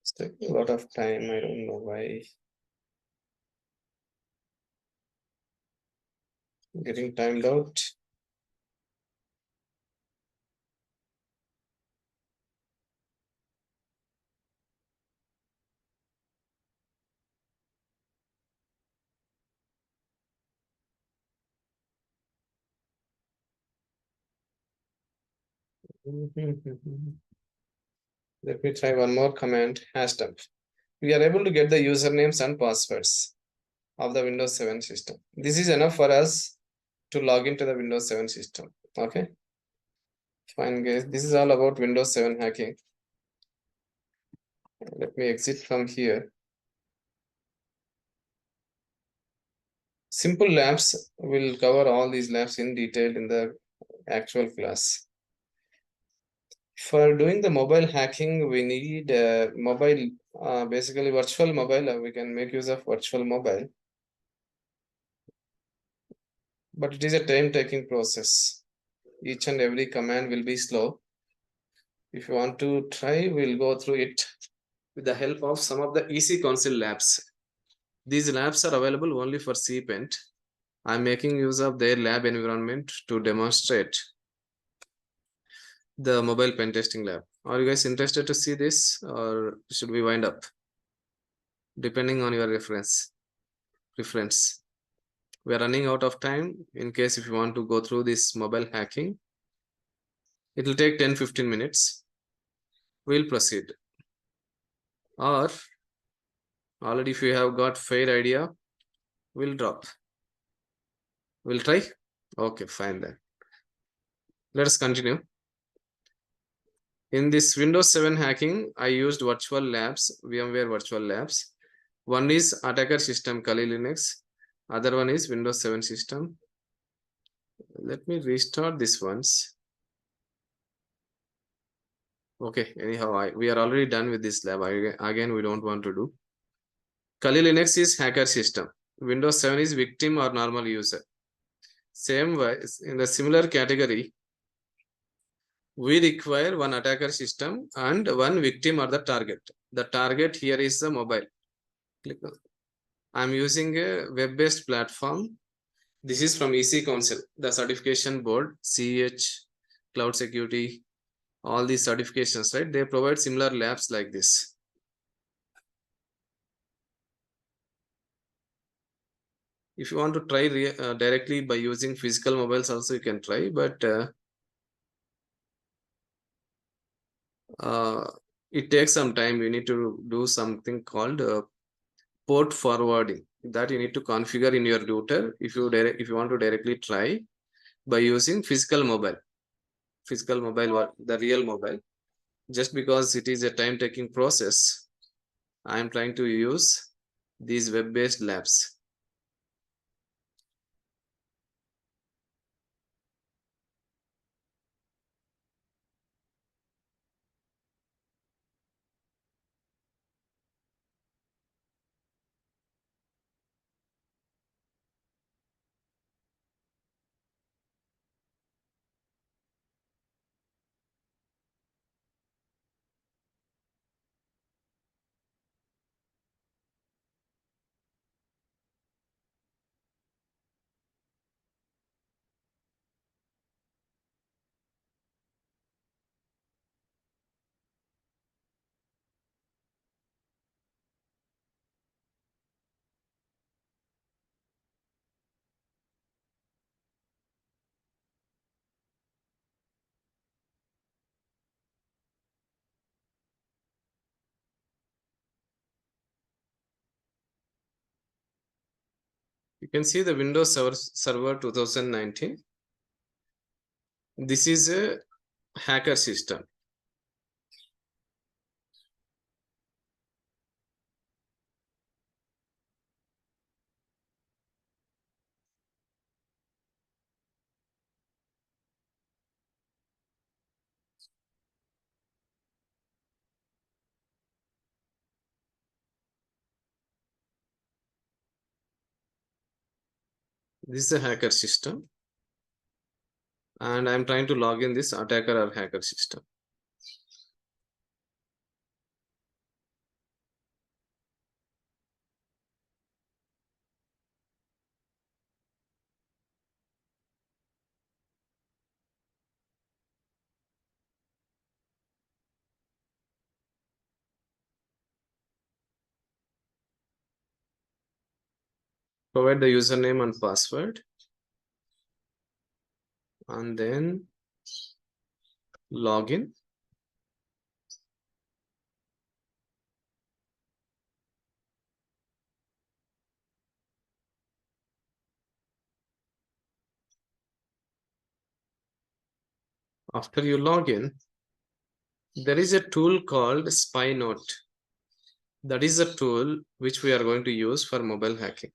It's taking a lot of time. I don't know why. Getting timed out. Let me try one more command, #dump. We are able to get the usernames and passwords of the Windows 7 system. This is enough for us to log into the Windows 7 system. Okay. Fine, guys. This is all about Windows 7 hacking. Let me exit from here. Simple labs, will cover all these labs in detail in the actual class. For doing the mobile hacking, we need mobile, basically virtual mobile. We can make use of virtual mobile. But it is a time-taking process. Each and every command will be slow. If you want to try, we'll go through it with the help of some of the EC Council labs. These labs are available only for CPENT. I'm making use of their lab environment to demonstrate the mobile pen testing lab. Are you guys interested to see this, or should we wind up? Depending on your preference. We are running out of time. In case if you want to go through this mobile hacking, it will take 10-15 minutes. We'll proceed. Or already if you have got fair idea, we'll drop. We'll try. Okay, fine then. Let us continue. In this Windows 7 hacking, I used virtual labs, VMware virtual labs. One is attacker system Kali Linux. Other one is Windows 7 system. Let me restart this once. Okay, anyhow, we are already done with this lab. Again, we don't want to do. Kali Linux is hacker system. Windows 7 is victim or normal user. Same way, in the similar category, we require one attacker system and one victim or the target. The target here is the mobile. Click on. I'm using a web-based platform. This is from EC Council, the certification board, CEH, cloud security, all these certifications, right? They provide similar labs like this. If you want to try directly by using physical mobiles also you can try, but it takes some time. You need to do something called port forwarding that you need to configure in your router if you want to directly try by using physical mobile, the real mobile. Just because it is a time-taking process, I am trying to use these web-based labs. You can see the Windows Server 2019. This is a hacker system. This is a hacker system. And I'm trying to log in this attacker or hacker system. Provide the username and password. And then login. After you log in, there is a tool called Spy Note. That is a tool which we are going to use for mobile hacking.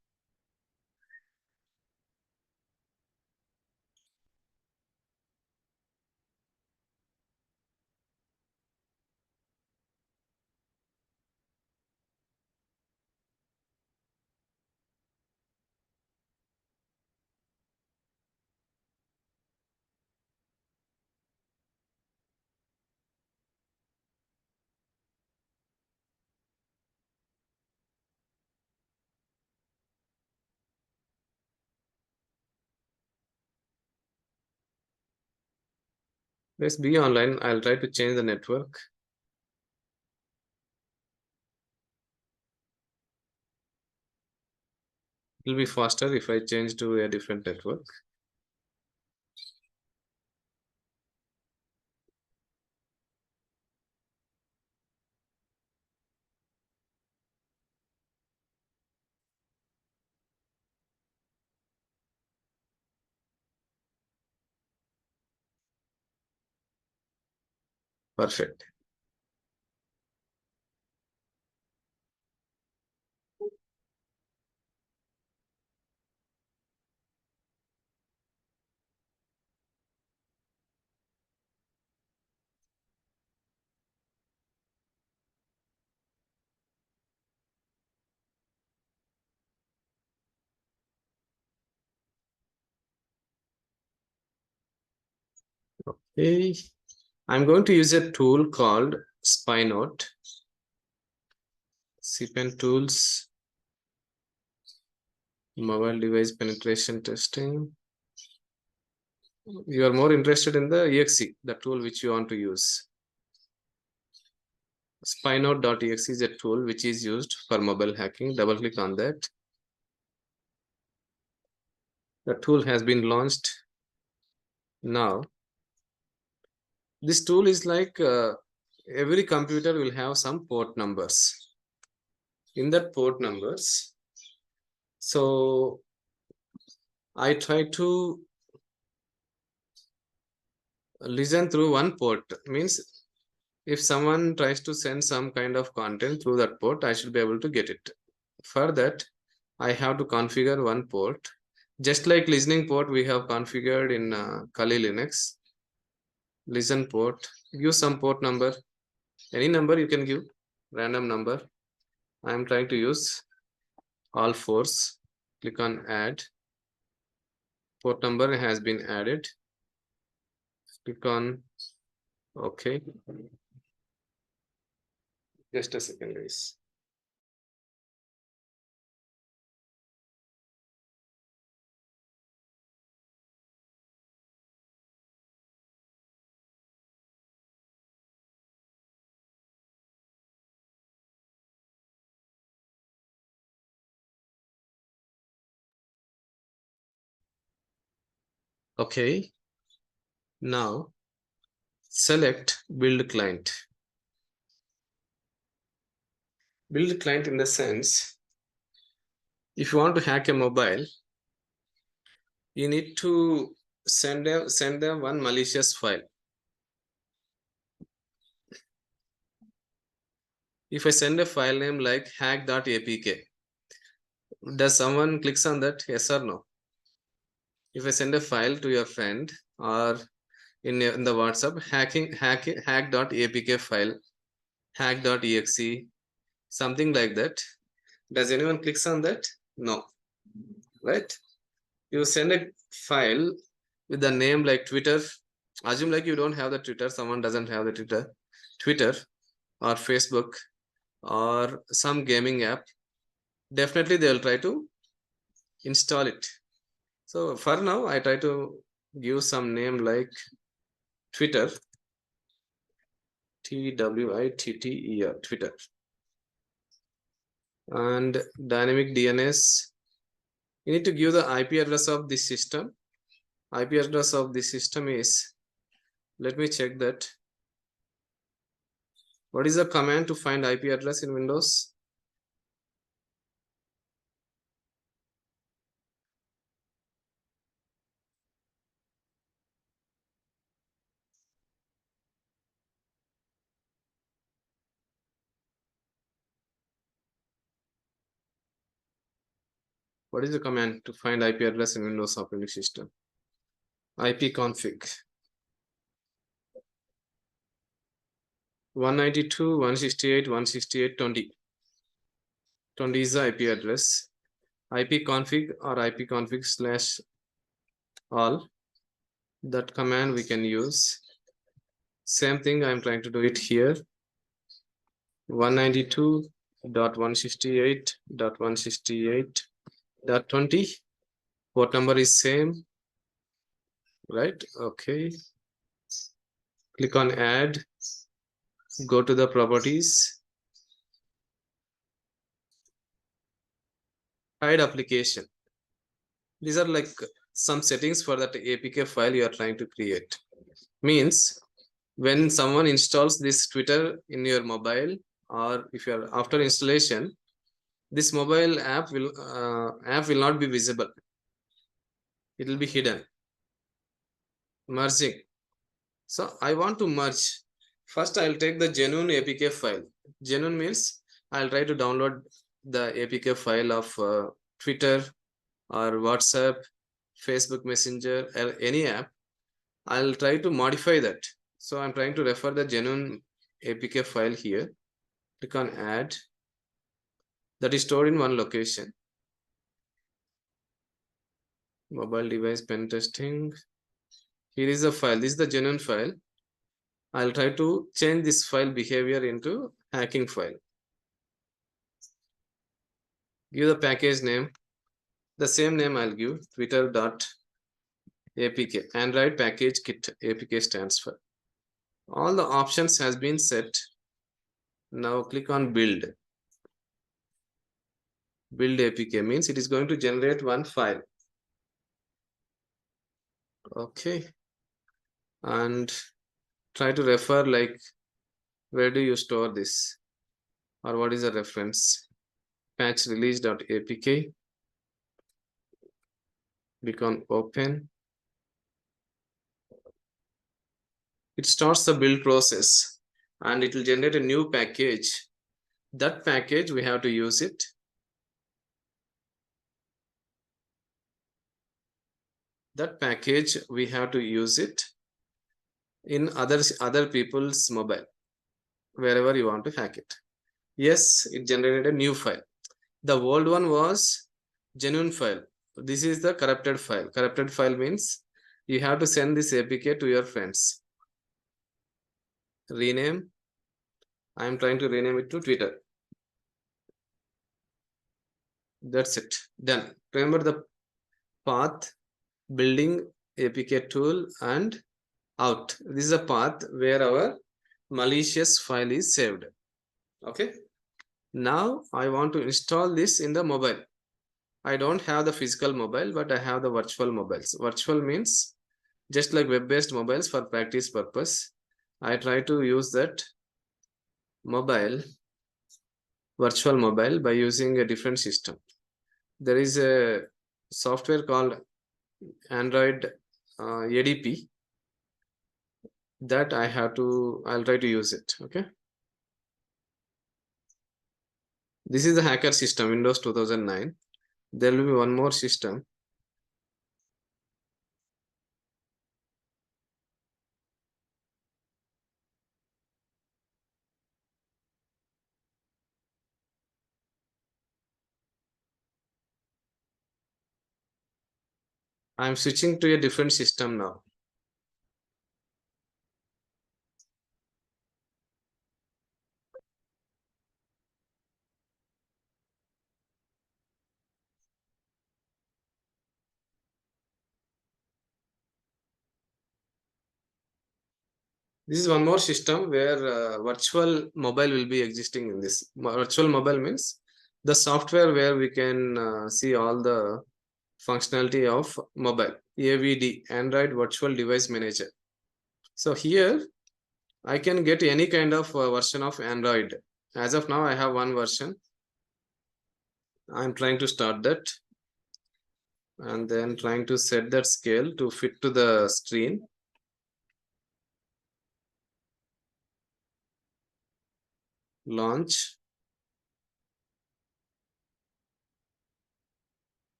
Let's be online. I'll try to change the network. It will be faster if I change to a different network. Perfect. Okay. I'm going to use a tool called Spy Note. CPN tools, mobile device penetration testing. You are more interested in the exe, the tool which you want to use. Spynote.exe is a tool which is used for mobile hacking. Double click on that. The tool has been launched. Now, this tool is like every computer will have some port numbers. In that port numbers, so I try to listen through one port. Means if someone tries to send some kind of content through that port, I should be able to get it. For that, I have to configure one port. Just like listening port, we have configured in Kali Linux. Listen port, give some port number. Any number you can give, random number. I am trying to use all fours. Click on add. Port number has been added. Click on OK. Just a second, guys. Okay. Now select build client. Build client in the sense, if you want to hack a mobile, you need to send them one malicious file. If I send a file name like hack.apk, does someone clicks on that? Yes or no? If I send a file to your friend or in the WhatsApp, hack.apk file, hack.exe, something like that, does anyone clicks on that? No, right? You send a file with the name like Twitter. Assume like you don't have the Twitter, someone doesn't have the Twitter or Facebook or some gaming app. Definitely they'll try to install it. So for now, I try to give some name like Twitter, Twitter, Twitter, and dynamic DNS. You need to give the IP address of this system. IP address of this system is, let me check that. What is the command to find IP address in Windows? What is the command to find IP address in Windows operating system? ipconfig 192.168.168.20. 20 is the IP address. ipconfig or ipconfig/all. That command we can use. Same thing, I'm trying to do it here. 192.168.168.20. Port number is same, right? Okay. Click on add. Go to the properties. Hide application. These are like some settings for that APK file you are trying to create. Means when someone installs this Twitter in your mobile, or if you are after installation, this mobile app will not be visible. It will be hidden. Merging. So I want to merge. First, I'll take the genuine APK file. Genuine means I'll try to download the APK file of Twitter or WhatsApp, Facebook Messenger, or any app. I'll try to modify that. So I'm trying to refer the genuine APK file here. Click on add. That is stored in one location. Mobile device pen testing. Here is the file. This is the genuine file. I'll try to change this file behavior into hacking file. Give the package name. The same name I'll give, twitter.apk. Android package kit APK stands for. All the options has been set. Now click on build. Build APK means it is going to generate one file. Okay. And try to refer like where do you store this or what is the reference? Patch release.apk. Click on open. It starts the build process and it will generate a new package. That package we have to use it. That package we have to use it in other people's mobile, wherever you want to hack it. Yes, it generated a new file. The old one was genuine file. This is the corrupted file. Corrupted file means you have to send this APK to your friends. Rename. I am trying to rename it to Twitter. That's it. Done. Remember the path, building APK tool and out. This is a path where our malicious file is saved. Okay. Now I want to install this in the mobile. I don't have the physical mobile, but I have the virtual mobiles. Virtual means just like web-based mobiles for practice purpose. I try to use that virtual mobile by using a different system. There is a software called Android ADP, that I'll try to use it. Okay. This is the hacker system, Windows 2009. There will be one more system. I'm switching to a different system now. This is one more system where virtual mobile will be existing in this. Virtual mobile means the software where we can see all the functionality of mobile, AVD, Android Virtual Device Manager. So here I can get any kind of version of Android. As of now, I have one version. I'm trying to start that and then trying to set that scale to fit to the screen. Launch.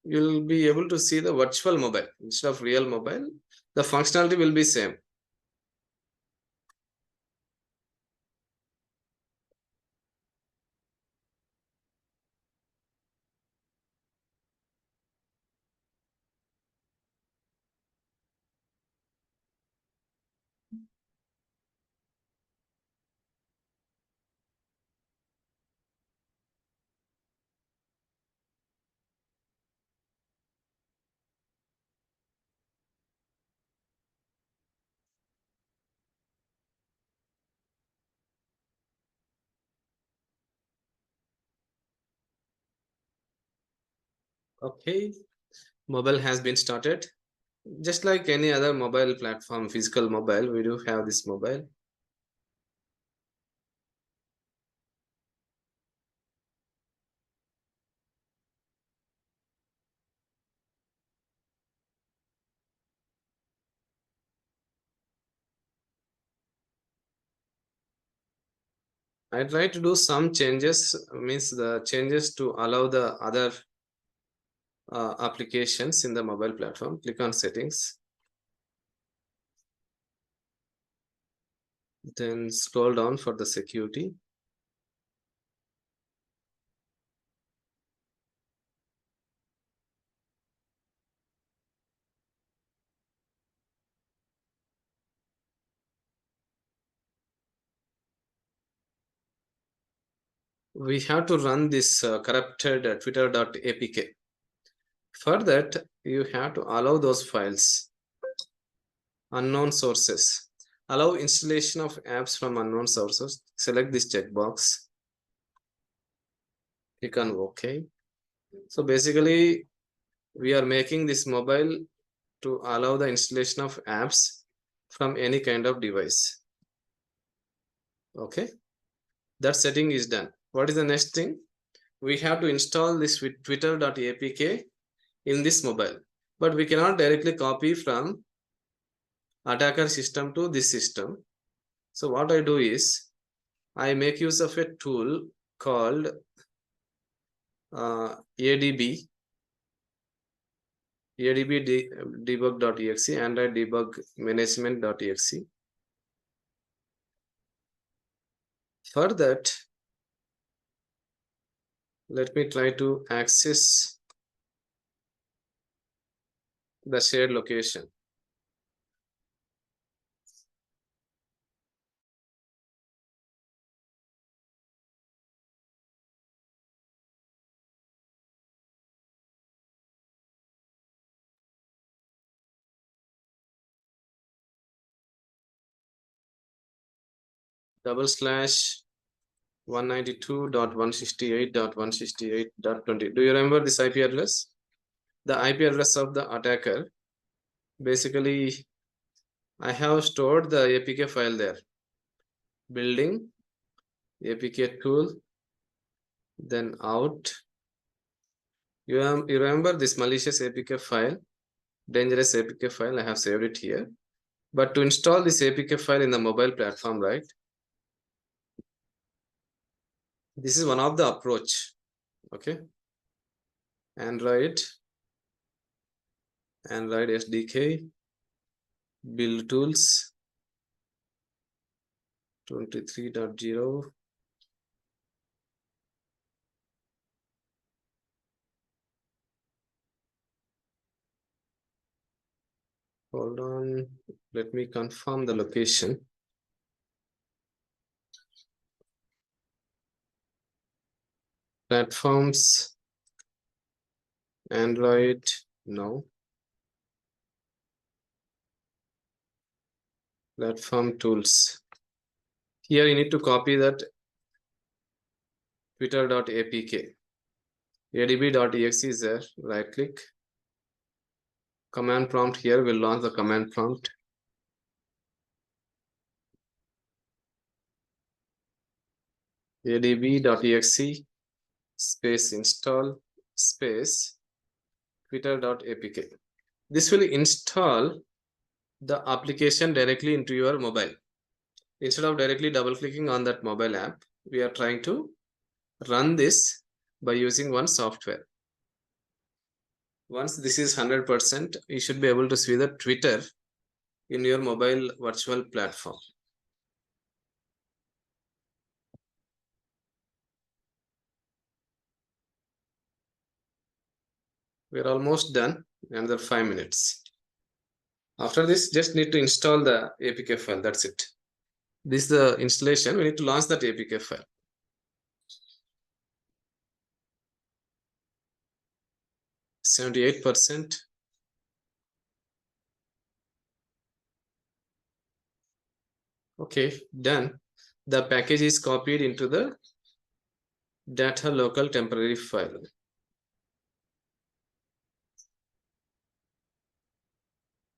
You'll be able to see the virtual mobile instead of real mobile. The functionality will be same. Okay, mobile has been started. Just like any other mobile platform, physical mobile, we do have this mobile. I try to do some changes, means the changes to allow the other applications in the mobile platform. Click on settings. Then scroll down for the security. We have to run this corrupted twitter.apk. For that, you have to allow those files. Unknown sources. Allow installation of apps from unknown sources. Select this checkbox. Click on OK. So basically, we are making this mobile to allow the installation of apps from any kind of device. Okay, that setting is done. What is the next thing? We have to install this with twitter.apk in this mobile, but we cannot directly copy from attacker system to this system. So what I do is I make use of a tool called ADB debug.exe, Android debug management.exe. For that, let me try to access the shared location. /192.168.168.20. Do you remember this IP address? The IP address of the attacker. Basically, I have stored the APK file there. Building, APK tool, then out, You remember this malicious APK file, dangerous APK file? I have saved it here. But to install this APK file in the mobile platform, right? This is one of the approach. Okay. Android SDK, build tools 23.0. Hold on, let me confirm the location. Platforms, Android, no. Platform tools. Here you need to copy that twitter.apk. adb.exe is there, right click. Command prompt here will launch the command prompt. adb.exe space install space twitter.apk. This will install the application directly into your mobile. Instead of directly double clicking on that mobile app, we are trying to run this by using one software. Once this is 100%, you should be able to see the Twitter in your mobile virtual platform. We're almost done, another 5 minutes. After this, just need to install the APK file, that's it. This is the installation, we need to launch that APK file. %. Okay, done. The package is copied into the data local temporary file.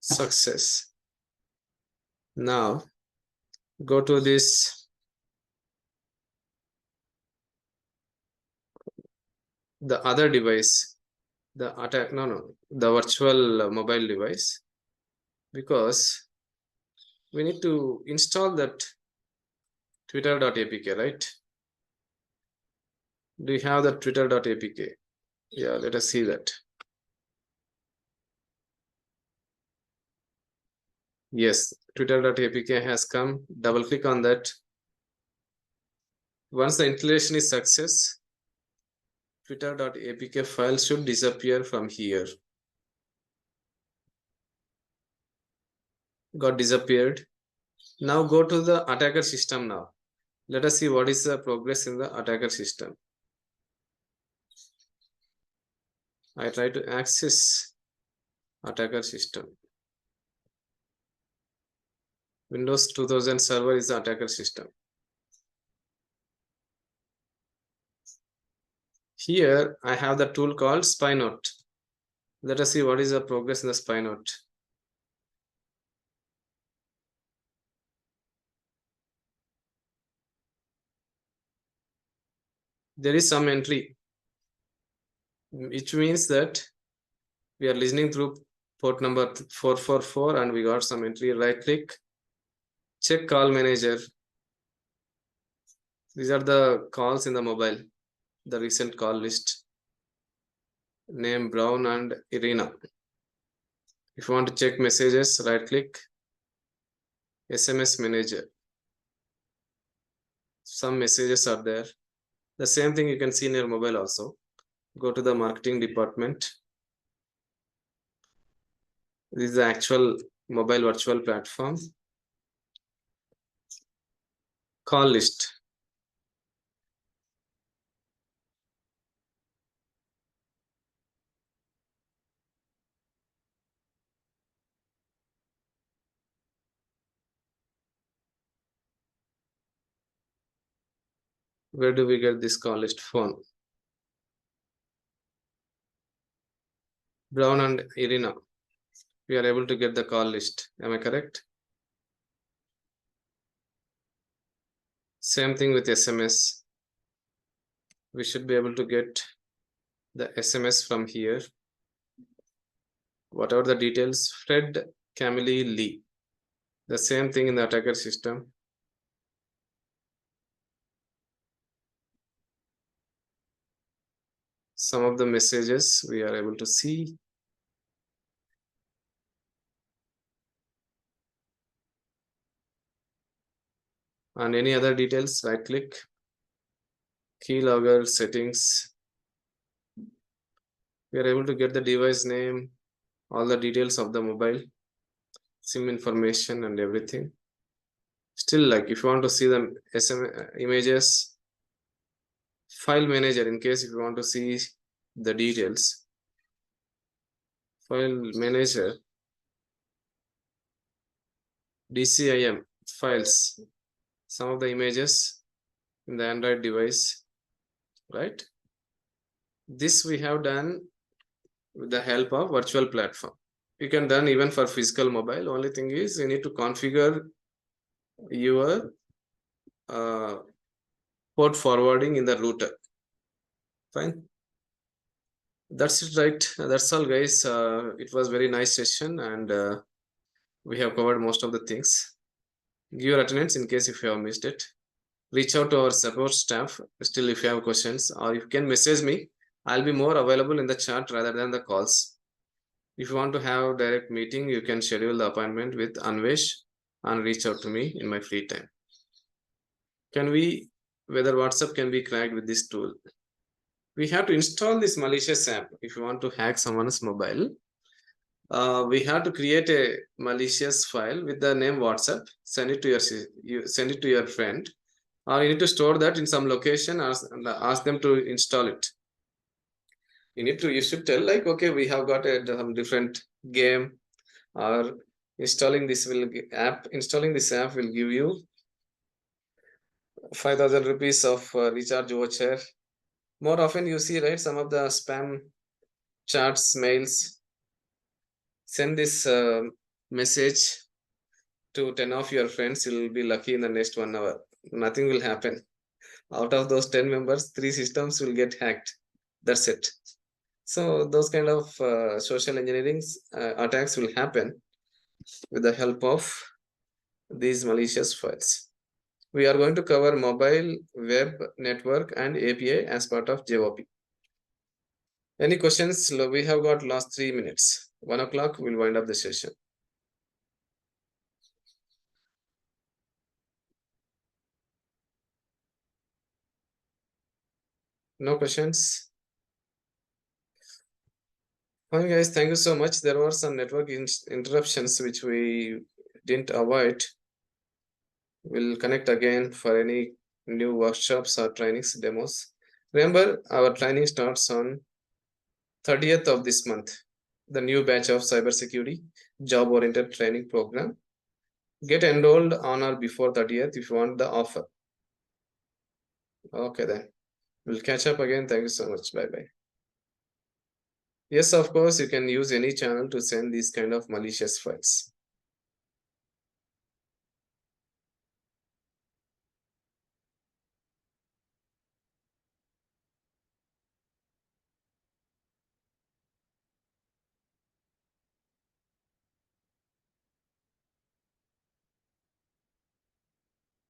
Success. Now go to this the other device, the virtual mobile device, because we need to install that twitter.apk, right? Do you have the twitter.apk? Yeah, let us see that. Yes, twitter.apk has come. Double click on that. Once the installation is success, twitter.apk file should disappear from here. Got disappeared. Now go to the attacker system now. Let us see what is the progress in the attacker system. I try to access attacker system. Windows 2000 server is the attacker system. Here I have the tool called SpyNote. Let us see what is the progress in the SpyNote. There is some entry, which means that we are listening through port number 444 and we got some entry. Right click, check call manager. These are the calls in the mobile, the recent call list. Name Brown and Irina. If you want to check messages, right click, SMS manager. Some messages are there. The same thing you can see in your mobile also. Go to the marketing department. This is the actual mobile virtual platform. Call list. Where do we get this call list? Phone. Brown and Irina. We are able to get the call list. Am I correct? Same thing with SMS. We should be able to get the SMS from here. Whatever the details, Fred Camille Lee. The same thing in the attacker system. Some of the messages we are able to see. And any other details, right click, keylogger settings. We are able to get the device name, all the details of the mobile, SIM information and everything. Still, like if you want to see the images, file manager, in case if you want to see the details, file manager, DCIM files, some of the images in the Android device, right? This we have done with the help of virtual platform. You can done even for physical mobile. Only thing is you need to configure your port forwarding in the router. Fine. That's it, right? That's all, guys. It was very nice session, and we have covered most of the things. Give your attendance in case if you have missed it. Reach out to our support staff still if you have questions, or you can message me. I'll be more available in the chat rather than the calls. If you want to have direct meeting, you can schedule the appointment with Anvesh and reach out to me in my free time. Whether WhatsApp can be cracked with this tool? We have to install this malicious app. If you want to hack someone's mobile, we have to create a malicious file with the name WhatsApp, send it to your friend, or you need to store that in some location, ask them to install it. You should tell like, okay, we have got some different game, or installing this app will give you 5,000 rupees of recharge voucher. More often you see, right, some of the spam chats, mails. Send this message to 10 of your friends. You will be lucky in the next 1 hour. Nothing will happen. Out of those 10 members, 3 systems will get hacked. That's it. So those kind of social engineering attacks will happen with the help of these malicious files. We are going to cover mobile, web, network, and API as part of JOP. Any questions? We have got last 3 minutes. 1 o'clock, we'll wind up the session. No questions? Fine, guys. Thank you so much. There were some network interruptions which we didn't avoid. We'll connect again for any new workshops or trainings, demos. Remember, our training starts on 30th of this month. The new batch of cybersecurity job-oriented training program. Get enrolled on or before 30th if you want the offer. Okay, then. We'll catch up again. Thank you so much. Bye-bye. Yes, of course, you can use any channel to send these kind of malicious files.